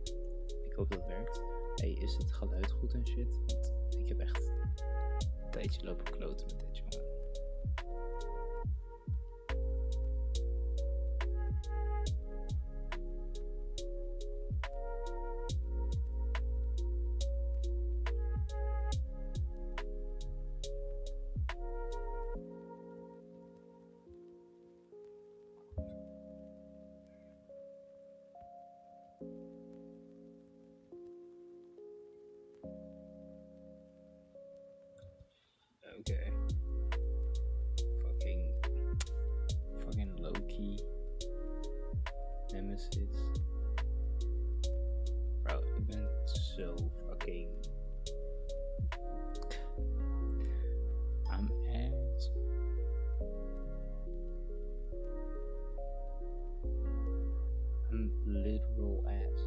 ik hoop dat het werkt. Hey, is het geluid goed en shit? Want ik heb echt een tijdje lopen kloten met dit, jongen. Okay. Fucking low-key Nemesis. Bro, ik ben zo fucking... I'm ass. I'm literal ass.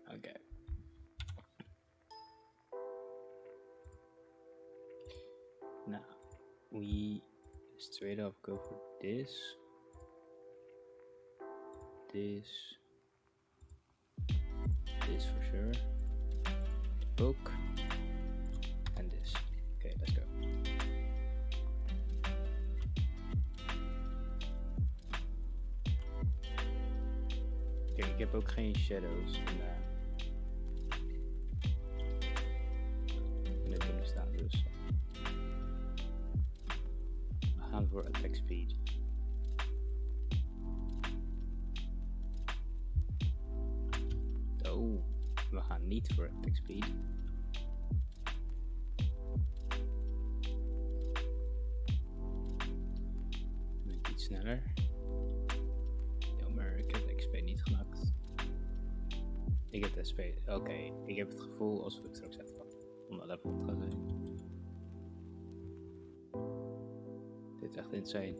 Okay. Now, we straight up go for this, this for sure, the book, and this. Okay, let's go. Kijk, ik heb ook geen shadows in de ding staan, dus we gaan voor attack speed. Oh, we gaan niet voor attack speed. Iets sneller. Jammer, ik heb de XP niet genakt. Ik heb de XP. Oké, ik heb het gevoel als we het straks even pakken. Om dat even op te gaan zien. Dit is echt insane.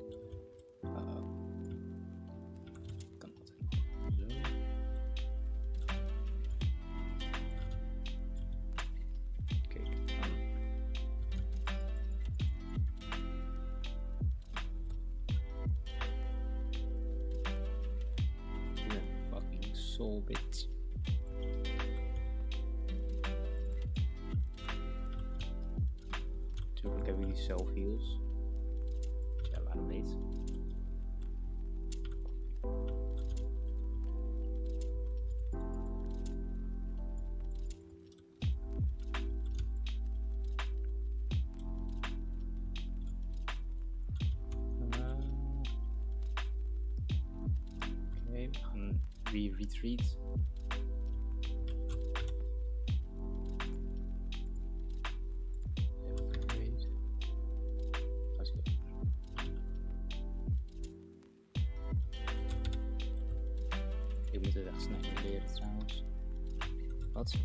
Kan dat zo. Kijk, fucking soul bit. Natuurlijk hebben we die self heals. Ja, waarom niet? Oké, we gaan retreat. Ik moet het echt snel leren trouwens. Wat?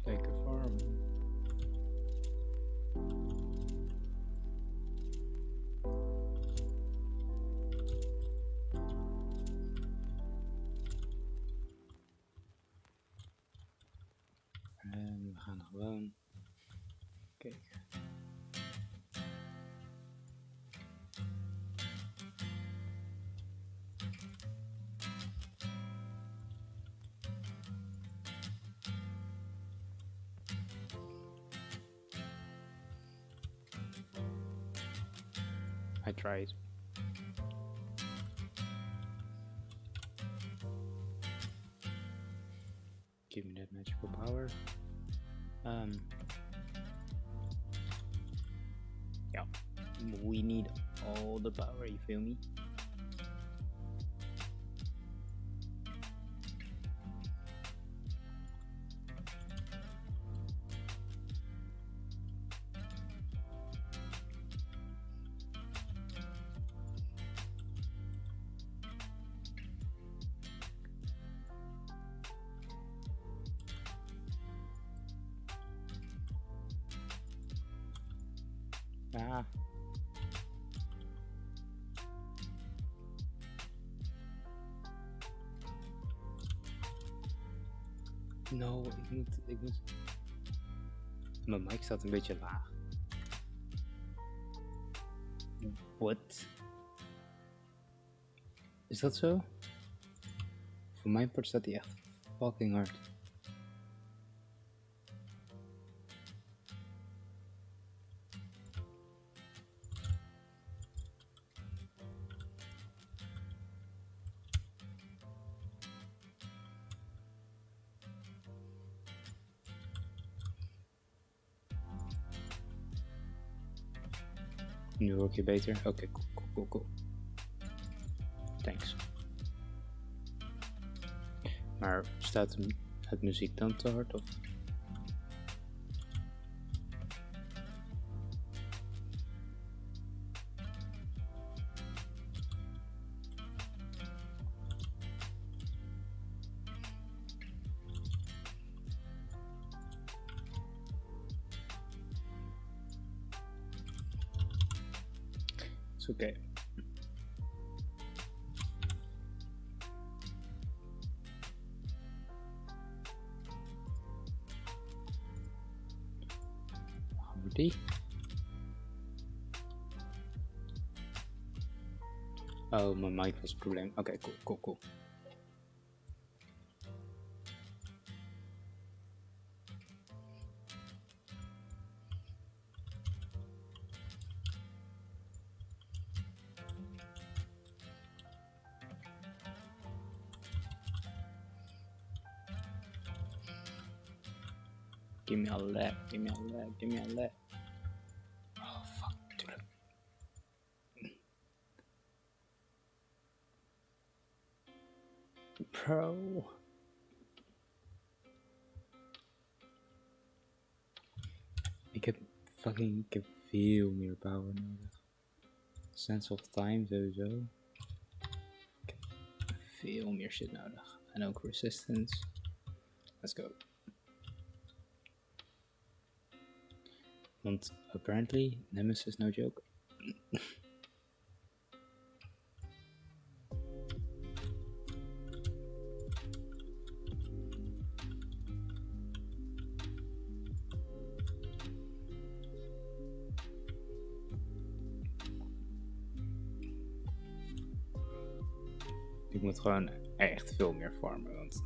Lekker farm. En we gaan gewoon kijken. I tried. Give me that magical power. Yeah, we need all the power, you feel me? Ah. No, ik moet... Mijn mic staat een beetje laag. What? Is dat zo? Voor mijn part staat hij echt fucking hard. Nu hoor ik je beter. Oké, cool. Thanks. Maar staat het muziek dan te hard of? It's okay. Already? Oh, my mic was a problem. Okay, cool. Give me all that. Oh fuck, dude. Bro. Ik heb veel meer power nodig. Sense of time sowieso. Ik heb veel meer shit nodig. En ook resistance. Let's go. Want apparently, Nemesis is no joke. Ik moet gewoon echt veel meer farmen, want...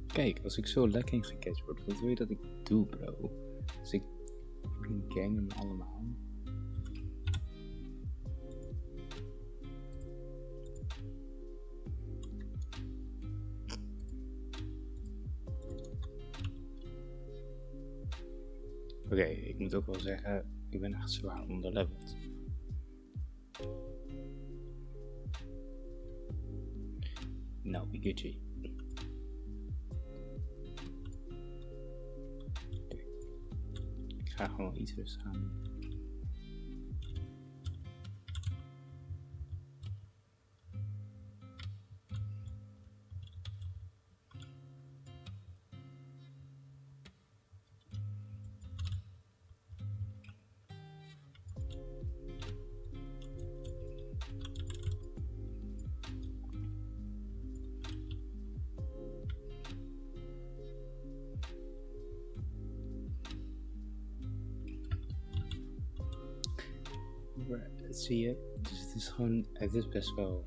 Kijk, als ik zo lekker in gecatcht word, wat wil je dat ik doe, bro? Dus ik gang hem allemaal. Oké, ik moet ook wel zeggen, ik ben echt zwaar onderleveld. Nou, Gucci. Ik ga gewoon iets rustig aan doen. Zie je, dus het is gewoon, het is best wel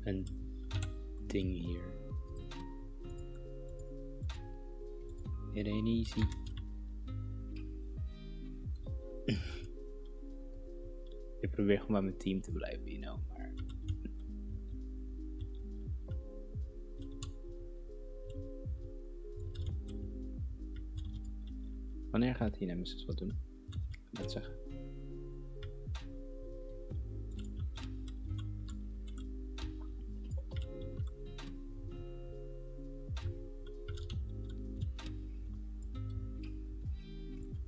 een ding hier. It ain't easy. probeer gewoon bij mijn team te blijven, you know. Maar... Wanneer gaat hij Nemesis wat doen? Ik kan het zeggen.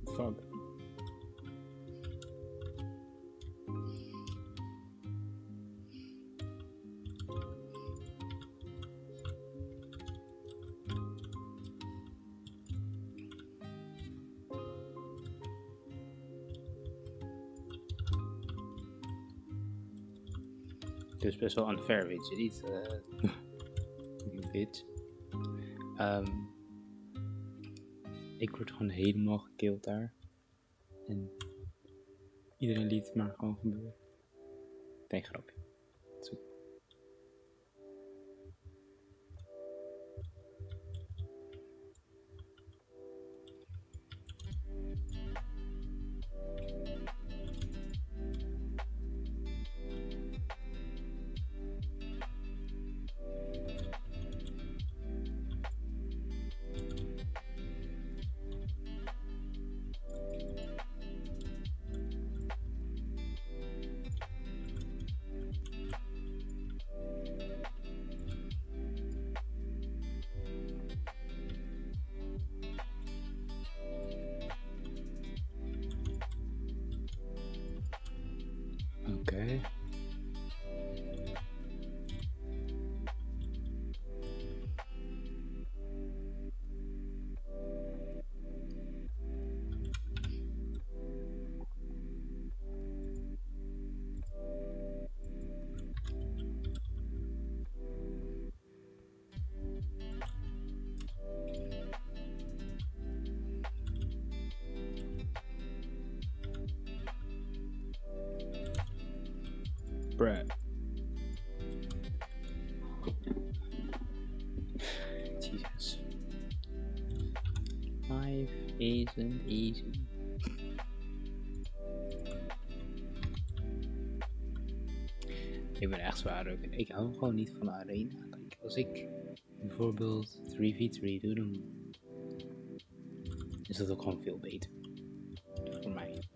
Fuck. Het is best wel unfair, weet je niet? You bitch. Ik word gewoon helemaal gekilld daar. En iedereen liet het maar gewoon gebeuren. Geen grapje. Zo. Oké. Bruh. Jesus. 5 isn't easy. Ik ben echt zwaar ook. Ik hou gewoon niet van de arena. Like, als ik bijvoorbeeld 3v3 doe, dan is dat ook gewoon veel beter. Voor mij.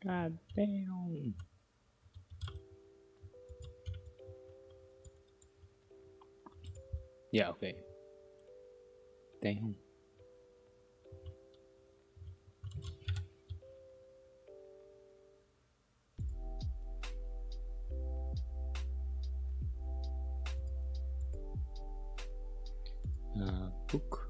God damn. Ja, oké. Damn. Boek.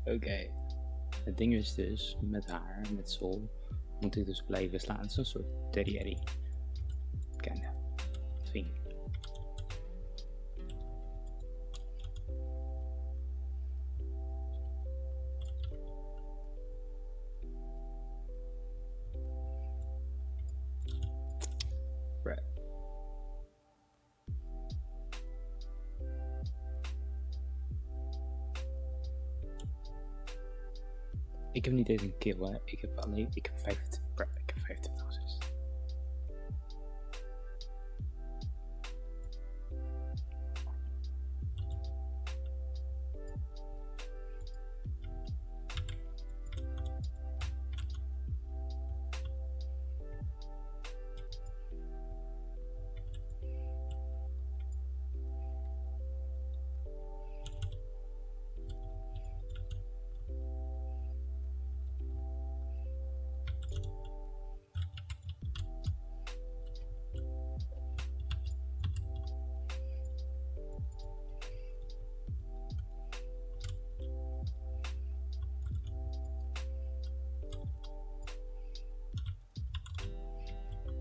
Oké. Het ding is dus, met haar, met Sol, moet ik dus blijven slaan. Het is een soort terrier. Kinda. Thing. Right. heb niet eens een kill, hè. Ik heb 50, bro, ik heb 50 losses.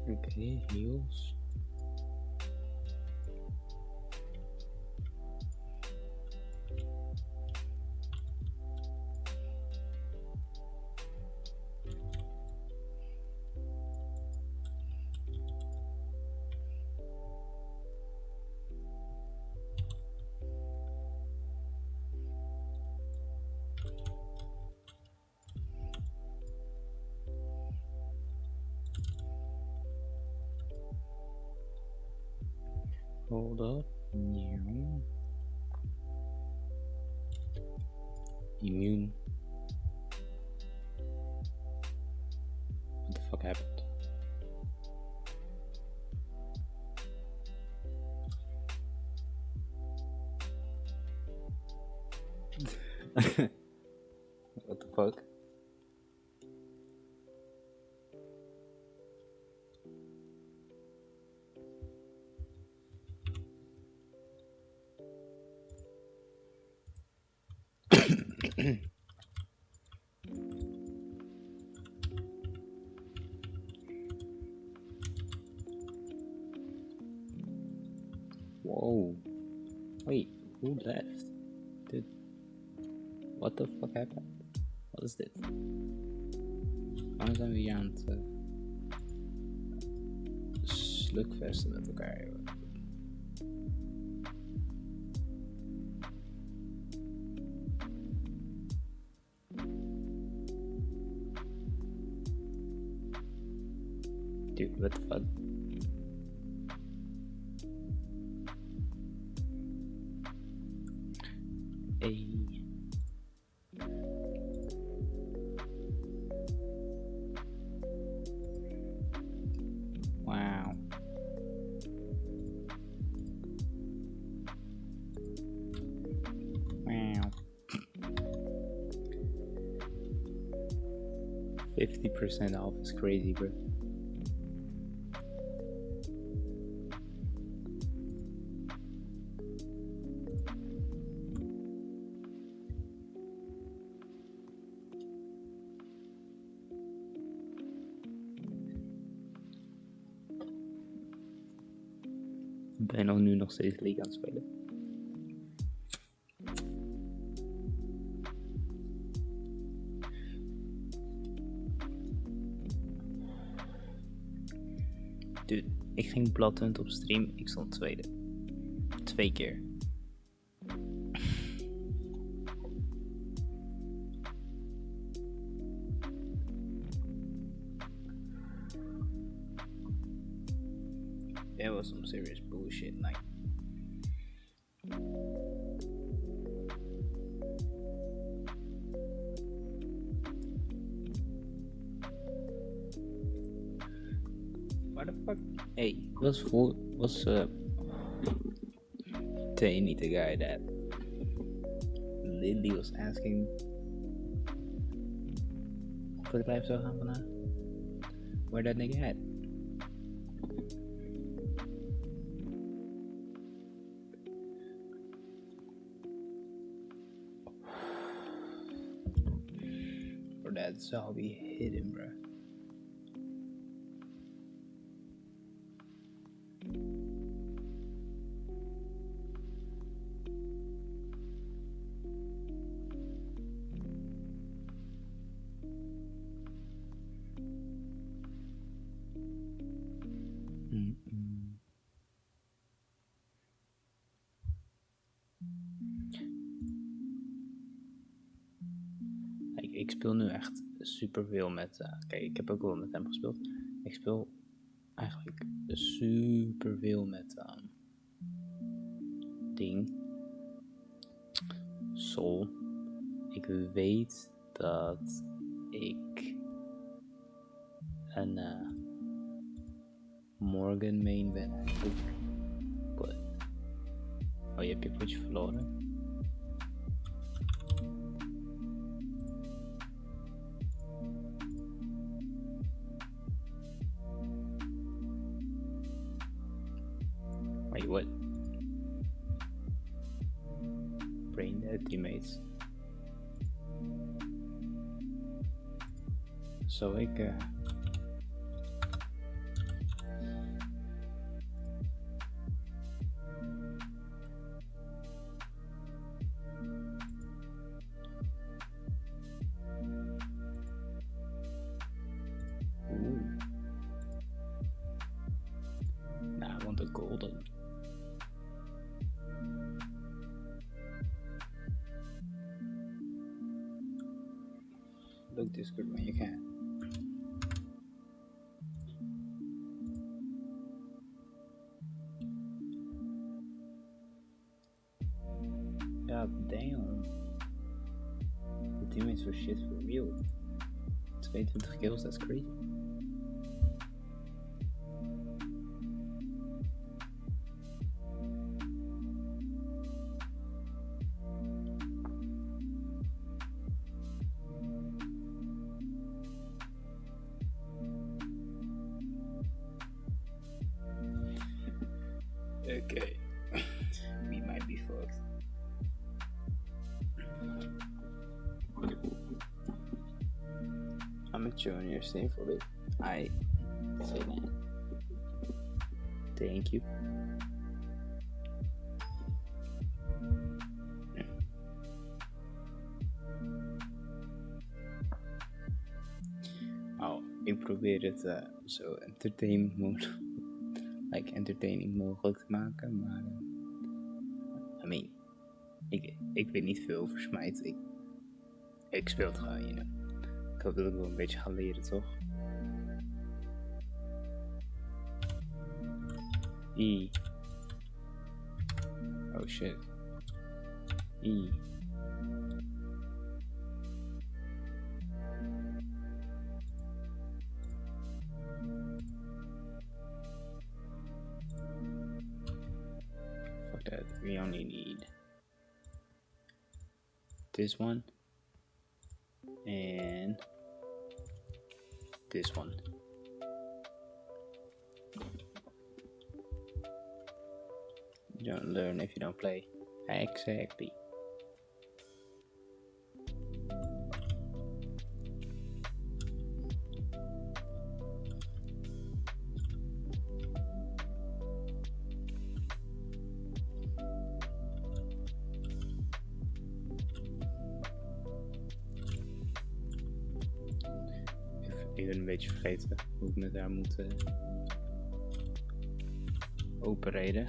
Okay, heals. Hold up. New. Immune. What the fuck happened? What the fuck? Whoa. Wait, who left? Dude. What the fuck happened? Wat is dit? Waarom zijn we hier aan het slugvesten met elkaar? Joh? Dude, what the fuck? Hey. Wow. Wow. 50% off is crazy, bro. Ik ben nu nog steeds League aan het spelen. Dude, ik ging Bloodhunt op stream, ik stond tweede. 2 keer. That was some serious bullshit night. What the fuck? Hey, was Tani the guy that Lily was asking of ik live zou gaan vandaag? Where that nigga at? Or that zombie hidden, bro. ik speel nu echt superveel met... Kijk, ik heb ook wel met hem gespeeld. Ik speel eigenlijk superveel met... Ding. Sol. Ik weet dat ik een Morgan main ben eigenlijk. But... Oh, je hebt je potje verloren. Wait, what? Brain dead teammates. Zo, ik... Nah, I want the golden. Look Discord when you can. God damn. The teammates were shit for real. 22 kills, that's crazy. Okay, we might be fucked. I'm a junior, stay for it. I say that. Thank you. Oh, ik probeer het zo entertaining mogelijk te maken, maar I mean, ik weet niet veel over Smite. Ik speel het gewoon, you know. Ik hoop dat ik wel een beetje ga leren, toch? E. Oh shit. E. Fuck that. We only need this one and this one. You don't learn if you don't play. Exactly. Ik ben een beetje vergeten hoe ik me daar moet openreden.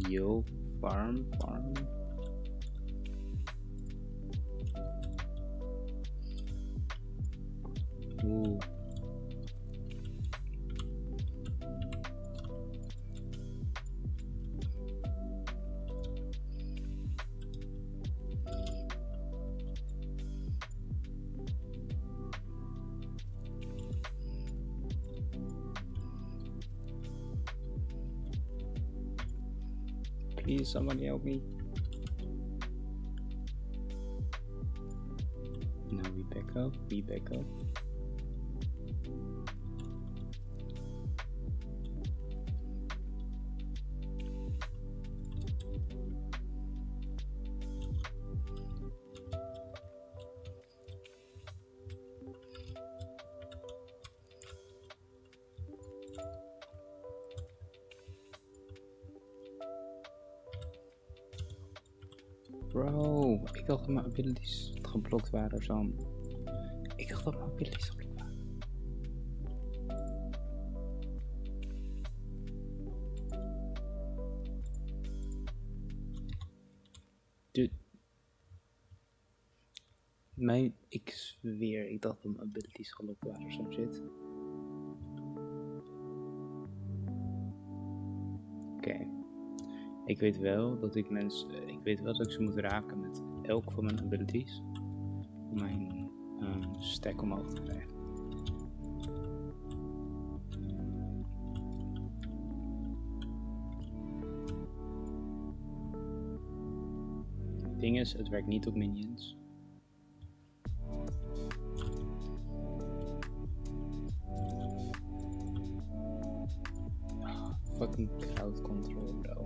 Yo, farm. Ooh. Please, somebody help me. up, be back up. Bro, ik dacht dat mijn abilities geblokt waren of zo. Ik dacht dat mijn abilities geblokt waren. Dude. Ik zweer, ik dacht dat mijn abilities geblokt waren of zo shit. Oké. Ik weet wel dat ik ze moet raken met elk van mijn abilities om mijn stack omhoog te krijgen. Het ding is, het werkt niet op minions. Fucking crowd control, bro.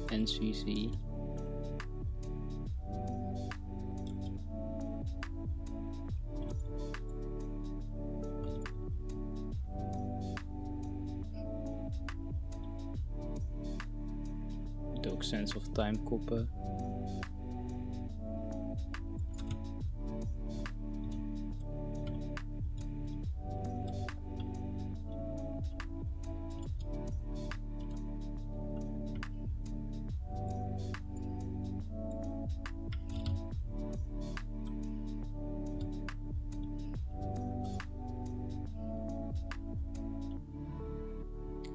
NCC. Ook sense of time koppen.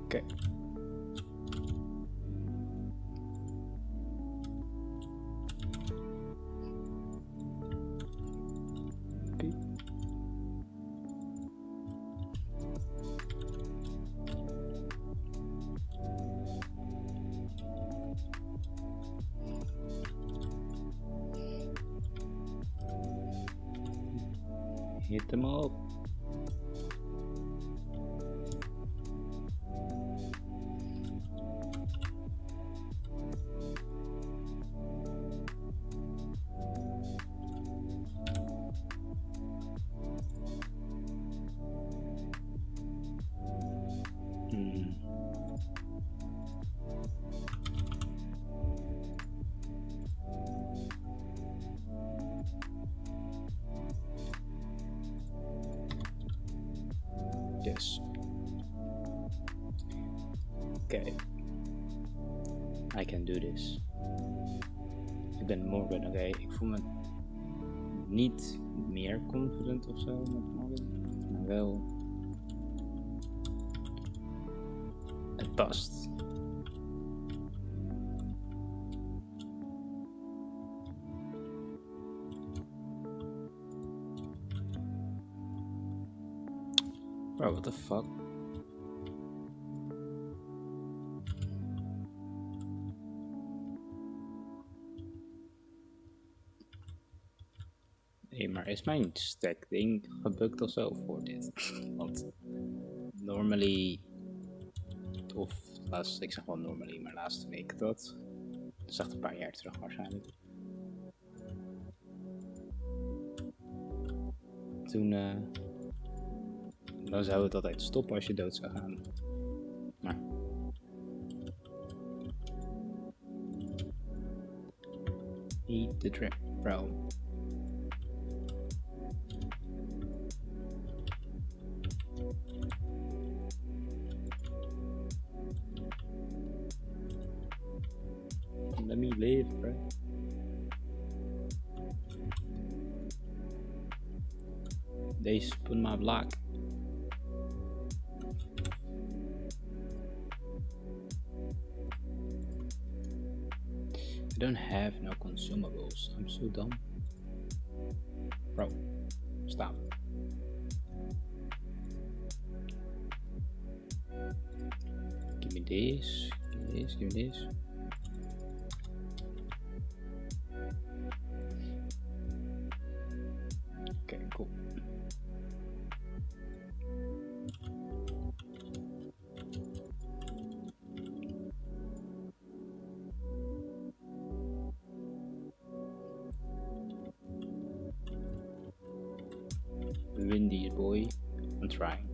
Oké. Hit them up. Yes. Okay. I can do this. Ik ben Morgan, oké. Ik voel me niet meer confident of zo met Morgan, maar wel. Het past. Bro, what the fuck? Nee, maar is mijn stack ding gebukt of zo voor dit? Want normally, of laatst, ik zeg wel normally, maar laatste week dat is echt een paar jaar terug waarschijnlijk. Toen dan zou het altijd stoppen als je dood zou gaan. Maar eat the trip, bro. Let me live, bro. They spun my block. I don't have no consumables. I'm so dumb. Bro, stop. Give me this, give me this, give me this. Windy boy. I'm trying.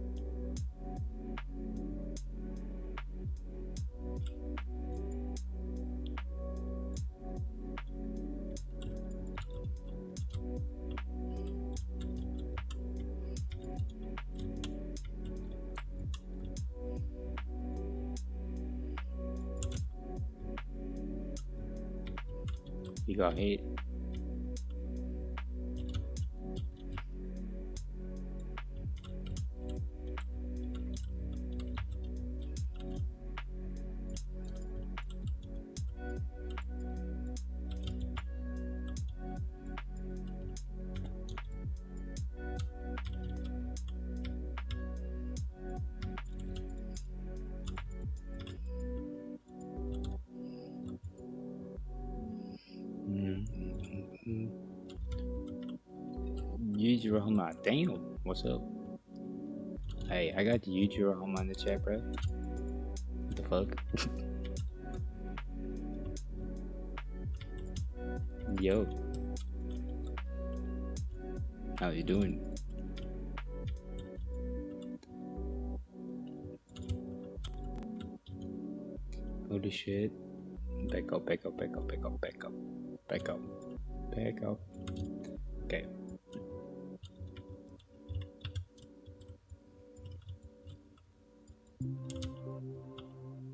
He got hit. Yujiro Hama, damn, what's up? Hey, I got Yujiro Hama in the chat, bro. What the fuck? Yo. How you doing? Holy shit. Back up, back up, back up, back up, back up. Back up. Back up. Okay.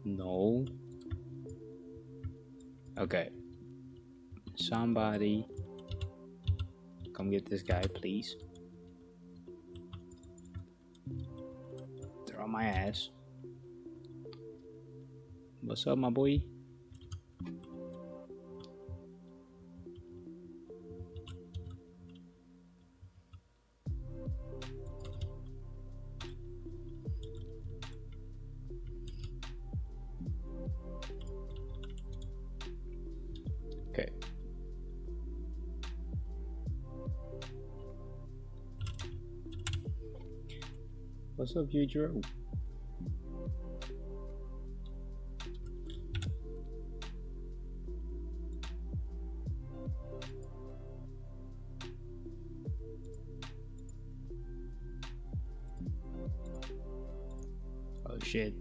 No. Okay. Somebody come get this guy, please. They're on my ass. What's up, my boy? Okay. What's up, Yujiro? Oh shit.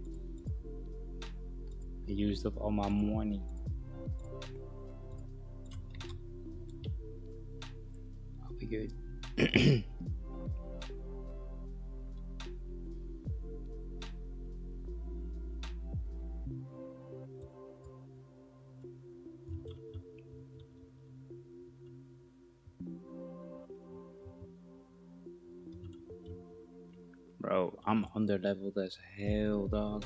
I used up all my money. I'll be good. Bro, I'm under leveled as hell, dog.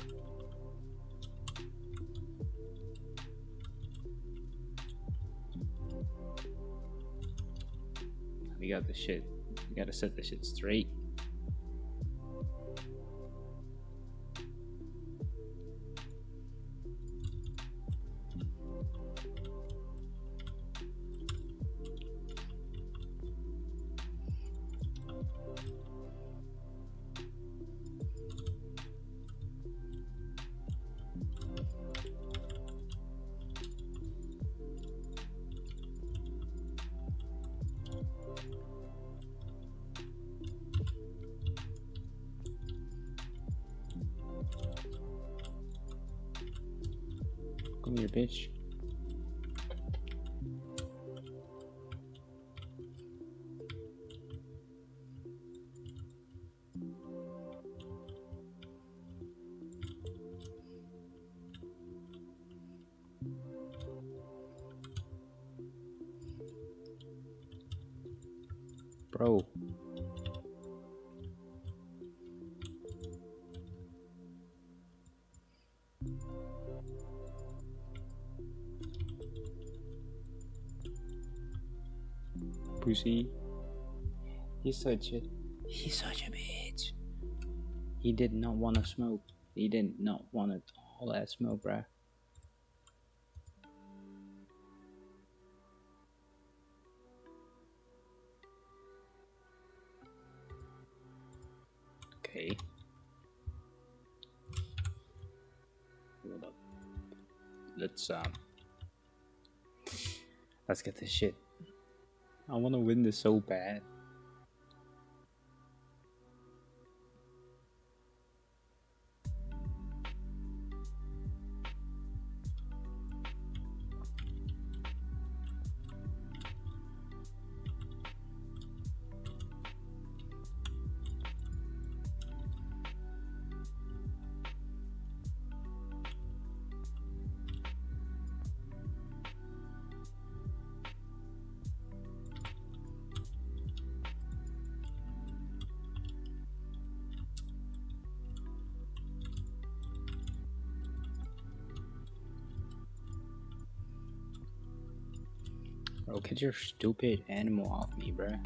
We got the shit. We gotta set the shit straight. Come here, bitch. Bro. Pussy. He's such a bitch. He did not want to smoke. He did not want all that smoke, bruh. Okay. Hold up. Let's get this shit. I want to win this so bad. Bro, get your stupid animal off me, bruh.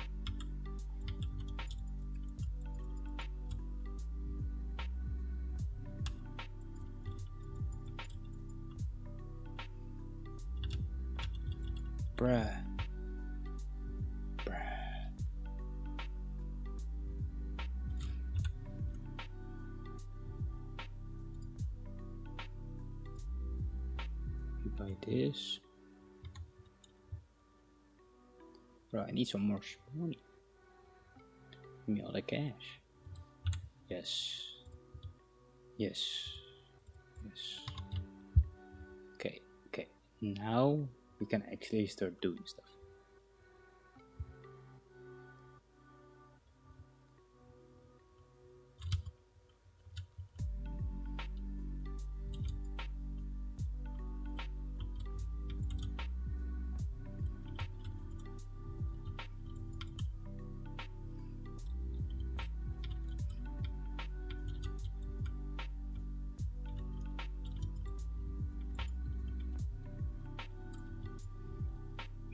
Bruh. You buy this. Bro, I need some more money. Give me all the cash. Yes. Yes. Yes. Okay, okay. Now we can actually start doing stuff.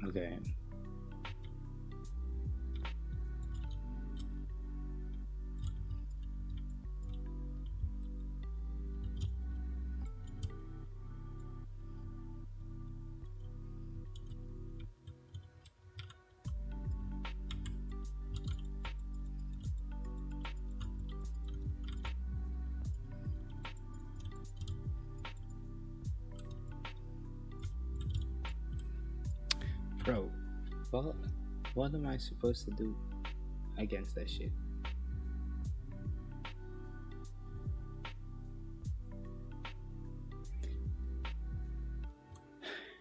Okay. Bro, what am I supposed to do against that shit?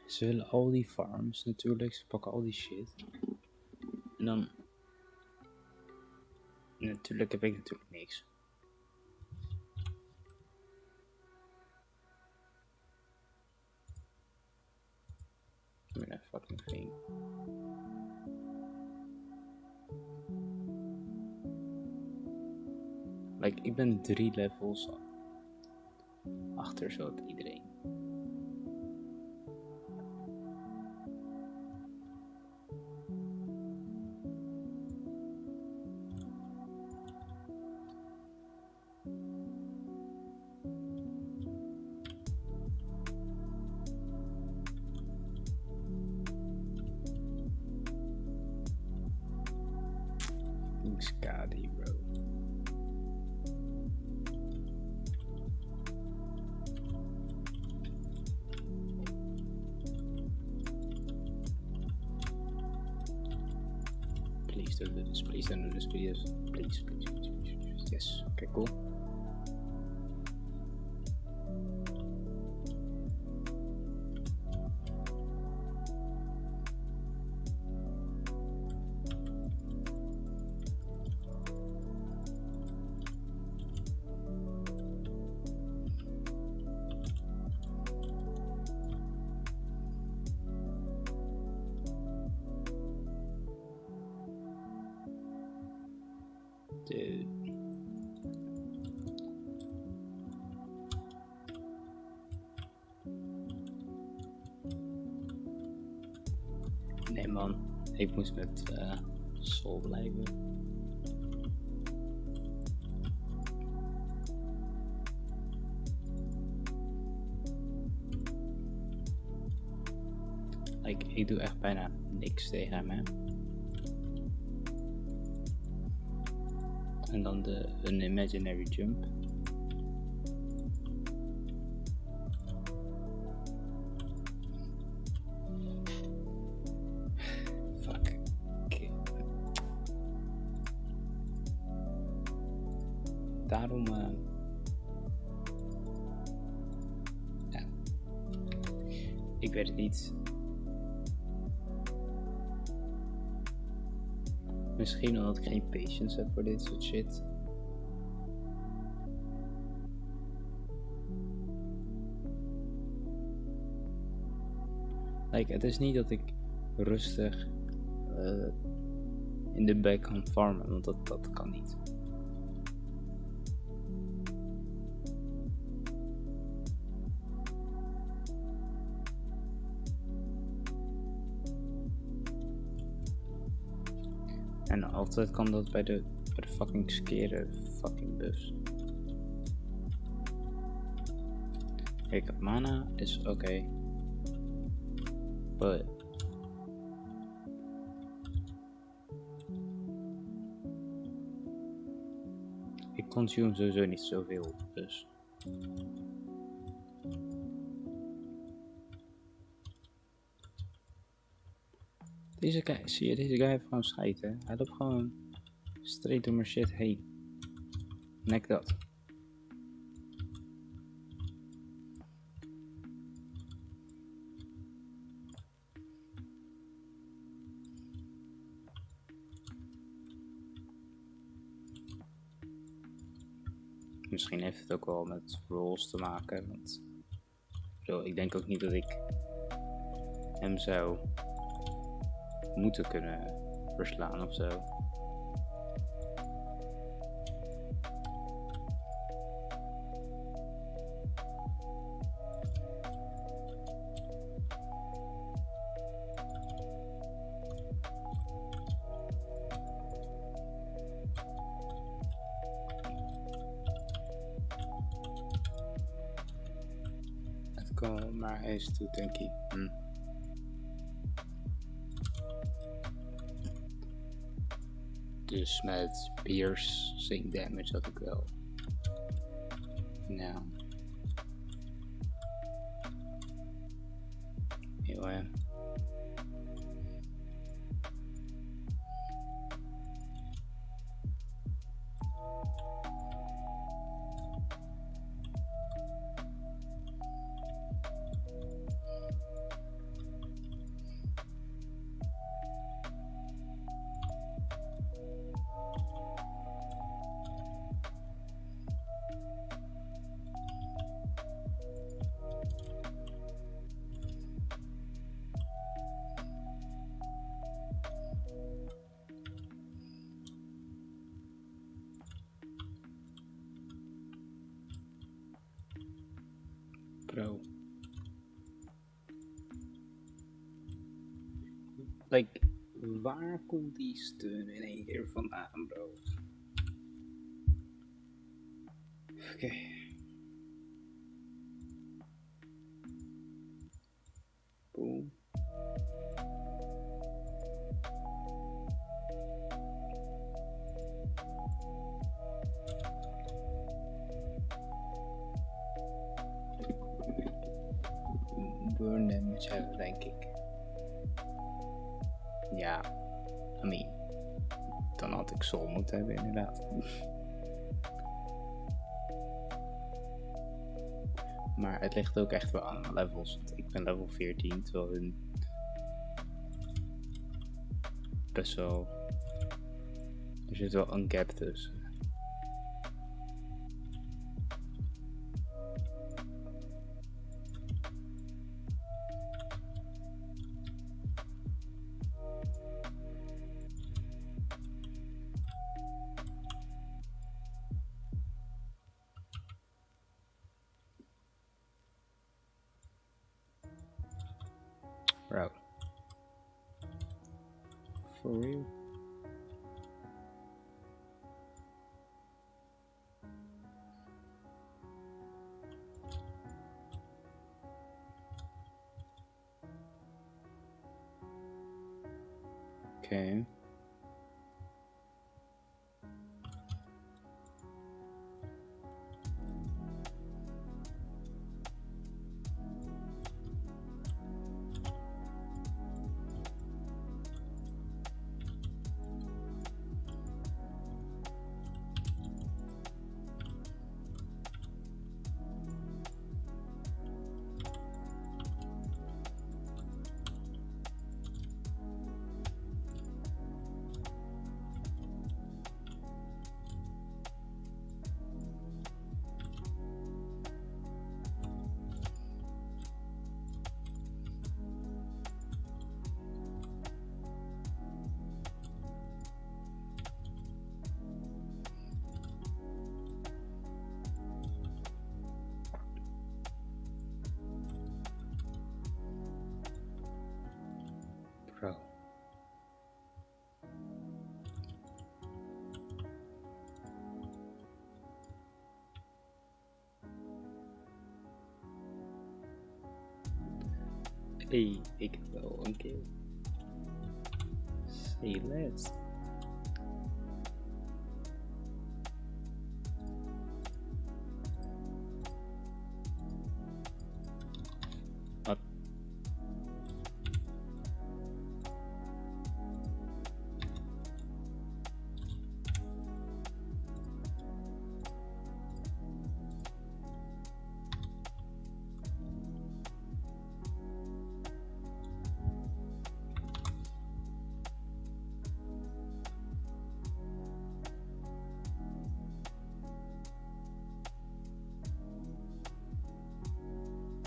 Ze willen al die farms natuurlijk, ze pakken al die shit. En dan... Natuurlijk heb ik natuurlijk niks. Give me that fucking thing. Like, ik ben 3 levels achter zo op iedereen. Scotty, bro. Please don't do this. Please don't do this, please. Please, please, please, please, please. Yes. Okay, cool. Dude. Nee man, ik moest met Sol blijven. Like, ik doe echt bijna niks tegen hem, hè. En dan een imaginary jump. Fuck. Okay. Daarom ja. Ik weet het niet. Misschien omdat ik geen patience heb voor dit soort shit. Like, het is niet dat ik rustig in de back kan farmen, want dat kan niet. En altijd kan dat bij de fucking skere fucking bus. Kijk, mana is oké. But ik consume sowieso niet zoveel, dus. Deze guy, zie je, deze guy heeft gewoon scheid, hè? Hij loopt gewoon straight door mijn shit heen. Nek dat. Misschien heeft het ook wel met rolls te maken, want ik denk ook niet dat ik hem zou moeten kunnen verslaan of zo. Het kan maar eens toe, denk ik. Dus met piercing damage had ik wel. Nou. Heel hè. Bro. Like, waar komt die steun in één keer vandaan, bro? Oké. Boom. Burn damage hebben, denk ik. Ja, I mean, dan had ik soul moeten hebben, inderdaad. Maar het ligt ook echt wel aan mijn levels. Want ik ben level 14, terwijl hun best wel. Er zit wel een gap tussen. Bro. For real? Okay. Bro. Hey, ik wel een keer. Say let's. Wat?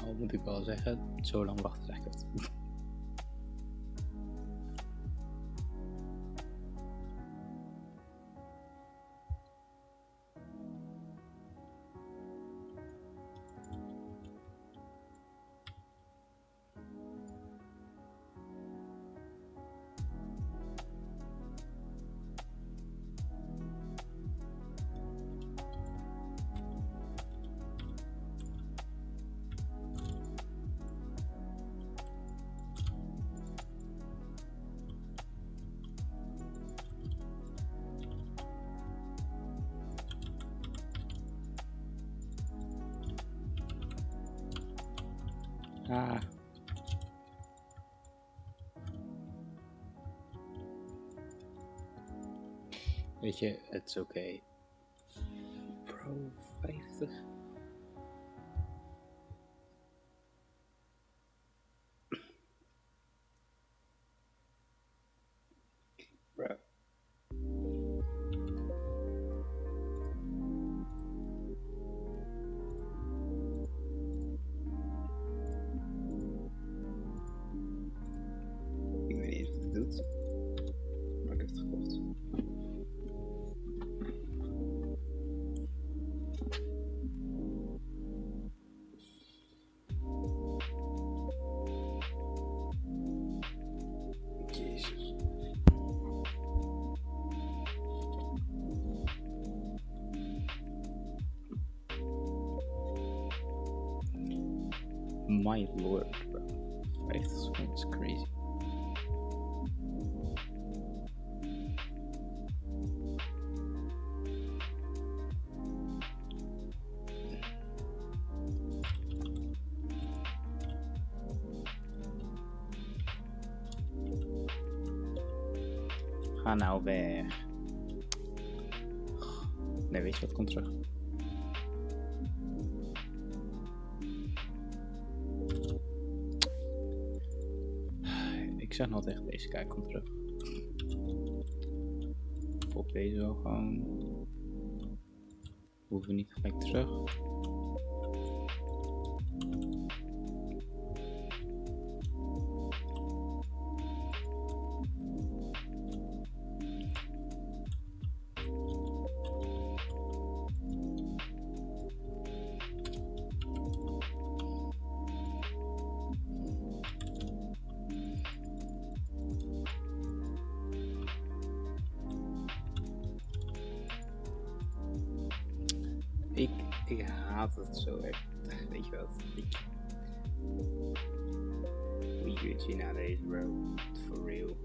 Al moet ik wel zeggen, zo lang wachten zeg ik het. Ah. Weet je, het is oké. Pro 50. Bro. Ik weet niet of het doet, maar ik heb het gekocht. Jezus. My lord, bro. 50 seconden is crazy. Ga nou weg. Nee, weet je wat? Kom terug. Ik zeg nog tegen deze kijk, kom terug. Op deze wel gewoon. We hoeven niet gelijk terug. Ik haat het zo echt. Weet je wat? We Gucci nowadays, bro. For real.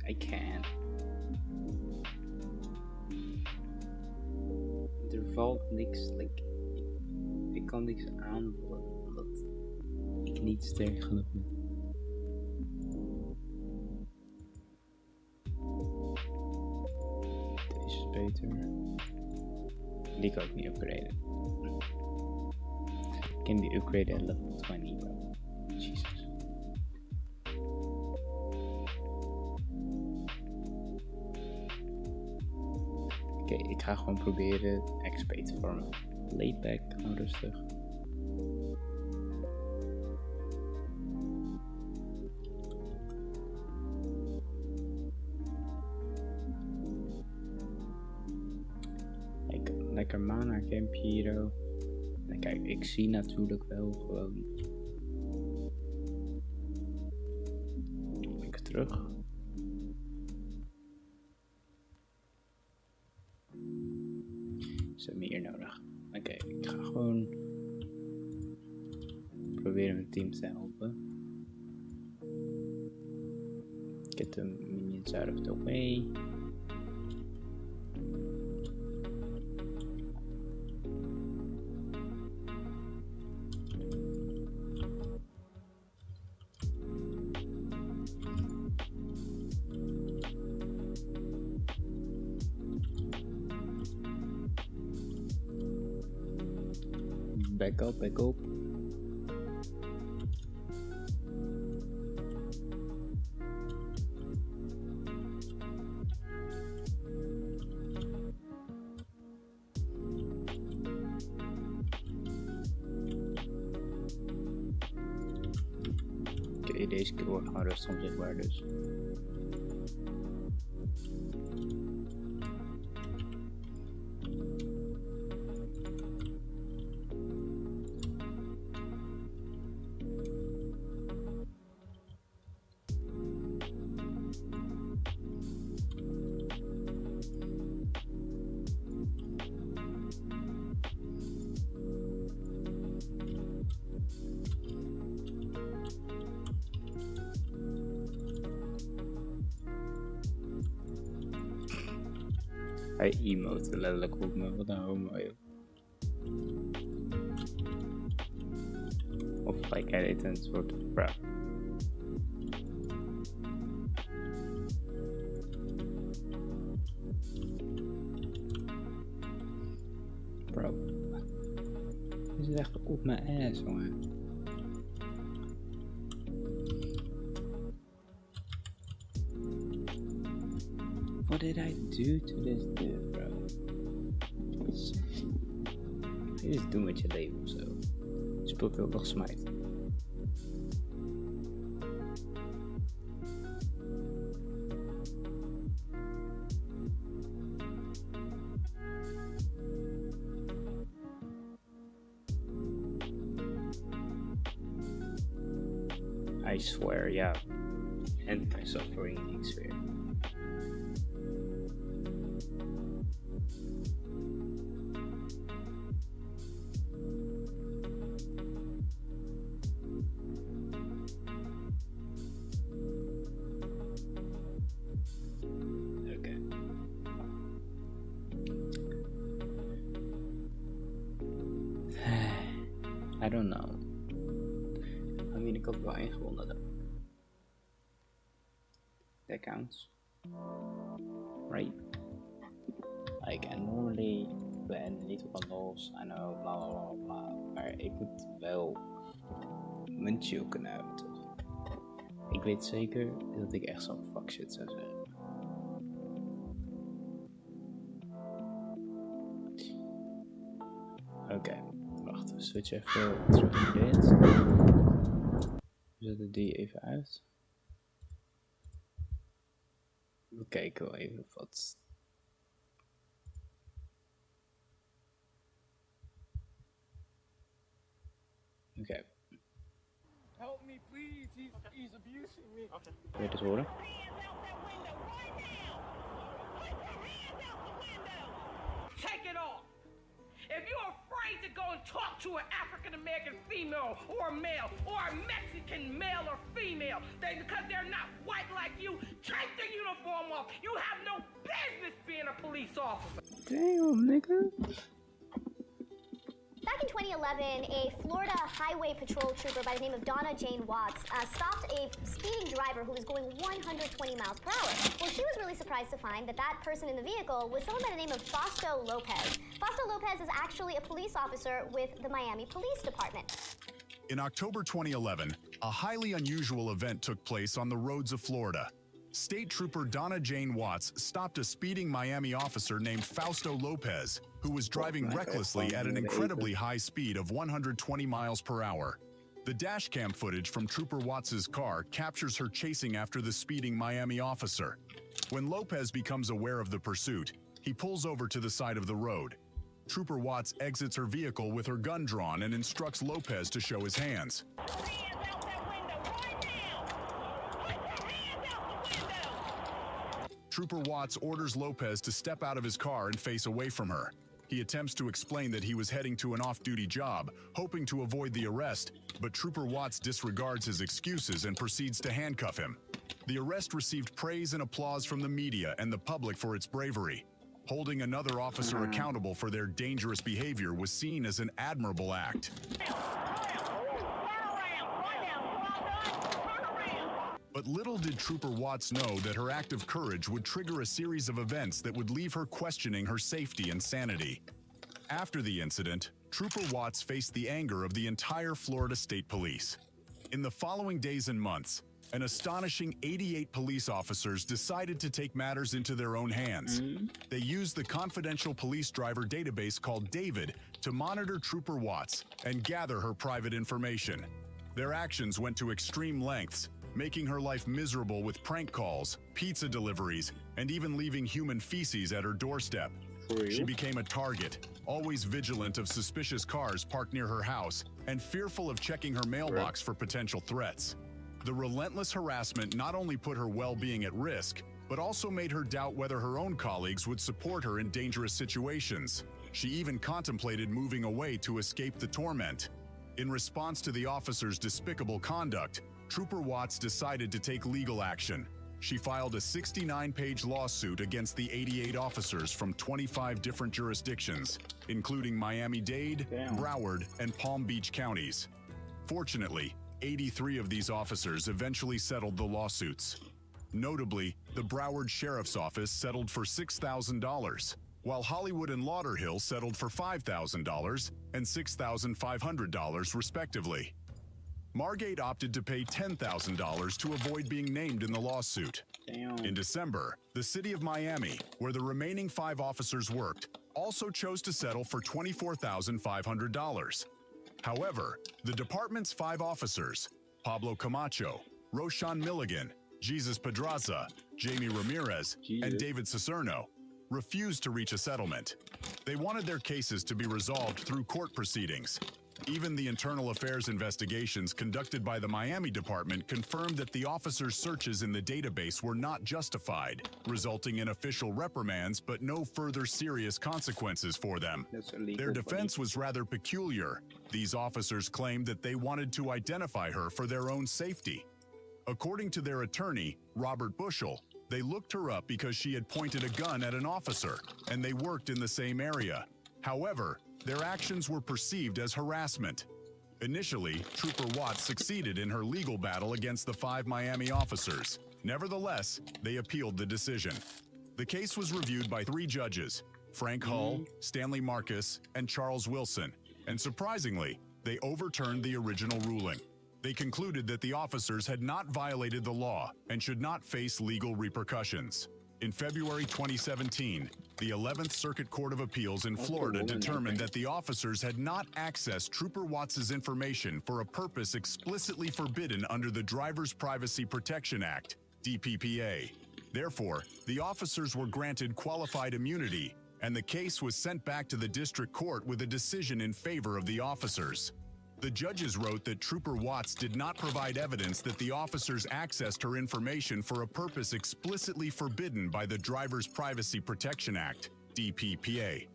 I can't. Er valt niks, like, ik kan niks aanvullen omdat ik niet sterk genoeg ben. Deze is beter. Die kan ik niet upgraden. Can be upgraded at level 20, bro. Jesus. Oké, ik ga gewoon proberen XP te vormen. Laid back, gewoon rustig. Lekker mana camp hier. En kijk, ik zie natuurlijk wel gewoon. Ben ik terug? Is er meer nodig? Oké, ik ga gewoon proberen teams te helpen. Get the minions out of the way. Back up, back up. Oké, deze keer wordt gewoon rustig onzichtbaar dus. Hij emote letterlijk op me, wat een homo joh. Of like hij deed een soort bro. Bro. Hij zit echt op mijn ass jongen. What did I do to this dude, bro? Je is doen met je leven of zo. Je speelt heel nog smite. I swear, yeah. Anti-suffering X-Sphere. I don't know. I mean, ik had wel één gewonnen dan. That counts. Right? Like, and normally ben niet op een los, I know, bla bla bla bla. Maar ik moet wel mijn chill kunnen hebben, toch? Ik weet zeker dat ik echt zo'n fuck shit zou zeggen. Oké. Wacht, we switchen even terug naar dit. We zetten die even uit. We kijken wel even wat. Oké. Help me, please. He's abusing me. Okay. Wil je dit horen? Take it off. If you're afraid to go and talk to an African American female or a male or a Mexican male or female, because they're not white like you, take the uniform off. You have no business being a police officer. Damn, nigga. Back in 2011, a Florida highway patrol trooper by the name of Donna Jane Watts stopped a speeding driver who was going 120 miles per hour. Well, she was really surprised to find that that person in the vehicle was someone by the name of Fausto Lopez. Fausto Lopez is actually a police officer with the Miami Police Department. In October 2011, a highly unusual event took place on the roads of Florida. State Trooper Donna Jane Watts stopped a speeding Miami officer named Fausto Lopez, who was driving recklessly at an incredibly high speed of 120 miles per hour. The dashcam footage from Trooper Watts's car captures her chasing after the speeding Miami officer. When Lopez becomes aware of the pursuit, he pulls over to the side of the road. Trooper Watts exits her vehicle with her gun drawn and instructs Lopez to show his hands. Trooper Watts orders Lopez to step out of his car and face away from her. He attempts to explain that he was heading to an off-duty job, hoping to avoid the arrest, but Trooper Watts disregards his excuses and proceeds to handcuff him. The arrest received praise and applause from the media and the public for its bravery. Holding another officer accountable for their dangerous behavior was seen as an admirable act. But little did Trooper Watts know that her act of courage would trigger a series of events that would leave her questioning her safety and sanity. After the incident, Trooper Watts faced the anger of the entire Florida State Police. In the following days and months, an astonishing 88 police officers decided to take matters into their own hands. They used the confidential police driver database called David to monitor Trooper Watts and gather her private information. Their actions went to extreme lengths, making her life miserable with prank calls, pizza deliveries, and even leaving human feces at her doorstep. She became a target, always vigilant of suspicious cars parked near her house and fearful of checking her mailbox for potential threats. The relentless harassment not only put her well-being at risk, but also made her doubt whether her own colleagues would support her in dangerous situations. She even contemplated moving away to escape the torment. In response to the officer's despicable conduct, Trooper Watts decided to take legal action. She filed a 69-page lawsuit against the 88 officers from 25 different jurisdictions, including Miami-Dade, Broward, and Palm Beach counties. Fortunately, 83 of these officers eventually settled the lawsuits. Notably, the Broward Sheriff's Office settled for $6,000, while Hollywood and Lauderhill settled for $5,000 and $6,500 respectively. Margate opted to pay $10,000 to avoid being named in the lawsuit. In December, the city of Miami, where the remaining 5 officers worked, also chose to settle for $24,500. However, the department's 5 officers, Pablo Camacho, Roshan Milligan, Jesus Pedraza, Jamie Ramirez, and David Cicerno, refused to reach a settlement. They wanted their cases to be resolved through court proceedings. Even the internal affairs investigations conducted by the Miami department confirmed that the officers' searches in the database were not justified, resulting in official reprimands but no further serious consequences for them. Their defense was rather peculiar. These officers claimed that they wanted to identify her for their own safety. According to their attorney, Robert Bushell, they looked her up because she had pointed a gun at an officer, and they worked in the same area. However, their actions were perceived as harassment. Initially, Trooper Watts succeeded in her legal battle against the 5 Miami officers. Nevertheless, they appealed the decision. The case was reviewed by 3 judges, Frank Hull, Stanley Marcus, and Charles Wilson, and surprisingly, they overturned the original ruling. They concluded that the officers had not violated the law and should not face legal repercussions. In February 2017, the 11th Circuit Court of Appeals in Florida determined that the officers had not accessed Trooper Watts' information for a purpose explicitly forbidden under the Driver's Privacy Protection Act, DPPA. Therefore, the officers were granted qualified immunity, and the case was sent back to the district court with a decision in favor of the officers. The judges wrote that Trooper Watts did not provide evidence that the officers accessed her information for a purpose explicitly forbidden by the Driver's Privacy Protection Act, DPPA.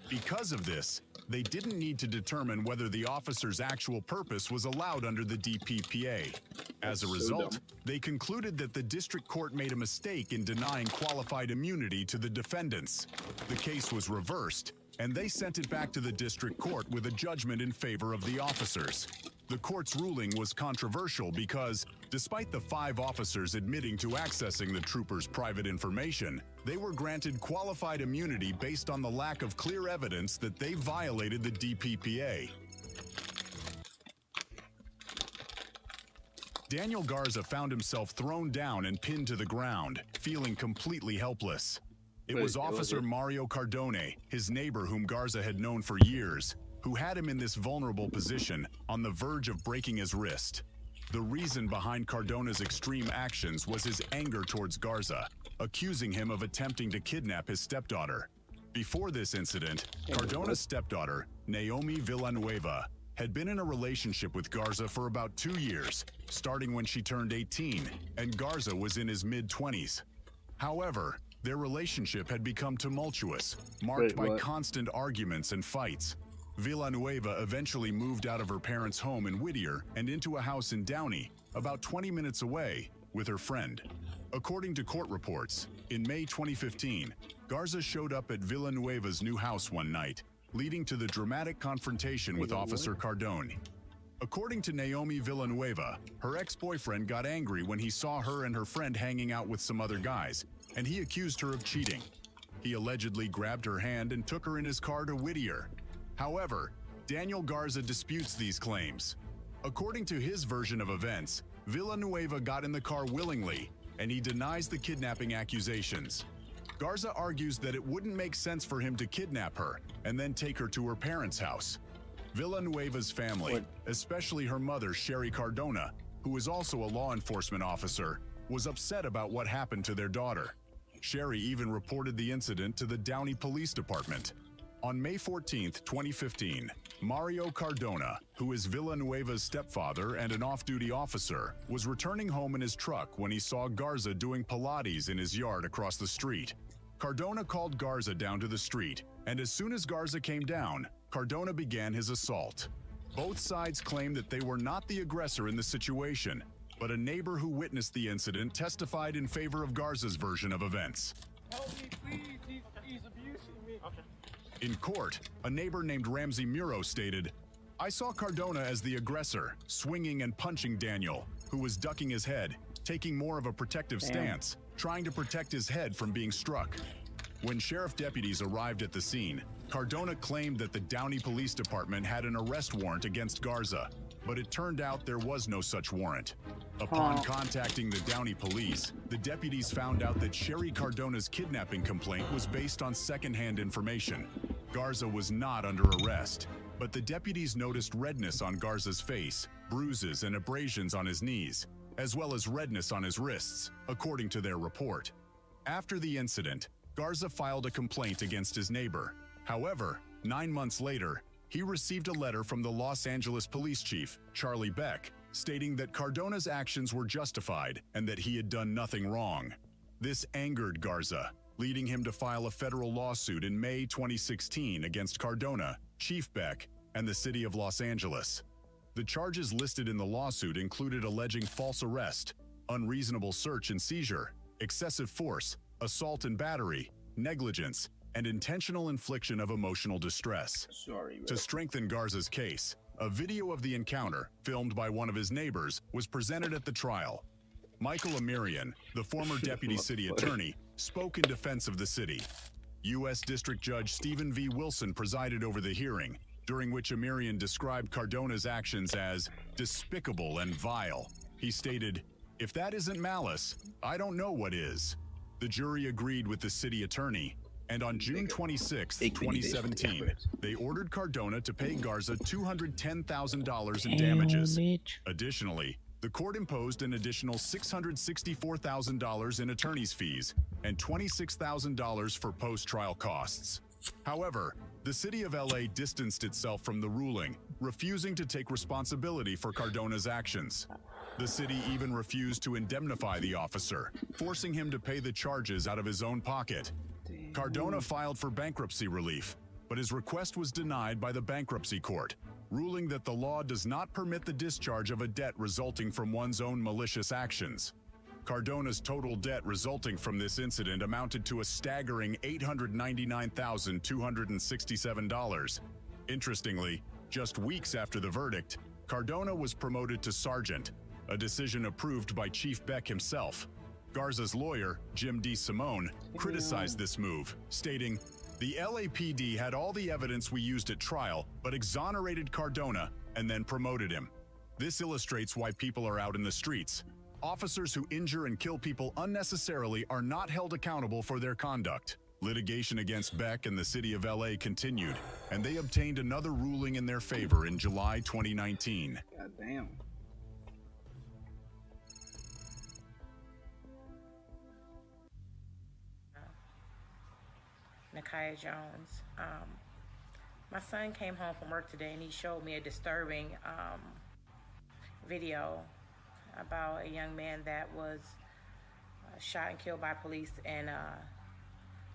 Because of this, they didn't need to determine whether the officer's actual purpose was allowed under the DPPA. As a result, they concluded that the district court made a mistake in denying qualified immunity to the defendants. The case was reversed, and they sent it back to the district court with a judgment in favor of the officers. The court's ruling was controversial because, despite the 5 officers admitting to accessing the troopers' private information, they were granted qualified immunity based on the lack of clear evidence that they violated the DPPA. Daniel Garza found himself thrown down and pinned to the ground, feeling completely helpless. It was Officer Mario Cardone, his neighbor whom Garza had known for years, who had him in this vulnerable position, on the verge of breaking his wrist. The reason behind Cardone's extreme actions was his anger towards Garza, accusing him of attempting to kidnap his stepdaughter. Before this incident, Cardone's stepdaughter, Naomi Villanueva, had been in a relationship with Garza for about 2 years, starting when she turned 18, and Garza was in his mid-20s. However, Their relationship had become tumultuous, marked by what? constant arguments and fights. Villanueva eventually moved out of her parents' home in Whittier and into a house in Downey, about 20 minutes away, with her friend. According to court reports, in May 2015, Garza showed up at Villanueva's new house one night, leading to the dramatic confrontation with Officer Cardone. According to Naomi Villanueva, her ex-boyfriend got angry when he saw her and her friend hanging out with some other guys, and he accused her of cheating. He allegedly grabbed her hand and took her in his car to Whittier. However, Daniel Garza disputes these claims. According to his version of events, Villanueva got in the car willingly, and he denies the kidnapping accusations. Garza argues that it wouldn't make sense for him to kidnap her and then take her to her parents' house. Villanueva's family, especially her mother, Sherry Cardona, who is also a law enforcement officer, was upset about what happened to their daughter. Sherry even reported the incident to the Downey Police Department. On May 14, 2015, Mario Cardona, who is Villanueva's stepfather and an off-duty officer, was returning home in his truck when he saw Garza doing Pilates in his yard across the street. Cardona called Garza down to the street, and as soon as Garza came down, Cardona began his assault. Both sides claim that they were not the aggressor in the situation, but a neighbor who witnessed the incident testified in favor of Garza's version of events. Help me, please. He's abusing me. Okay. In court, a neighbor named Ramsey Muro stated, "I saw Cardona as the aggressor, swinging and punching Daniel, who was ducking his head, taking more of a protective stance, trying to protect his head from being struck." When sheriff deputies arrived at the scene, Cardona claimed that the Downey Police Department had an arrest warrant against Garza, but it turned out there was no such warrant. Upon contacting the Downey police, the deputies found out that Sherry Cardona's kidnapping complaint was based on secondhand information. Garza was not under arrest, but the deputies noticed redness on Garza's face, bruises and abrasions on his knees, as well as redness on his wrists, according to their report. After the incident, Garza filed a complaint against his neighbor. However, 9 months later, he received a letter from the Los Angeles police chief, Charlie Beck, stating that Cardona's actions were justified and that he had done nothing wrong. This angered Garza, leading him to file a federal lawsuit in May 2016 against Cardona, Chief Beck, and the city of Los Angeles. The charges listed in the lawsuit included alleging false arrest, unreasonable search and seizure, excessive force, assault and battery, negligence, and intentional infliction of emotional distress. To strengthen Garza's case, a video of the encounter, filmed by one of his neighbors, was presented at the trial. Michael Amirian, the former deputy city attorney, spoke in defense of the city. U.S. District Judge Stephen V. Wilson presided over the hearing, during which Amirian described Cardona's actions as despicable and vile. He stated, "If that isn't malice, I don't know what is." The jury agreed with the city attorney, and on June 26, 2017, they ordered Cardona to pay Garza $210,000 in damages. Additionally, the court imposed an additional $664,000 in attorney's fees and $26,000 for post-trial costs. However, the city of LA distanced itself from the ruling, refusing to take responsibility for Cardona's actions. The city even refused to indemnify the officer, forcing him to pay the charges out of his own pocket. Cardona filed for bankruptcy relief, but his request was denied by the bankruptcy court, ruling that the law does not permit the discharge of a debt resulting from one's own malicious actions. Cardona's total debt resulting from this incident amounted to a staggering $899,267. Interestingly, just weeks after the verdict, Cardona was promoted to sergeant, a decision approved by Chief Beck himself. Garza's lawyer, Jim D. Simone, criticized this move, stating, "The LAPD had all the evidence we used at trial, but exonerated Cardona and then promoted him. This illustrates why people are out in the streets. Officers who injure and kill people unnecessarily are not held accountable for their conduct." Litigation against Beck and the city of LA continued, and they obtained another ruling in their favor in July 2019. God damn. Nakia Jones. My son came home from work today and he showed me a disturbing video about a young man that was shot and killed by police in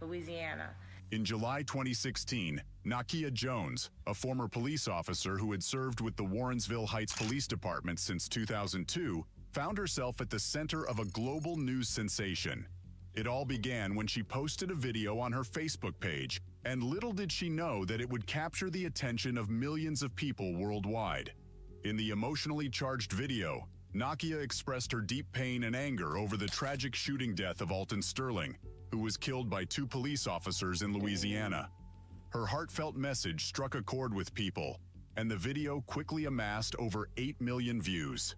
Louisiana. In July 2016, Nakia Jones, a former police officer who had served with the Warrensville Heights Police Department since 2002, found herself at the center of a global news sensation. It all began when she posted a video on her Facebook page, and little did she know that it would capture the attention of millions of people worldwide. In the emotionally charged video, Nakia expressed her deep pain and anger over the tragic shooting death of Alton Sterling, who was killed by 2 police officers in Louisiana. Her heartfelt message struck a chord with people, and the video quickly amassed over 8 million views.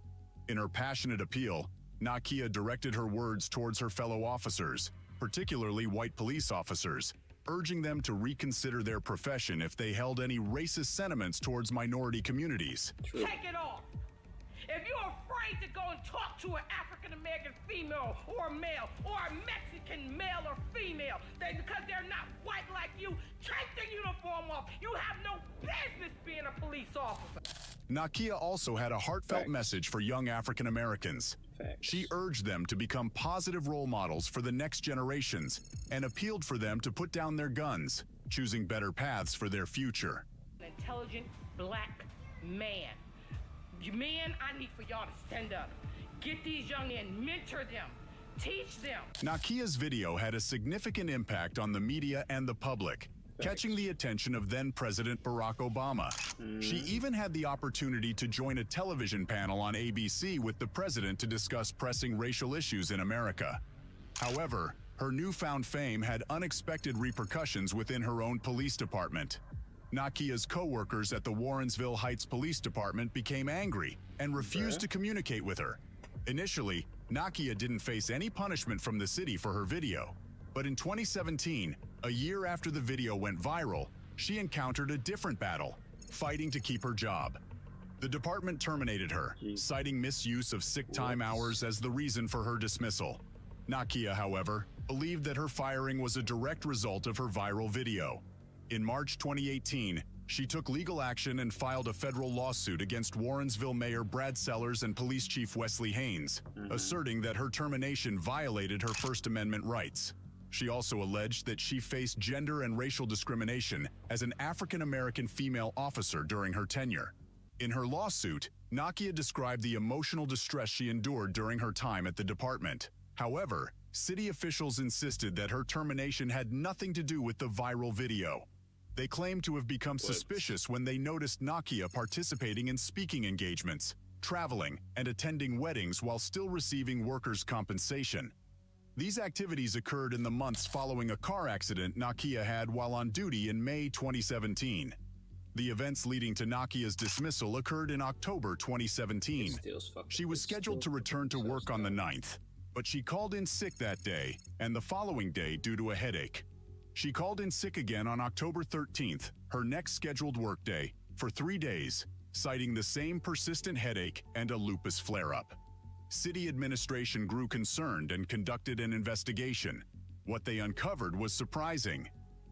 In her passionate appeal, Nakia directed her words towards her fellow officers, particularly white police officers, urging them to reconsider their profession if they held any racist sentiments towards minority communities. Take it off. If you're afraid to go and talk to an African-American female or male or a Mexican male or female, because they're not white like you, take the uniform off. You have no business being a police officer. Nakia also had a heartfelt message for young African Americans. She urged them to become positive role models for the next generations and appealed for them to put down their guns, choosing better paths for their future. An intelligent black man. You men, I need for y'all to stand up. Get these young men, mentor them, teach them. Nakia's video had a significant impact on the media and the public, catching the attention of then-President Barack Obama. She even had the opportunity to join a television panel on ABC with the president to discuss pressing racial issues in America. However, her newfound fame had unexpected repercussions within her own police department. Nakia's co-workers at the Warrensville Heights Police Department became angry and refused to communicate with her. Initially, Nakia didn't face any punishment from the city for her video. But in 2017, a year after the video went viral, she encountered a different battle, fighting to keep her job. The department terminated her, citing misuse of sick time hours as the reason for her dismissal. Nakia, however, believed that her firing was a direct result of her viral video. In March 2018, she took legal action and filed a federal lawsuit against Warrensville Mayor Brad Sellers and Police Chief Wesley Haynes, asserting that her termination violated her First Amendment rights. She also alleged that she faced gender and racial discrimination as an African-American female officer during her tenure. In her lawsuit, Nakia described the emotional distress she endured during her time at the department. However, city officials insisted that her termination had nothing to do with the viral video. They claimed to have become suspicious when they noticed Nakia participating in speaking engagements, traveling, and attending weddings while still receiving workers' compensation. These activities occurred in the months following a car accident Nakia had while on duty in May 2017. The events leading to Nakia's dismissal occurred in October 2017. She was scheduled to return to work on the 9th, but she called in sick that day and the following day due to a headache. She called in sick again on October 13th, her next scheduled workday, for 3 days, citing the same persistent headache and a lupus flare-up. City administration grew concerned and conducted an investigation. What they uncovered was surprising.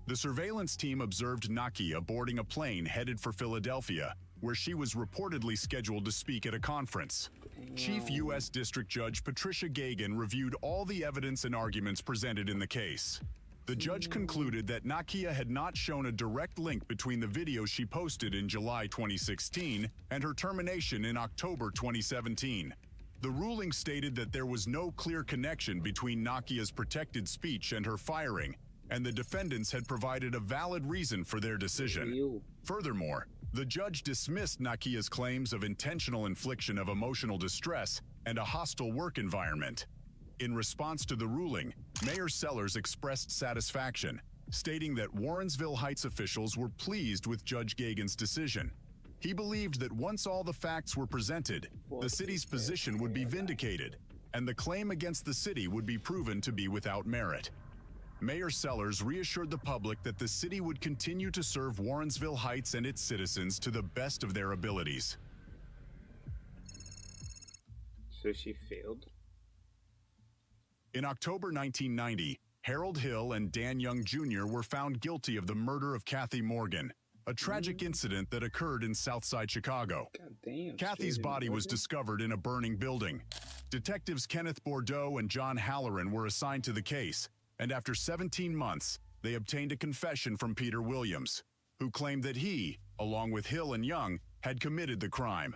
The surveillance team observed Nakia boarding a plane headed for Philadelphia, where she was reportedly scheduled to speak at a conference. Chief U.S. District Judge Patricia Gagan reviewed all the evidence and arguments presented in the case. The judge concluded that Nakia had not shown a direct link between the video she posted in July 2016 and her termination in October 2017. The ruling stated that there was no clear connection between Nakia's protected speech and her firing, and the defendants had provided a valid reason for their decision. Furthermore, the judge dismissed Nakia's claims of intentional infliction of emotional distress and a hostile work environment. In response to the ruling, Mayor Sellers expressed satisfaction, stating that Warrensville Heights officials were pleased with Judge Gagan's decision. He believed that once all the facts were presented, the city's position would be vindicated, and the claim against the city would be proven to be without merit. Mayor Sellers reassured the public that the city would continue to serve Warrensville Heights and its citizens to the best of their abilities. So she failed? In October 1990, Harold Hill and Dan Young Jr. were found guilty of the murder of Kathy Morgan, a tragic incident that occurred in Southside Chicago. Kathy's body was discovered in a burning building. Detectives Kenneth Bordeaux and John Halloran were assigned to the case, and after 17 months, they obtained a confession from Peter Williams, who claimed that he, along with Hill and Young, had committed the crime.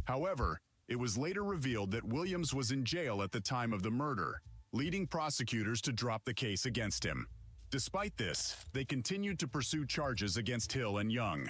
However, it was later revealed that Williams was in jail at the time of the murder, leading prosecutors to drop the case against him. Despite this, they continued to pursue charges against Hill and Young.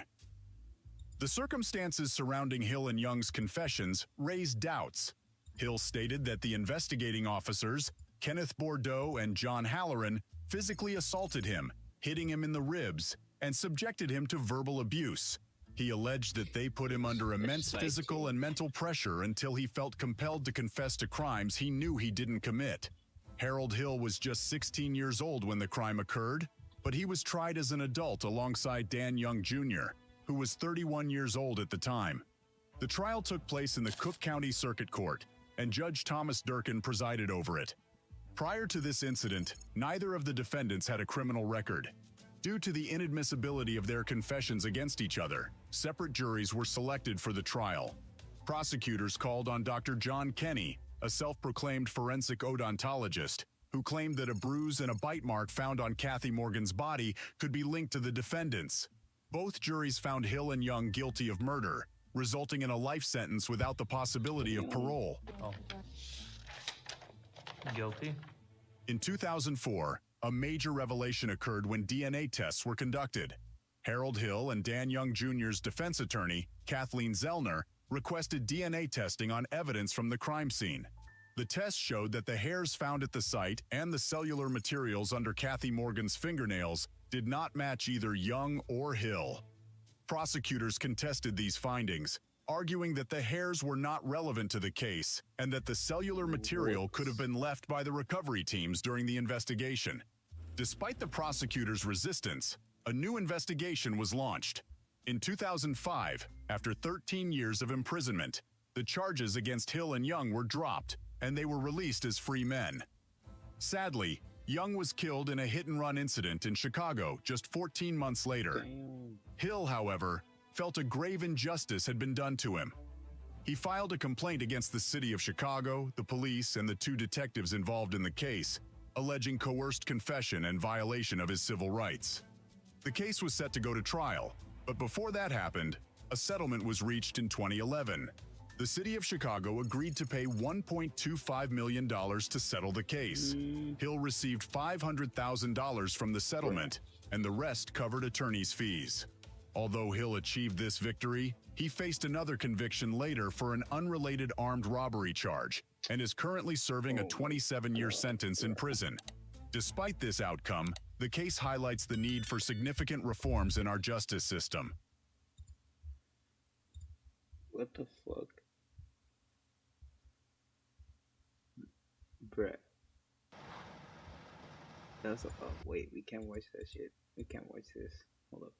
The circumstances surrounding Hill and Young's confessions raised doubts. Hill stated that the investigating officers, Kenneth Bordeaux and John Halloran, physically assaulted him, hitting him in the ribs, and subjected him to verbal abuse. He alleged that they put him under immense physical and mental pressure until he felt compelled to confess to crimes he knew he didn't commit. Harold Hill was just 16 years old when the crime occurred, but he was tried as an adult alongside Dan Young Jr., who was 31 years old at the time. The trial took place in the Cook County Circuit Court, and Judge Thomas Durkin presided over it. Prior to this incident, neither of the defendants had a criminal record. Due to the inadmissibility of their confessions against each other, separate juries were selected for the trial. Prosecutors called on Dr. John Kenny, a self-proclaimed forensic odontologist, who claimed that a bruise and a bite mark found on Kathy Morgan's body could be linked to the defendants. Both juries found Hill and Young guilty of murder, resulting in a life sentence without the possibility of parole. Guilty? In 2004, a major revelation occurred when DNA tests were conducted. Harold Hill and Dan Young Jr.'s defense attorney, Kathleen Zellner, requested DNA testing on evidence from the crime scene. The test showed that the hairs found at the site and the cellular materials under Kathy Morgan's fingernails did not match either Young or Hill. Prosecutors contested these findings, arguing that the hairs were not relevant to the case and that the cellular material could have been left by the recovery teams during the investigation. Despite the prosecutors' resistance, a new investigation was launched. In 2005, after 13 years of imprisonment, the charges against Hill and Young were dropped, and they were released as free men. Sadly, Young was killed in a hit-and-run incident in Chicago just 14 months later. Hill, however, felt a grave injustice had been done to him. He filed a complaint against the city of Chicago, the police, and the 2 detectives involved in the case, alleging coerced confession and violation of his civil rights. The case was set to go to trial, but before that happened, a settlement was reached in 2011. The city of Chicago agreed to pay $1.25 million to settle the case. Hill received $500,000 from the settlement, and the rest covered attorney's fees. Although Hill achieved this victory, he faced another conviction later for an unrelated armed robbery charge and is currently serving a 27-year sentence in prison. Despite this outcome, the case highlights the need for significant reforms in our justice system. What the fuck? Bruh. That's a, oh wait, we can't watch that shit. We can't watch this. Hold up.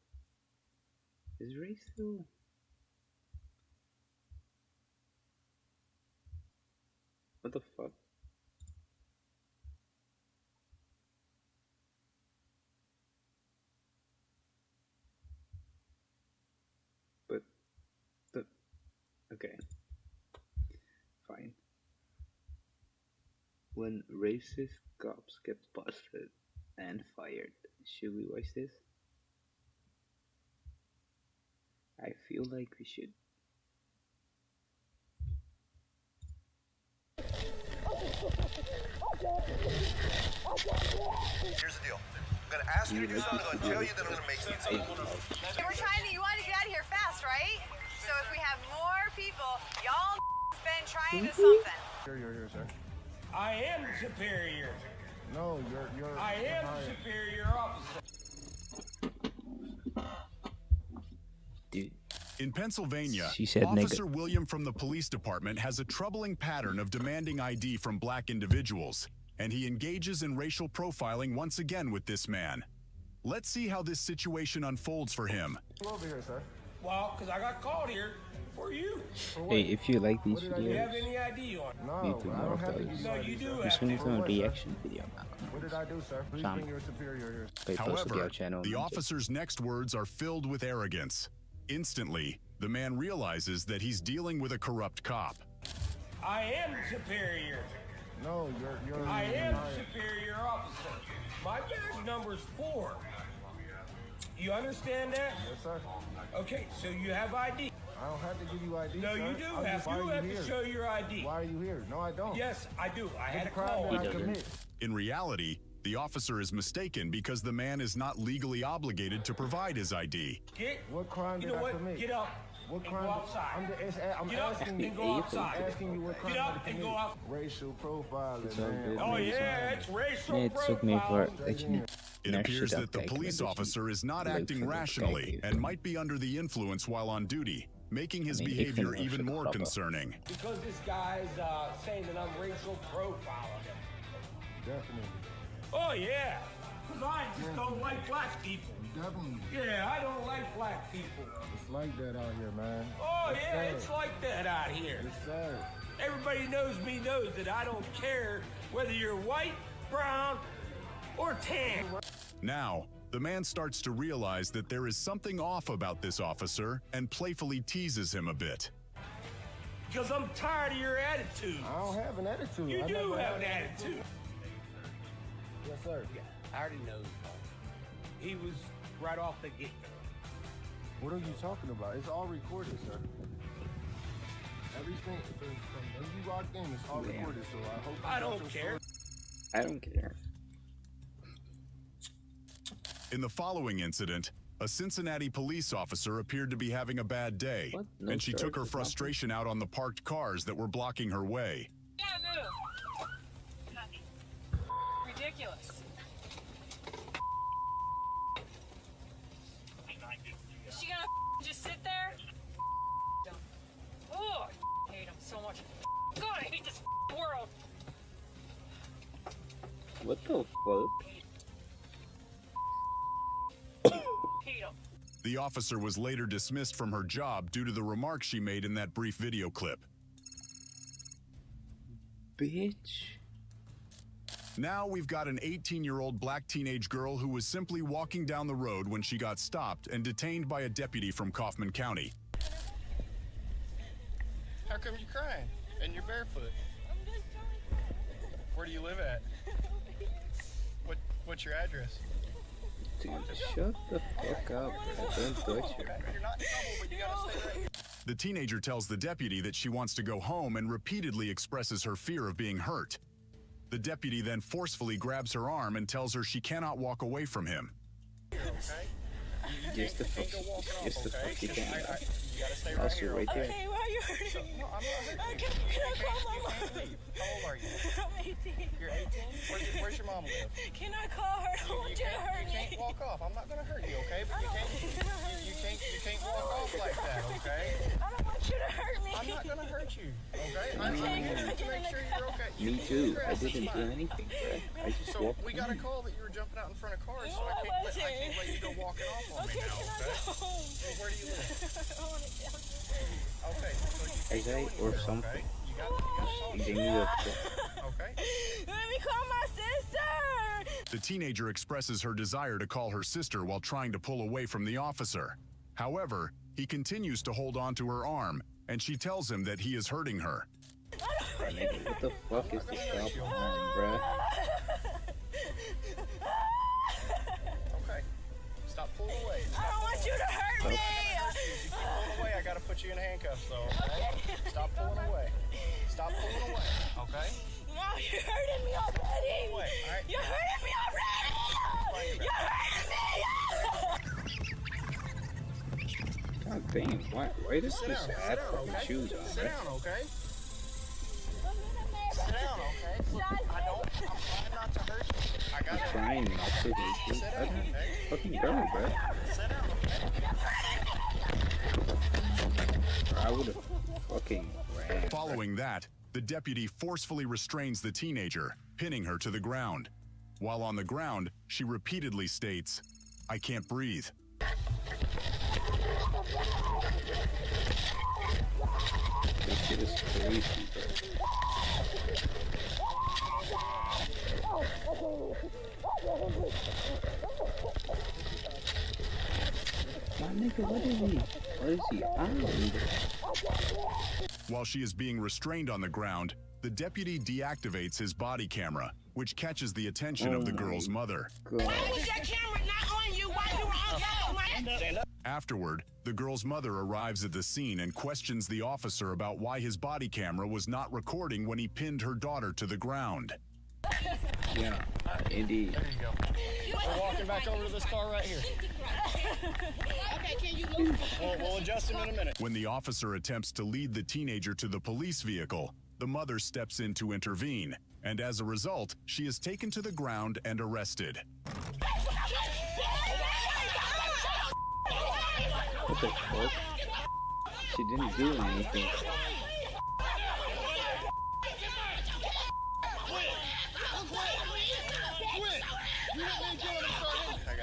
Is Ray still? What the fuck? But the okay. Fine. When racist cops get busted and fired, should we watch this? I feel like we should. Here's the deal. I'm gonna ask you to do something, I'm gonna tell you, then I'm gonna make you do it. You want to get out of here fast, right? So if we have more people, y'all been trying to something. Here, sir. I am superior. No, you're. I am the superior officer. Dude. In Pennsylvania, She said Officer nigga. William from the police department has a troubling pattern of demanding ID from black individuals, and he engages in racial profiling once again with this man. Let's see how this situation unfolds for him. Come over here, sir. Well, because I got called here for you. Hey, if you like these Do you have videos, any ID on it? No, you do I more don't of have to those. give you No, ID, you do sir. have Just wanted to. to know what, a sir? reaction video. What did I do, sir? Please Sam. bring your superior here. Pay close to However, our channel. the man. officer's next words are filled with arrogance. Instantly, the man realizes that he's dealing with a corrupt cop. I am superior. No, you're. I am superior officer. My badge number's 4. You understand that? Yes, sir. Okay, so you have ID. I don't have to give you ID. No, sir. you do I'm have. just- why You are have here? to show your ID. Why are you here? No, I don't. Yes, I do. I had a crime call. that I commit. In reality, the officer is mistaken because the man is not legally obligated to provide his ID. Get. What crime You did know I what? commit? Get up. What and crime? Go did- outside. I'm Get up asking you. and go outside. I'm asking you what crime Get up did I and commit. go out. Racial profiling, It's all man. good, Oh man. yeah, it's racial Nee, het is ook meer voor profiling. dat je niet It naar appears shit that the afkijkt, police maar dat je officer is not leuk acting vindt om te rationally kijken. and might be under the influence while on duty, making his I mean, ik vind behavior het wel even super more grappig. concerning. Because this guy's saying that I'm racial profiling. Definitely. Oh yeah, because I just don't like black people. Definitely. Yeah, I don't like black people. It's like that out here, man. Oh It's yeah, sad. it's like that out here. It's sad. Everybody knows that I don't care whether you're white, brown, or tan. Now, the man starts to realize that there is something off about this officer and playfully teases him a bit. Because I'm tired of your attitude. I don't have an attitude. You I do never have had an attitude. Yes, sir. Yeah, I already know. He was right off the get-go. What are you talking about? It's all recorded, sir. Everything from when you logged in, it's all Yeah. recorded. So I hope. I you got don't your care. I don't care. In the following incident, a Cincinnati police officer appeared to be having a bad day, What? No and she took her charges, frustration out on the parked cars that were blocking her way. Ridiculous. Is she gonna just sit there? Oh, I hate him so much. God, I hate this world. What the fuck? Hate him. The officer was later dismissed from her job due to the remarks she made in that brief video clip. Bitch. Now we've got an 18-year-old black teenage girl who was simply walking down the road when she got stopped and detained by a deputy from Kaufman County. How come you're crying? And you're barefoot? Where do you live at? What's your address? Dude, shut the fuck up, bro. Don't touch her, bro. You're not in trouble, but you gotta stay right here. The teenager tells the deputy that she wants to go home and repeatedly expresses her fear of being hurt. The deputy then forcefully grabs her arm and tells her she cannot walk away from him. Okay? Just the fuck, just the fuck you can. You gotta stay right Also here. right there. Okay, why are you hurting me? No, I'm not hurting you. Can I call my mom? You can't leave. How old are you? I'm 18. You're 18? Where's your mom live? Can I call her? I don't want you to hurt You can't me. walk off. I'm not gonna hurt you, okay? But you can't walk off like that, okay? I don't want you to hurt me. I'm not gonna hurt you, okay? Okay, I'm can here I to get make in sure the you're okay. Me too. I didn't do anything, bro. I just So walked we got a in. call that you were jumping out in front of cars, so No, I I can't let you go walking off on me Okay, now, can I okay? go home? So where do you live? I want to go. Okay, so you I can't say, go or anywhere, something. okay? You gotta talk. Ik denk niet dat... Okay? Let me call my sister. The teenager expresses her desire to call her sister while trying to pull away from the officer. However, he continues to hold on to her arm, and she tells him that he is hurting her. Nigga, what the fuck is the stop behind, bro? Okay. Stop pulling away. I don't want you to hurt me. If you keep pulling away, I gotta put you in handcuffs, though. Okay? Stop pulling away. Stop pulling away. Okay? No, you're hurting me already. Wait, all right. You're hurting me already. You're hurting me. God damn, why does Sit this down. Sit have down, fucking okay? shoes on, Sit bro? down, okay? Sit down, okay? Look, I'm trying not to hurt you. I got I'm trying not to hit you. Sit Let down, me okay? fucking go, bro. Sit down, okay? I would've fucking ran. bro. Following that, the deputy forcefully restrains the teenager, pinning her to the ground. While on the ground, she repeatedly states, "I can't breathe." This shit is crazy, bro. My nigga, what is he on? While she is being restrained on the ground, the the deputy deactivates his body camera, which catches the attention of the girl's mother. Why was that camera not on you while you were on top of my... Afterward, the girl's mother arrives at the scene and questions the officer about why his body camera was not recording when he pinned her daughter to the ground. Yeah, indeed. There you go. We're walking back over to this car right here. Okay, can you move? We'll adjust him in a minute. When the officer attempts to lead the teenager to the police vehicle, the mother steps in to intervene, and as a result, she is taken to the ground and arrested. What the fuck? She didn't do anything.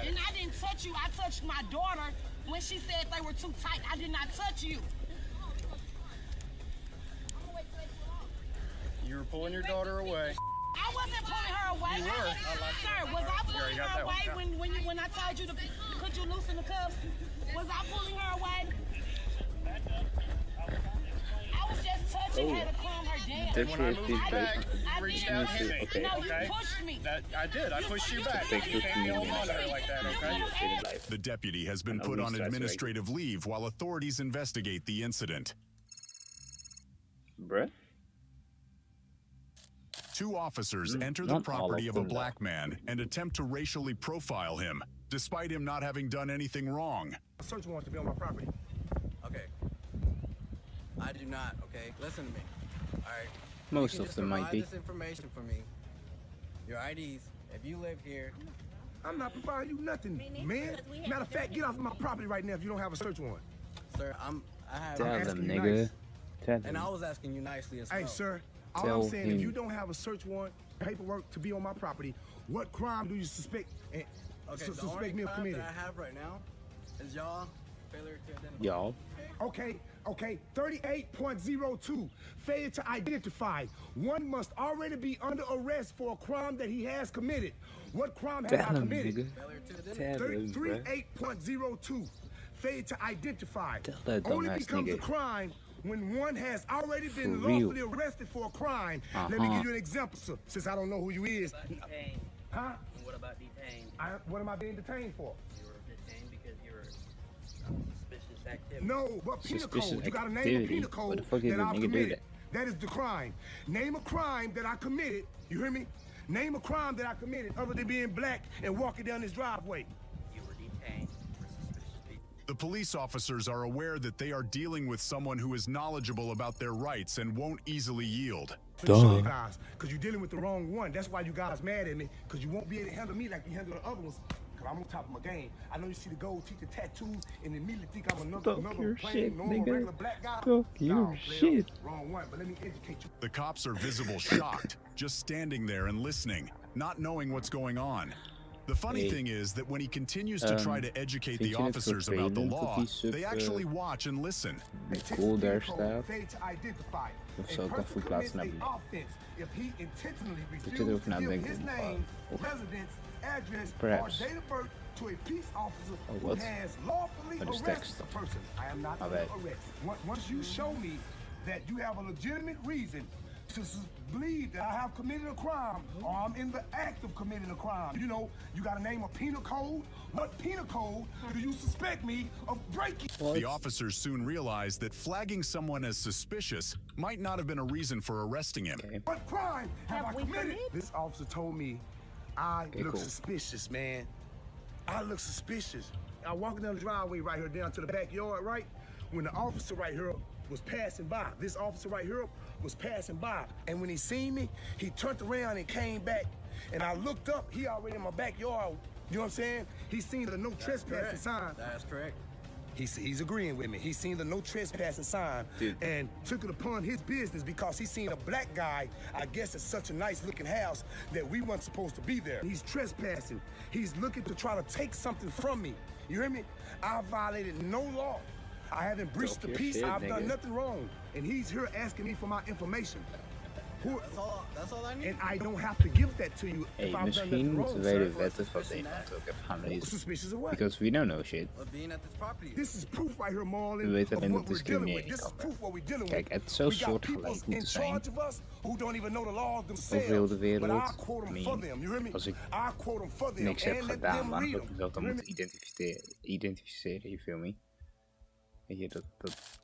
And I didn't touch you. I touched my daughter when she said they were too tight. I did not touch you. You were pulling your daughter away. I wasn't pulling her away. You were. Sir, was I pulling her away when I told you to put you loose in the cuffs? Was I pulling her away? I was just touching her to calm her down. That's When I moved you back, you reached out and hit me. Okay. No, you pushed me. I did. I pushed you back. Thank You you can't for be me. holding on to her like that, okay? The deputy has been put on administrative leave while authorities investigate the incident. Bruh? Two officers enter the Not all property of of a them, though. black man and attempt to racially profile him, despite him not having done anything wrong. A search warrant to be on my property. Okay. I do not, okay? Listen to me. All right. Most You can of just them might provide be. this information for me. Your IDs, if you live here. I'm not providing you nothing, man. Matter of fact, get off of my property right now if you don't have a search warrant. Sir, I have... Tell them, nigga. Tell And I them. was asking you nicely as well. Hey, sir, all Tell I'm saying, him. if you don't have a search warrant, paperwork to be on my property, what crime do you suspect Okay, the only suspect me of crime committing? that I have right now is y'all failure to identify. Y'all. Okay, 38.02, failure to identify. One must already be under arrest for a crime that he has committed. What crime have Tell I him, committed? nigga. Tell him, bruh. 38.02, failure to identify. Tell that Only dumbass becomes a nigga. crime when one has already been For real. lawfully arrested for a crime. Let me give you an example, sir, since I don't know who you is. Huh? What about detained? What am I being detained for? You were detained because you were suspicious activity. No, but penal Suspicious code. You got to name a activity. penal What code the fuck is that a I've nigga do committed. that? That is the crime. Name a crime that I committed. You hear me? Name a crime that I committed other than being black and walking down this driveway. You were detained for suspicious people. The police officers are aware that they are dealing with someone who is knowledgeable about their rights and won't easily yield. Duh. Guys, because you're dealing with the wrong one. That's why you guys mad at me, because you won't be able to handle me like you handle the other ones. Because I'm on top of my game. I know you see the gold teeth, the tattoos, and immediately think I'm another your plain, shit, normal, nigga. regular black guy. Talk your No, player, shit. Wrong one, but let me educate you. The cops are visible shocked, just standing there and listening, not knowing what's going on. The funny Hey. thing is that when he continues to try to educate the vind je het officers about the vervelend dat law, die sub, they actually watch and listen. cool daar staat? Failure to identify. Of A zal ik person even plaatsen naar commits a beneden? offense if he intentionally Ik zit refuses er ook to naar give beneden. his name, residence, address, Perhaps. or date of birth to a peace officer Oh, who what? has lawfully Oh, dus arrested tekst. the person. I am not My under bad. arrest. Once you show me that you have a legitimate reason to believe that I have committed a crime or I'm in the act of committing a crime, you know, you got to name a penal code. What penal code do you suspect me of breaking? The officers soon realize that flagging someone as suspicious might not have been a reason for arresting him. What crime have I committed? This officer told me I look cool. suspicious, man. I look suspicious. I walking down the driveway right here down to the backyard, right? When the officer right here was passing by, this officer right here was passing by. And when he seen me, he turned around and came back. And I looked up, he already in my backyard. You know what I'm saying? He seen the no trespassing sign. That's correct. He's agreeing with me. He's seen the no trespassing sign and took it upon his business because he seen a black guy, I guess it's such a nice looking house that we weren't supposed to be there. He's trespassing. He's looking to try to take something from me. You hear me? I violated no law. I haven't breached the your peace. shit, I've done nigga. nothing wrong. And he's here asking me for my information. That's all I need. And I don't have to give that to you Hey, if I've done misschien nothing moeten wrong, wij de sir. wetten van Nederland ook even gaan lezen. Suspicious of what? Because we don't know shit. Being at this property. This is proof right here, Marlon, We weten of alleen what dat we're dealing with. discriminering This is kan proof what we're dealing Kijk, with. het zou We got soortgelijk people in moeten zijn charge of us who don't even know the laws over heel themselves. de But I wereld. quote them for them. You hear me? Als ik I quote them for them niks heb and let gedaan, them waarom read zou ik them. mezelf dan You hear moeten identificeren, you feel me? Weet je, dat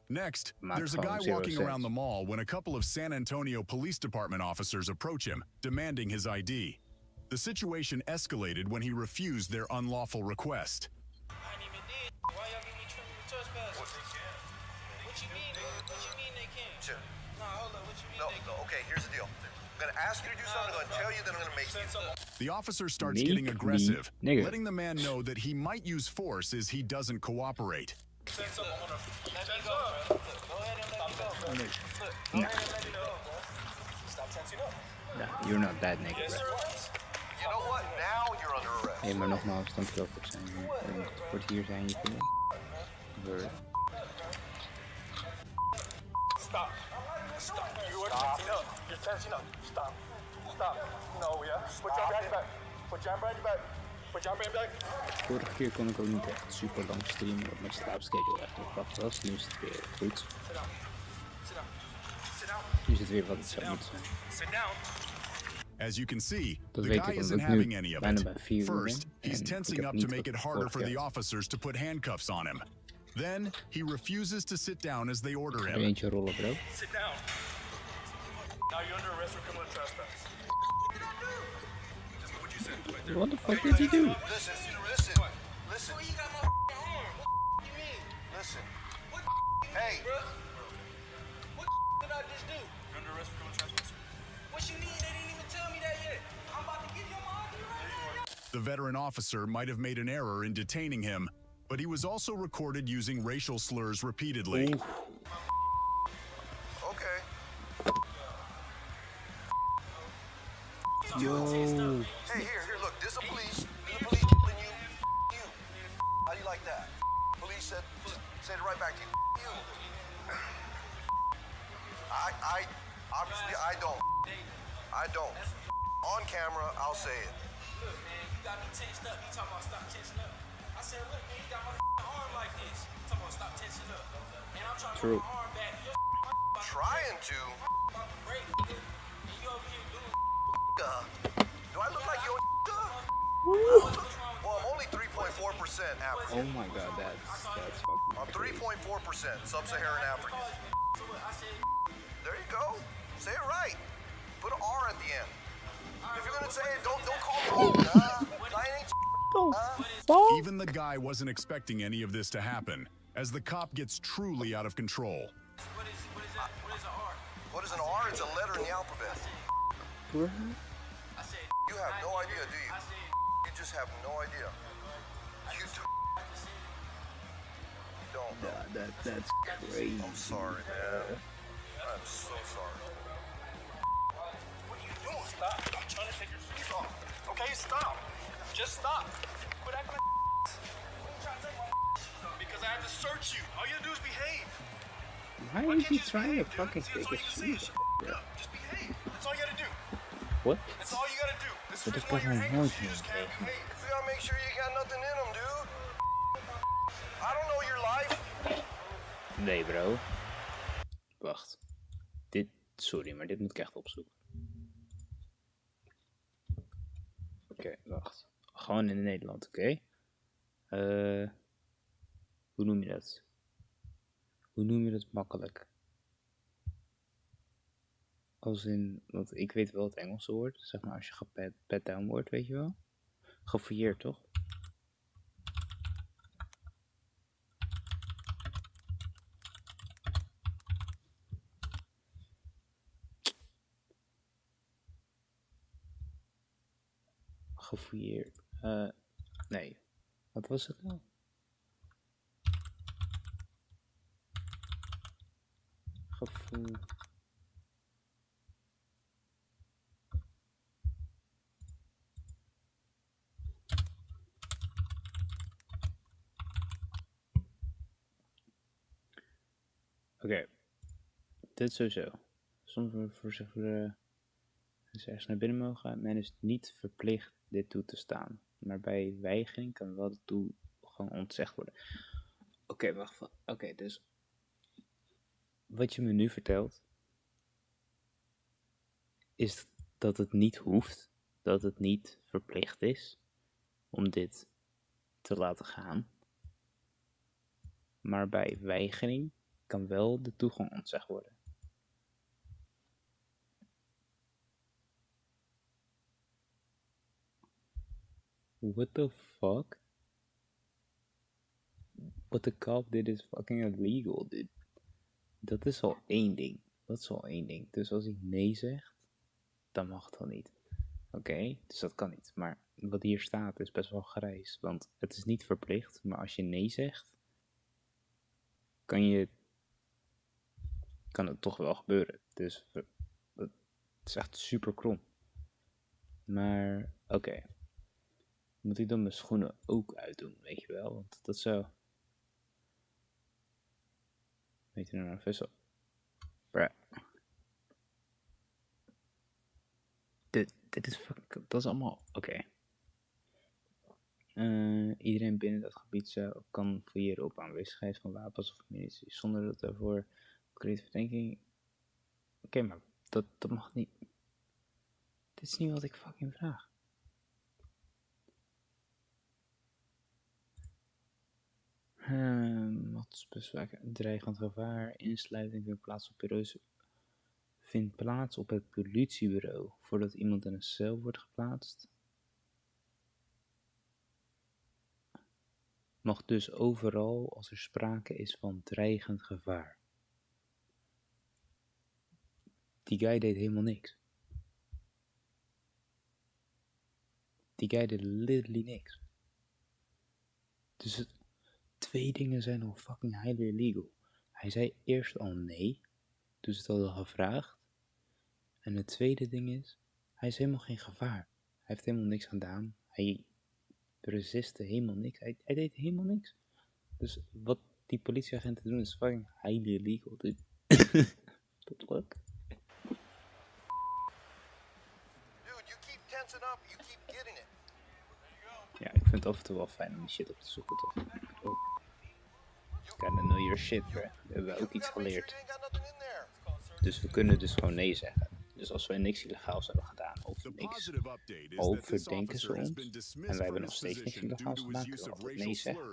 Next, maakt there's a gewoon guy zero walking sense. around the mall when a couple of San Antonio Police Department officers approach him, demanding his ID. The situation escalated when he refused their unlawful request. Why y'all give me criminal trespass? What you mean? What you mean they can't? No, hold up. What you mean they can't? Okay, here's the deal. I'm gonna ask you to do something, I'm gonna tell you, then I'm gonna make you. The officer starts Make getting me aggressive, nigga. letting the man know that he might use force as he doesn't cooperate. Let me go, bro. Go ahead and let me go, bro. Look, go ahead and let me go, bro. Stop tensing up. Nah, you're not that nigga, Yes, bro. sir. You know what? Now you're under arrest. Hey, maar nogmaals, dankjewel voor het zijn. Voor het hier zijn, je vrienden. Word. Stop. Stop. You are tensing up. You're tensing up. Stop. Stop. No, yeah. Put your hand back. Put your hand back. Put your hand back. Vorige keer kon ik ook niet echt super lang streamen, omdat mijn slaapschedule echt nog vast was. Nu is het weer goed. Sit down. Sit down. Sit down. Nu is het weer wat het zou moeten zijn. Sit down. As you can see, Dat the weet guy ik isn't omdat ik having nu any of bijna it. bij 4 uur First, ben he's en ik tensing heb up niet to make it wat harder vorig for the jaar. officers to put handcuffs on him. Then, he refuses to sit down as they order Er him. eentje rollen, bro. Sit down. Now you're under arrest for criminal trespass. Just what you said right there. What the fuck did he do? Listen. Listen. Well, you got my arm. What you mean? Listen. What Hey. bro? What did I just do? You're under arrest for criminal trespass. What you mean? They didn't even tell me that yet. I'm about to give you my ID right now. The veteran officer might have made an error in detaining him, but he was also recorded using racial slurs repeatedly. Okay. Yo. Hey, here, look, this is police. This is police telling you. How do you like that? Police said it right back to you. You. I obviously I don't. I don't. On camera, I'll say it. Look, man, you got me tensed up. You talking about stop tensing up. I said, look, man, you got my arm like this. You talking about stop tensing up. And I'm trying to True. put my arm back. You're Trying to. about to break, nigga. And you over here doing Do I look like your Well, I'm only 3.4% African. Oh my god, that's fucking I'm crazy. 3.4% Sub-Saharan African. There you go. Say it right. Put an R at the end. If you're gonna say it, don't call me old, I ain't Even the guy wasn't expecting any of this to happen, as the cop gets truly out of control. What is an R? What is an R? It's a letter in the alphabet. You have no idea, do you? You just have no idea. You don't know. That's crazy. I'm sorry, man. I'm so sorry. What are you doing? Stop. I'm trying to take your shoes off. Okay, stop. Just stop. Quit acting like What are you trying to take my shoes off? Because I have to search you. All you gotta do is behave. Why are you trying to fucking take his shoes off, bro? Just behave. That's all you gotta do. What? That's all you gotta do. This Dat is is why toch you're een hanging. mooi You just can't behave. You gotta make sure you got nothing in them, dude. I don't know your life. Nee, bro. Wacht. Sorry, maar dit moet ik echt opzoeken. Oké, wacht. Gewoon in Nederland, oké? Hoe noem je dat? Hoe noem je dat makkelijk? Als in, want ik weet wel het Engelse woord. Zeg maar als je pat down wordt, weet je wel? Gefouilleerd, toch? Gefouilleerd. Nee. Wat was het nou? Oké. Dit sowieso. Soms wordt voorzichtig Dus ergens naar binnen mogen. Men is niet verplicht dit toe te staan. Maar bij weigering kan wel de toegang ontzegd worden. Oké, wacht. Oké, dus wat je me nu vertelt is dat het niet hoeft, dat het niet verplicht is om dit te laten gaan. Maar bij weigering kan wel de toegang ontzegd worden. What the fuck? What the cop did is fucking illegal, dude. Dat is al één ding. Dat is al één ding. Dus als hij nee zegt, dan mag het wel niet. Oké, dus dat kan niet. Maar wat hier staat is best wel grijs. Want het is niet verplicht, maar als je nee zegt, kan het toch wel gebeuren. Dus het is echt super krom. Maar oké. Moet ik dan mijn schoenen ook uitdoen, weet je wel? Want dat zou... Weet je nou een vessel? Bruh. Dit is fucking... Dat is allemaal... Oké. Iedereen binnen dat gebied kan fouilleren op aanwezigheid van wapens of munitie zonder dat ervoor concrete verdenking... Oké, maar dat mag niet. Dit is niet wat ik fucking vraag. Wat bezwaken? Dreigend gevaar, insluiting vindt plaats op het politiebureau voordat iemand in een cel wordt geplaatst. Mag dus overal als er sprake is van dreigend gevaar. Die guy deed helemaal niks. Die guy deed literally niks. Dus twee dingen zijn al fucking highly illegal. Hij zei eerst al nee, toen ze het hadden gevraagd. En het tweede ding is, hij is helemaal geen gevaar. Hij heeft helemaal niks gedaan. Hij resiste helemaal niks. Hij deed helemaal niks. Dus wat die politieagenten doen is fucking highly illegal. Tot luck. Ja, ik vind het af en toe wel fijn om die shit op te zoeken, toch? Oh. Gotta know your shit, bro. We hebben ook iets geleerd. Dus we kunnen dus gewoon nee zeggen. Dus als wij niks illegaals hebben gedaan, of niks, al verdenken ze ons, en wij hebben nog steeds niks illegaals gedaan, kunnen we altijd nee zeggen.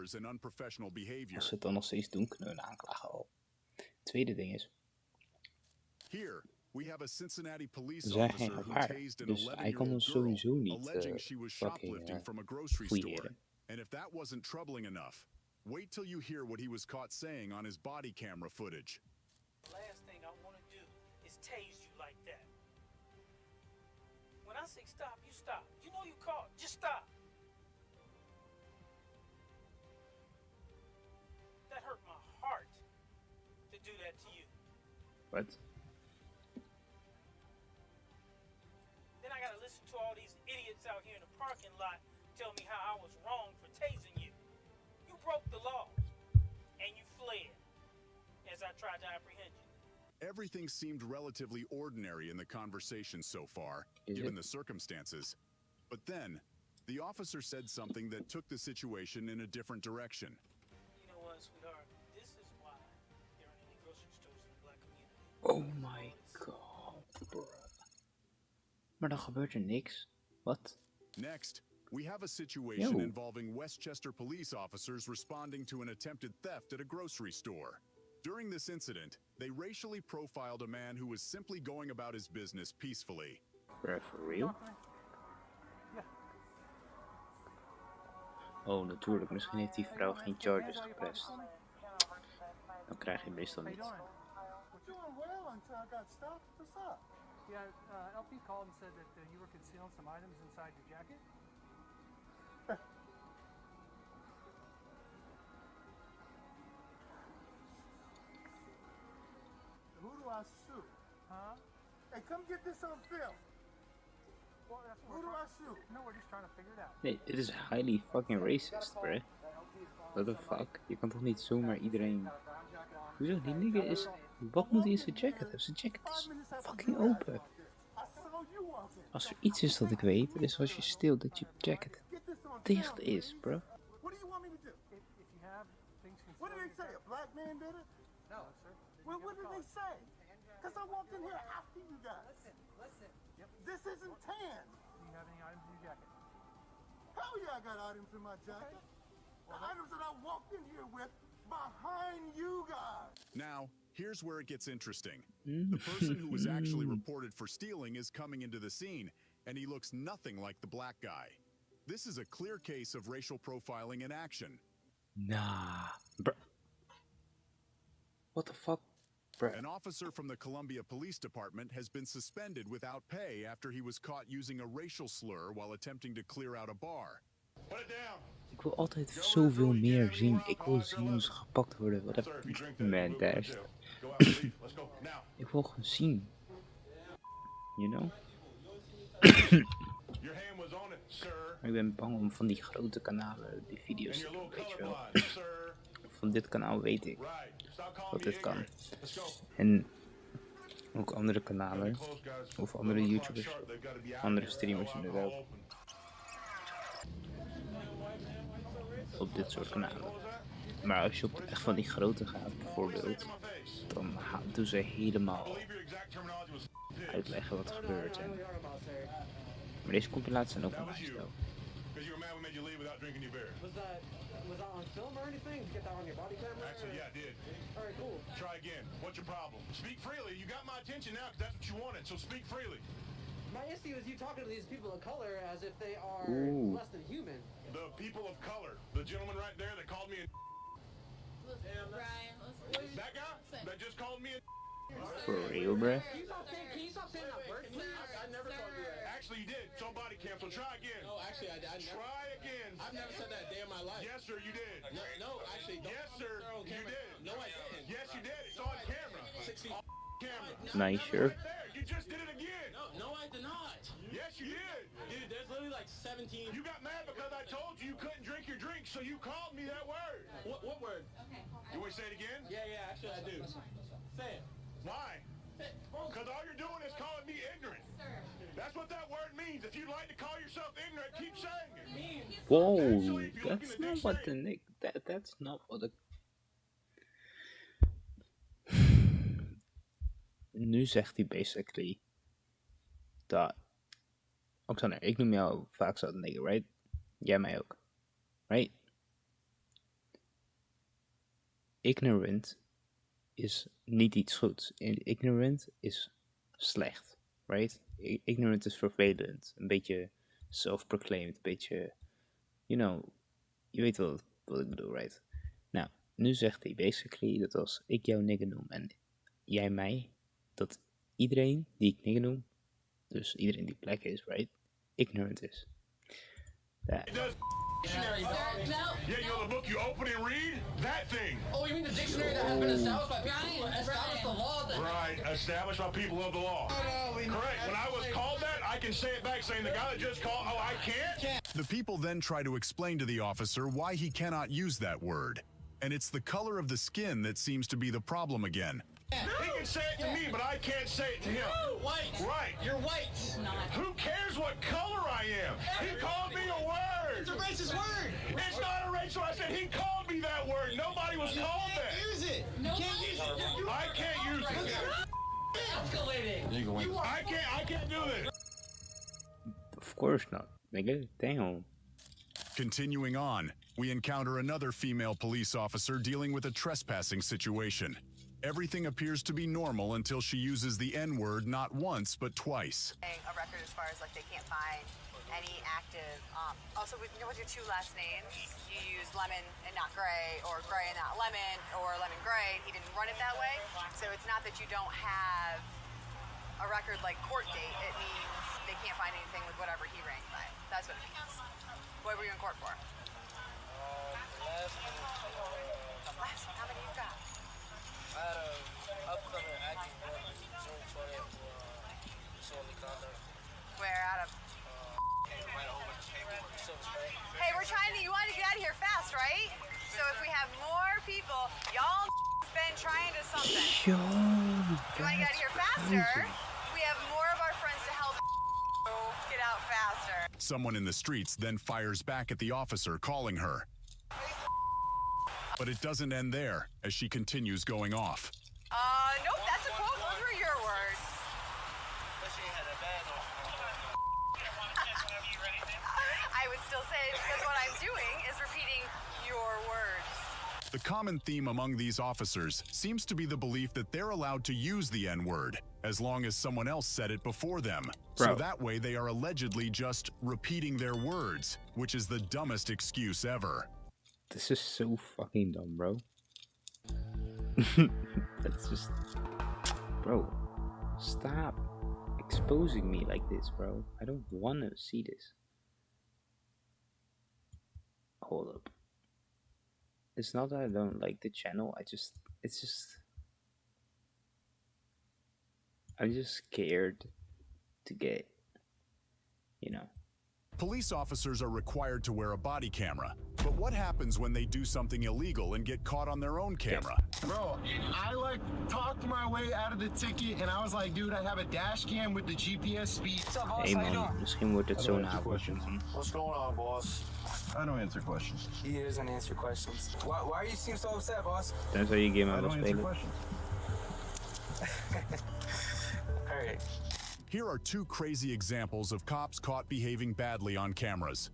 Als ze het dan nog steeds doen, kunnen we een aanklagen al. Het tweede ding is, we zijn geen gevaar, dus hij kan ons sowieso niet fucking fouilleren. And if that wasn't troubling enough, wait till you hear what he was caught saying on his body camera footage. The last thing I want to do is tase you like that. When I say stop, you stop. You know you caught. Just stop. That hurt my heart to do that to you. What? Then I gotta listen to all these idiots out here in the parking lot tell me how I was wrong for tasing you. You broke the law, and you fled as I tried to apprehend you. Everything seemed relatively ordinary in the conversation so far, given the circumstances. But then, the officer said something that took the situation in a different direction. You know what, sweetheart? This is why there aren't any grocery stores in the black community. Oh my god, bro. Maar dan gebeurt er niks. Wat? Next, we have a situation involving Westchester police officers responding to an attempted theft at a grocery store. During this incident, they racially profiled a man who was simply going about his business peacefully. For real? Oh, natuurlijk. Misschien heeft die vrouw geen charges geprest. Dan krijg je meestal niet. Yeah, LP called and said that you were concealing some items inside your jacket. Who do I sue? Huh? Hey, come get this on film. Well, that's what Who do I sue? No, we're just trying to figure it out. Nee, dit is highly fucking racist, bro. What the fuck? Je kan toch niet zomaar iedereen... Hoezo? Die nigger is... Wat moet hij in zijn jacket hebben? Zijn jacket is fucking open. Als er iets is dat ik weet, is als je steelt dat je jacket dicht is, bro. What do you want me to do? If you have things What did they say? A black man did it? No, sir. Well, what did they say? Because I walked in here after you guys. Listen. Yep. This isn't tan. Do you have any items in your jacket? Hell yeah, I got items in my jacket. The items that I walked in here with behind you guys. Now, here's where it gets interesting. The person who was actually reported for stealing is coming into the scene, and he looks nothing like the black guy. This is a clear case of racial profiling in action. Nah, bro. What the fuck, bro? An officer from the Columbia Police Department has been suspended without pay after he was caught using a racial slur while attempting to clear out a bar. Ik wil altijd zoveel meer zien. Ik wil zien hoe ze gepakt worden. Wat heb man dashed. Ik wil gewoon zien. You know? Maar ik ben bang om van die grote kanalen die video's te doen, weet je wel. Van dit kanaal weet ik dat dit kan. En ook andere kanalen of andere YouTubers, andere streamers inderdaad. Op dit soort kanalen. Maar als je op echt van die grote gaat bijvoorbeeld, dan doen ze helemaal uitleggen wat er gebeurt. Maar deze compilaties zijn ook wel nice though. Was that on film or anything? Did you get that on your body camera? Actually, yeah, I did. Alright, cool. Try again. What's your problem? Speak freely. You got my attention now because that's what you wanted, so speak freely. My issue is you talking to these people of color as if they are less than human. The people of color. The gentleman right there that called me a Ryan, that guy that just called me a For real, bruh? Can you stop saying that word, please? I never called you that. Actually, you did. It's on body cam, so try again. No, actually, I never. Try again. I've never said that a day in my life. Yes, sir, you did. No, actually, don't. Yes, sir, you did. No, I didn't. Yes, you did. It's on camera. 60. Camera. Nice, sure. Right there. You just did it again. No, I did not. Yes, you did. Dude, there's literally like 17. You got mad because I told you you couldn't drink your drink, so you called me that word. What word? You want to say it again? Yeah, actually I do. Say it. Why? Because all you're doing is calling me ignorant. That's what that word means. If you'd like to call yourself ignorant, keep saying it. Whoa, that's not what the Nick. That's not what the. Nu zegt hij basically dat. Oxander, ik noem jou vaak zo nigger, right? Jij mij ook, right? Ignorant is niet iets goeds. Ignorant is slecht, right? Ignorant is vervelend, een beetje self-proclaimed, een beetje, you know, je weet wel wat ik bedoel, right? Nou, nu zegt hij basically dat als ik jou nigger noem en jij mij, dat iedereen die ik nigger noem, dus iedereen die black is, right, ignorant is. That. Dictionary, dog. Yeah, you know the book you open and read? That thing. Oh, you mean the dictionary that has been established by people who established the law? Then? Right, established by people of the law. Correct. When I was called that, I can say it back saying the guy that just called, oh, I can't? The people then try to explain to the officer why he cannot use that word. And it's the color of the skin that seems to be the problem again. He can say it to me, but I can't say it to him. White. Right. You're white. Who cares what color I am? He called me a word. It's a racist word. It's not a racial. I said he called me that word. Nobody was called that. Use it. You can't use it. I can't use it. Escalating. I can't do this. Of course not, nigga. Damn. Continuing on, we encounter another female police officer dealing with a trespassing situation. Everything appears to be normal until she uses the N-word not once but twice. A record as far as like they can't find any active. Also, with your two last names, you use Lemon and not Gray, or Gray and not Lemon, or Lemon Gray. He didn't run it that way, so it's not that you don't have a record like court date. It means they can't find anything with whatever he ran by. That's what it means. What were you in court for? Last one. How many you got? I had an upcoming acting board June 20th for disorderly conduct. Where out of? Right over the table. Hey, we're trying to. You want to get out of here fast, right? So if we have more people, y'all been trying to something. Yo, You want to get out of here faster? We have more of our friends to help. out faster. Someone in the streets then fires back at the officer, calling her. But it doesn't end there, as she continues going off. Nope, that's a quote. Those were your words. I would still say it because what I'm doing is repeating your words. The common theme among these officers seems to be the belief that they're allowed to use the N-word as long as someone else said it before them. So that way they are allegedly just repeating their words, which is the dumbest excuse ever. This is so fucking dumb, bro. That's just... Bro, stop exposing me like this, bro. I don't want to see this. Hold up. It's not that I don't like the channel, I'm just scared to get, you know. Police officers are required to wear a body camera, but what happens when they do something illegal and get caught on their own camera? Bro, I like talked my way out of the ticket and I was like, dude, I have a dash cam with the GPS speed. Hey man, misschien wordt het zo'n avond. What's going on, boss? I don't answer questions. He doesn't answer questions. Why you seem so upset, boss? Tenzij je game aan wil I don't answer spelen. questions. All right. Here are two crazy examples of cops caught behaving badly on cameras.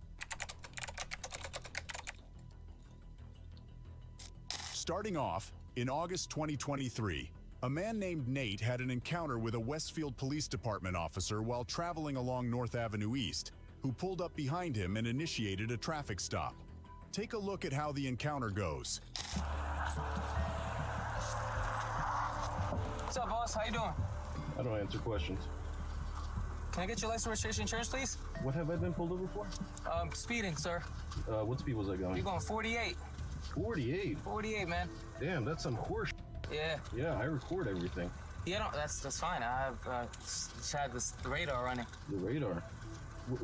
Starting off, in August 2023, a man named Nate had an encounter with a Westfield Police Department officer while traveling along North Avenue East, who pulled up behind him and initiated a traffic stop. Take a look at how the encounter goes. What's up, boss? How you doing? I don't answer questions. Can I get your license, registration, insurance, please? What have I been pulled over for? Speeding, sir. What speed was I going? You're going 48. 48? 48, man. Damn, that's some horse. Yeah. Yeah, I record everything. Yeah, no, that's fine. I have just had the radar running. The radar?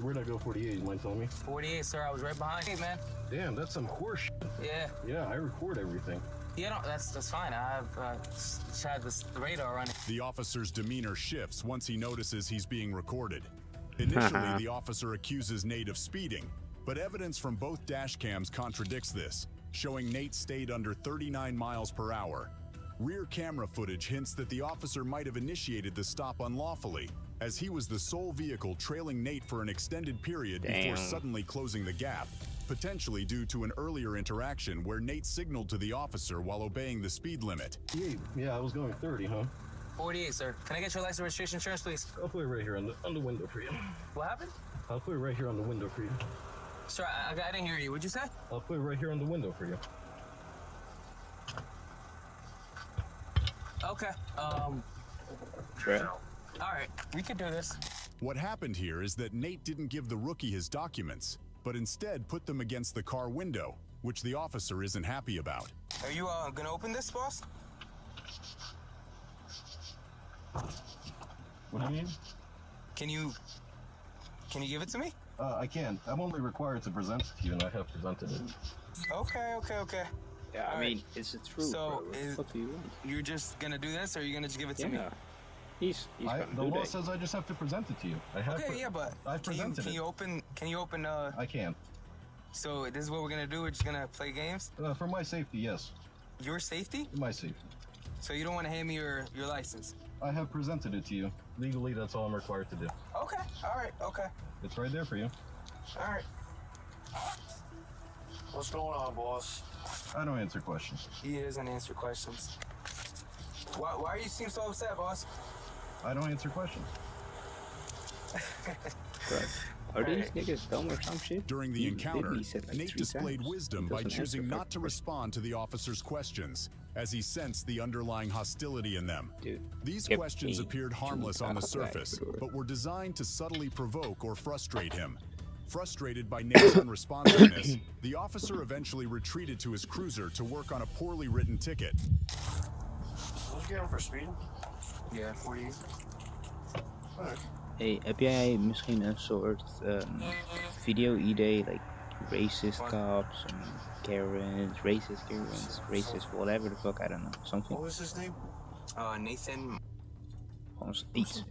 Where'd I go 48? You mind telling me? 48, sir. I was right behind you, man. Damn, that's some horse. Yeah. Yeah, I record everything. Yeah, no, that's fine. I have just had the radar running. The officer's demeanor shifts once he notices he's being recorded. Initially, the officer accuses Nate of speeding, but evidence from both dash cams contradicts this, showing Nate stayed under 39 miles per hour. Rear camera footage hints that the officer might have initiated the stop unlawfully, as he was the sole vehicle trailing Nate for an extended period before suddenly closing the gap, potentially due to an earlier interaction where Nate signaled to the officer while obeying the speed limit. Yeah, I was going 30, huh? 48, sir. Can I get your license, registration, insurance, please? I'll put it right here on the window for you. What happened? I'll put it right here on the window for you. Sir, I didn't hear you. What'd you say? I'll put it right here on the window for you. Okay. Sure. All right, we can do this. What happened here is that Nate didn't give the rookie his documents, but instead put them against the car window, which the officer isn't happy about. Are you gonna open this, boss? What do you mean? Can you give it to me? I can. I'm only required to present it to you, and I have presented it. Okay. Yeah, I mean, it's the truth. So, bro. What the fuck do you want? You're just gonna do this, or are you gonna just give it to me? Yeah. He's gonna The do law that. says I just have to present it to you. I have. Okay, yeah, but I've presented can it. you open? I can. So this is what we're gonna do. We're just gonna play games. For my safety, yes. Your safety? My safety. So you don't want to hand me your license? I have presented it to you. Legally, that's all I'm required to do. Okay. All right. Okay. It's right there for you. All right. What's going on, boss? I don't answer questions. He doesn't answer questions. Why you seem so upset, boss? I don't answer questions. Are these niggas dumb or some shit? During the He encounter, literally said like Nate 3 displayed times. wisdom He by doesn't choosing answer not to fucking respond to the officer's questions, as he sensed the underlying hostility in them. Dude, These kept questions being appeared harmless on the too bad, surface, bro. but were designed to subtly provoke or frustrate him. Frustrated by Nate's unresponsiveness, the officer eventually retreated to his cruiser to work on a poorly written ticket. Let's get him for speeding. Yeah, 48. Hey, heb jij misschien een soort video-idee, like racist cops and Karens, racist whatever the fuck, I don't know, something. What was his name? Nathan. Gewoon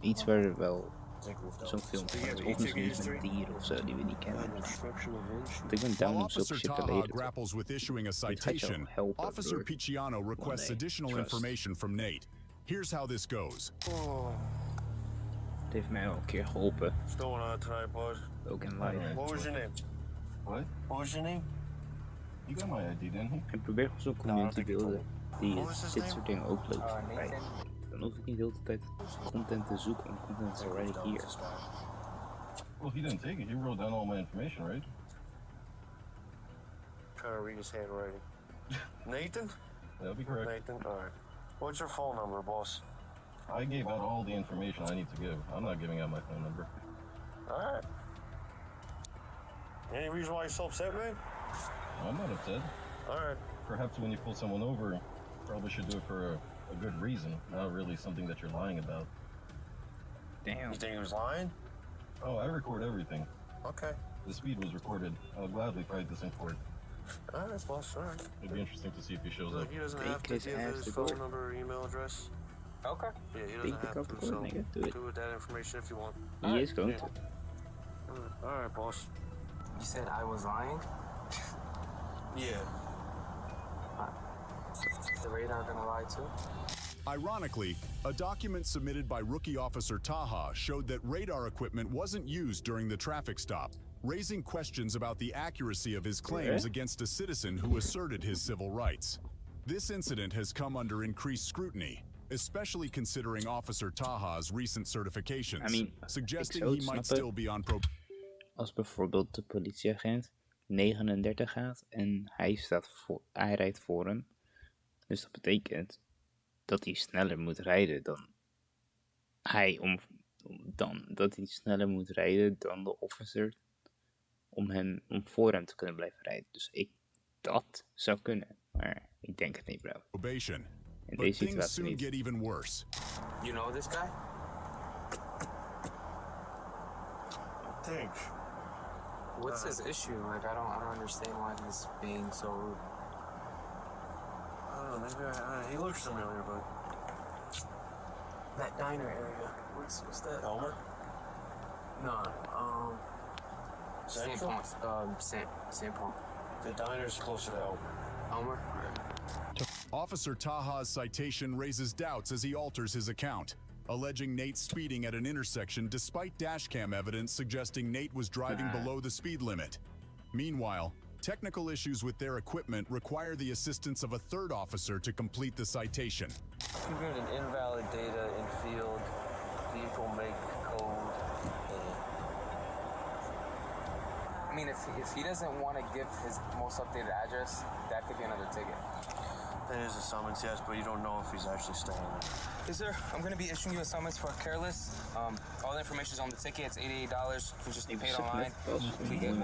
iets waar er wel Zo'n film. Of misschien iets met dieren of zo die we niet kennen. Want ik ben down While om zulke Officer shit te Taha lezen. grapples with issuing a Dit gaat jou citation, helpen, Officer broer. Picciano requests day. additional Trust. information from Nate. Here's how this goes. Het heeft mij al een keer geholpen. What's going on tonight, bud? Ook in live. What was your name? What? What was your name? You got my ID, didn't you? Ik probeer gewoon zo'n community beelden die What was his dit name? soort dingen uploadt. Nathan. Right. Dan hoef ik niet de hele tijd content te zoeken, want content is already here. Well, he didn't take it. He wrote down all my information, right? Trying to read his handwriting. Nathan? That'd be correct. Nathan, alright. What's your phone number, boss? I gave out all the information I need to give. I'm not giving out my phone number. Alright. Any reason why you're so upset, man? I'm not upset. Alright. Perhaps when you pull someone over, probably should do it for a good reason, not really something that you're lying about. Damn. You think he was lying? Oh, I record everything. Okay. The speed was recorded. I'll gladly fight this in court. Alright, boss, alright. It'd be interesting to see if he shows Look, up. he doesn't have to his give ass his to phone court. number or email address. Okay. Yeah, he Take doesn't the have cup to, to court, so nigga. Do it. do with that information if you want. He is going Yeah. to. Alright, boss. You said I was lying? Yeah. Is the radar gonna lie too? Ironically, a document submitted by Rookie Officer Taha showed that radar equipment wasn't used during the traffic stop, raising questions about the accuracy of his claims against a citizen who asserted his civil rights. This incident has come under increased scrutiny, especially considering Officer Taha's recent certifications, I mean, suggesting ik zou he het might snappen still be on probation. Als bijvoorbeeld de politieagent 39 gaat en hij rijdt voor hem. Dus dat betekent dat hij sneller moet rijden dan dat hij sneller moet rijden dan de officer om voor hem te kunnen blijven rijden. Dus dat zou kunnen, maar ik denk het niet, bro. Probation. In But deze things situatie soon niet. get even worse. You know this guy? Thanks. What's his issue? Like I don't understand why he's being so rude. I don't know, maybe he looks familiar, but... That diner area. What's that? Elmer? No, St. Central? Paul. St. Paul. The diner's closer to Elmer. Elmer? Officer Taha's citation raises doubts as he alters his account, alleging Nate speeding at an intersection despite dashcam evidence suggesting Nate was driving below the speed limit. Meanwhile, technical issues with their equipment require the assistance of a third officer to complete the citation. You got an invalid data in field, vehicle make, code. I mean, if he doesn't want to give his most updated address, that could be another ticket. That is a summons, yes, but you don't know if he's actually staying there. Yes, sir. I'm going to be issuing you a summons for careless. All the information is on the ticket. It's $88. You can just pay it online. We get,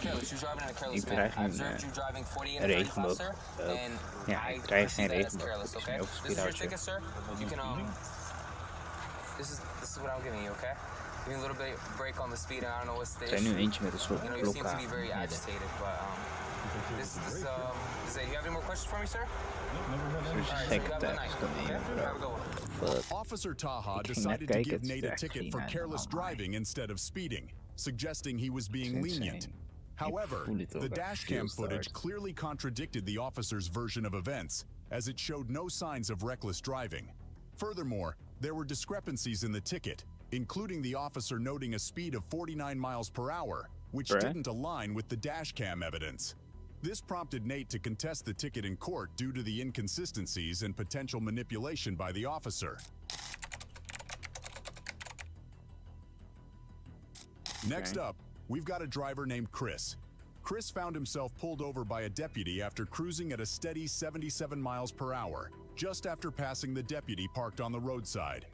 careless. You're driving in a careless manner. I observed you driving 48 and 35, sir. And I perceive that as careless, okay? This is your ticket, sir. You can, this is what I'm giving you, okay? Give me a little bit break on the speed, and I don't know what's the issue. Nu eentje met een soort You know, you seem to be blokka very midden. agitated, but, this is it. You have any more questions for me, sir? Officer Taha Ik ging net decided to kijken, give het Nate ziet a er ticket echt for clean uit careless allemaal. driving instead of speeding, suggesting he was being It's lenient. insane. However, voel het ook the echt dashcam veel footage sterk. clearly contradicted the officer's version of events, as it showed no signs of reckless driving. Furthermore, there were discrepancies in the ticket, including the officer noting a speed of 49 miles per hour, which Bruh. didn't align with the dashcam evidence. This prompted Nate to contest the ticket in court due to the inconsistencies and potential manipulation by the officer. Next up, we've got a driver named Chris. Chris found himself pulled over by a deputy after cruising at a steady 77 miles per hour, just after passing the deputy parked on the roadside.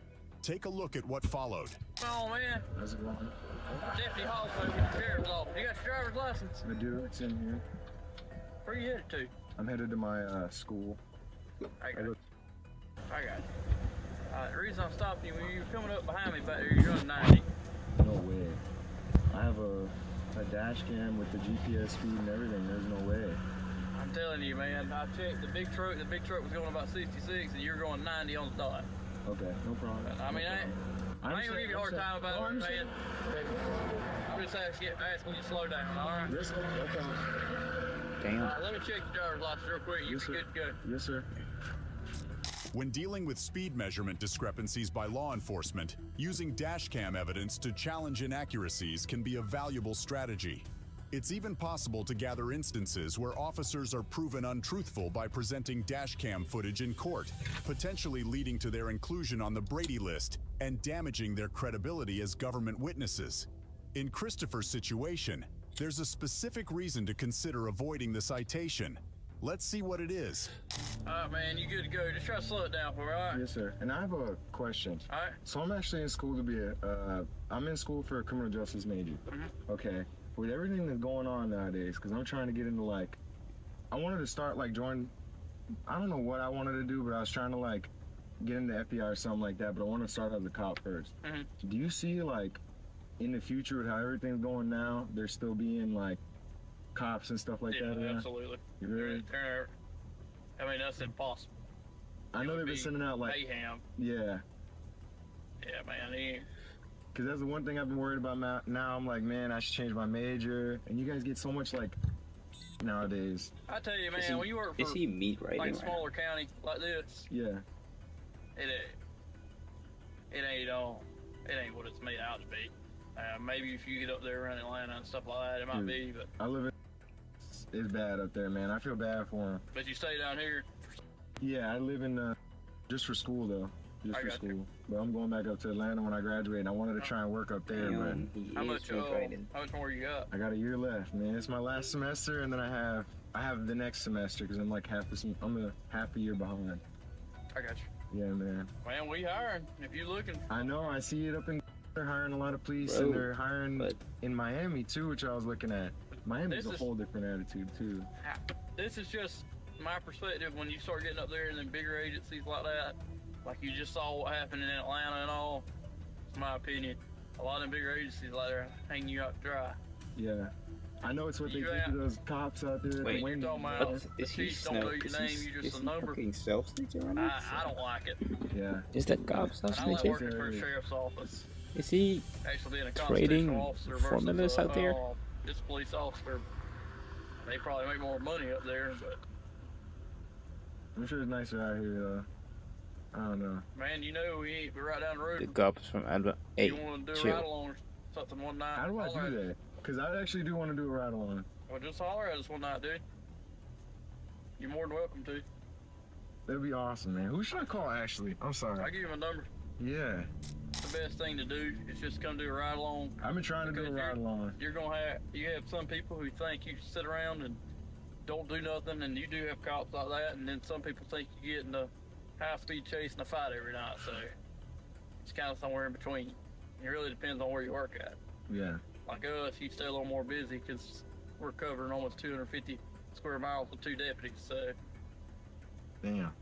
Take a look at what followed. Oh man. How's it going? Deputy Hall's moving the sheriff's office. You got your driver's license? I do. It's in here. Where you headed to? I'm headed to my school. I got it. The reason I'm stopping you, when you're coming up behind me back there, you're running 90. No way. I have a dash cam with the GPS speed and everything. There's no way. I'm telling you, man. I checked the big truck. The big truck was going about 66, and you're going 90 on the dot. Okay, no problem. I mean, I ain't gonna give you a hard time about it, man. I'm just asking you to slow down, alright? Yes, sir. Okay. Damn. Let me check your driver's license real quick. You're good to go. Yes, sir. When dealing with speed measurement discrepancies by law enforcement, using dashcam evidence to challenge inaccuracies can be a valuable strategy. It's even possible to gather instances where officers are proven untruthful by presenting dashcam footage in court, potentially leading to their inclusion on the Brady list and damaging their credibility as government witnesses. In Christopher's situation, there's a specific reason to consider avoiding the citation. Let's see what it is. Alright, man, you good to go. Just try to slow it down for me, alright? Yes, sir. And I have a question. Alright. So I'm actually in school to be I'm in school for a criminal justice major. Okay. With everything that's going on nowadays, because I'm trying to get into I wanted to start join, I don't know what I wanted to do, but I was trying to get into FBI or something like that, but I want to start as a cop first. Do you see in the future with how everything's going now, there's still being cops and stuff like that? Yeah, absolutely. You really? I mean, that's impossible. I know they've been sending out mayhem. Yeah. Yeah, man. Because that's the one thing I've been worried about now. I'm like, man, I should change my major. And you guys get so much nowadays. I tell you, man, when you work for smaller county like this, yeah, it ain't what it's made out to be. Maybe if you get up there around Atlanta and stuff like that, it might be. But I live in. It's bad up there, man. I feel bad for them. But you stay down here. Yeah, I live in just for school though. Just for school. But I'm going back up to Atlanta when I graduate, and I wanted to try and work up there. But how much more you got? I got a year left, man. It's my last semester, and then I have the next semester because I'm I'm half a year behind. I got you. Yeah, man. Man, we hiring. If you looking. I know. I see it up in. They're hiring a lot of police, and they're hiring in Miami too, which I was looking at. Miami's a whole different attitude too. This is just my perspective. When you start getting up there in them bigger agencies like that, like you just saw what happened in Atlanta and all, it's my opinion. A lot of them bigger agencies like they're hanging you out to dry. Yeah. I know it's what they do to those cops out there. Wait, you're talking about the chief don't know your name, you're just a number. I don't like it. Yeah. Is that cops I like working for a sheriff's office. Is he actually being a trading officer formulas out there? Just a police officer. They probably make more money up there, but I'm sure it's nicer out here though. I don't know. Man, you know we're right down the road. The cops from Adva. Hey, you want to do a chill. ride along or something one night? How do I do that? Because I actually do want to do a ride along. Well, just holler at us one night, dude. You're more than welcome to. That'd be awesome, man. Who should I call, Ashley? I'm sorry. I'll give you my number. Yeah. The best thing to do is just come do a ride along. I've been trying to do a ride along. You have some people who think you just sit around and don't do nothing, and you do have cops like that, and then some people think you get in a high-speed chase and a fight every night, so it's kind of somewhere in between. It really depends on where you work at. Yeah. Like us, you stay a little more busy because we're covering almost 250 square miles with 2 deputies, so. Damn.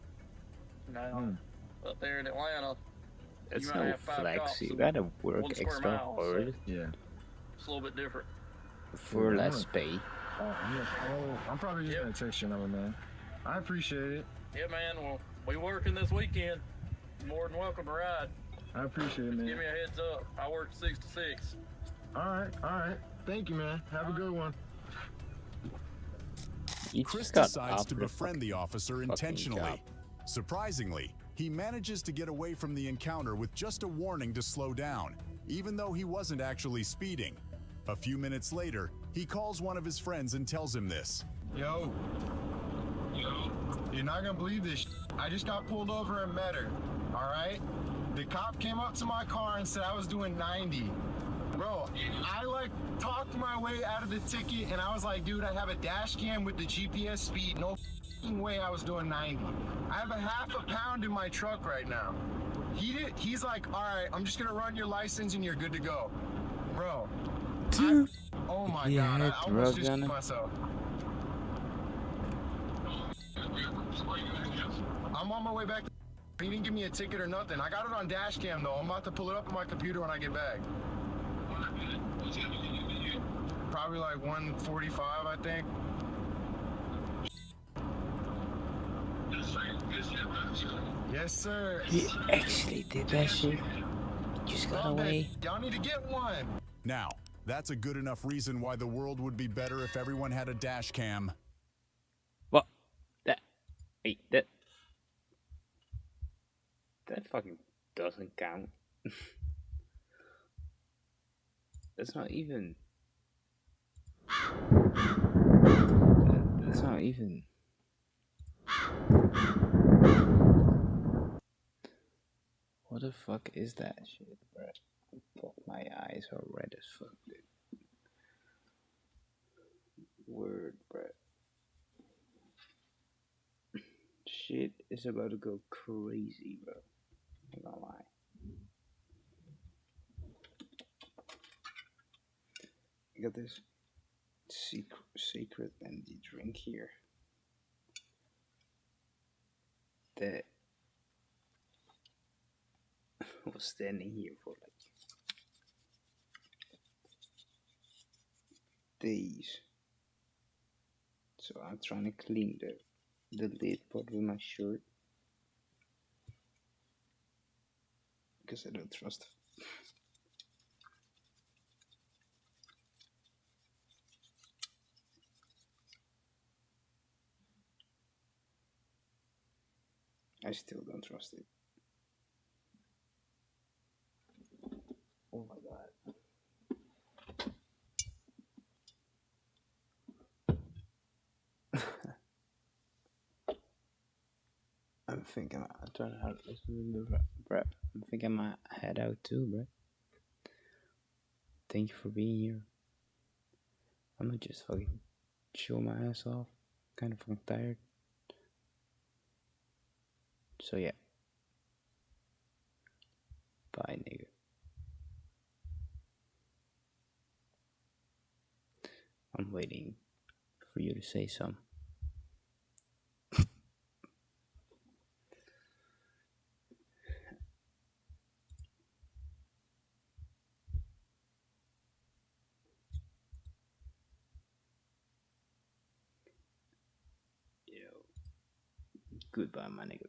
Now, up there in Atlanta, that's you might no have 5 flex. cops You gotta work 1 square extra mile, hard. Yeah. It's a little bit different. For less pay. I'm probably just gonna text your number, man. I appreciate it. Yeah, man. Well, we working this weekend. You're more than welcome to ride. I appreciate it, man. Give me a heads up. I work 6 to 6. All right. Thank you, man. Have a good one. Chris decides to befriend the officer intentionally. Surprisingly, he manages to get away from the encounter with just a warning to slow down, even though he wasn't actually speeding. A few minutes later, he calls one of his friends and tells him this. Yo, you're not gonna believe this. I just got pulled over and met her, all right? The cop came up to my car and said I was doing 90. Bro, I talked my way out of the ticket, and I was like, dude, I have a dash cam with the GPS speed. No way I was doing 90. I have a half a pound in my truck right now. He's like, all right, I'm just gonna run your license and you're good to go. Bro, oh my God, I almost just shit myself. I'm on my way back. He didn't give me a ticket or nothing. I got it on dash cam though. I'm about to pull it up on my computer when I get back. Probably like 145, I think. Yes, sir. He actually did that shit. just got away. Y'all need to get one. Now, that's a good enough reason why the world would be better if everyone had a dash cam. What? Wait, that fucking doesn't count. That's not even. That's not even. What the fuck is that shit, bruh? Fuck, my eyes are red as fuck, dude. Word, bruh. Shit is about to go crazy, bro. I'm not gonna lie. I got this sacred energy drink here that was standing here for like days. So I'm trying to clean the lid part of my shirt because I don't trust it. I still don't trust it. Oh my god. I'm thinking I'm trying to have this rap. I'm thinking I might head out too, bro. Thank you for being here. I'm gonna just fucking chill my ass off. Kind of fucking tired. So yeah. Bye, nigga. I'm waiting for you to say something. Goodbye, my nigga.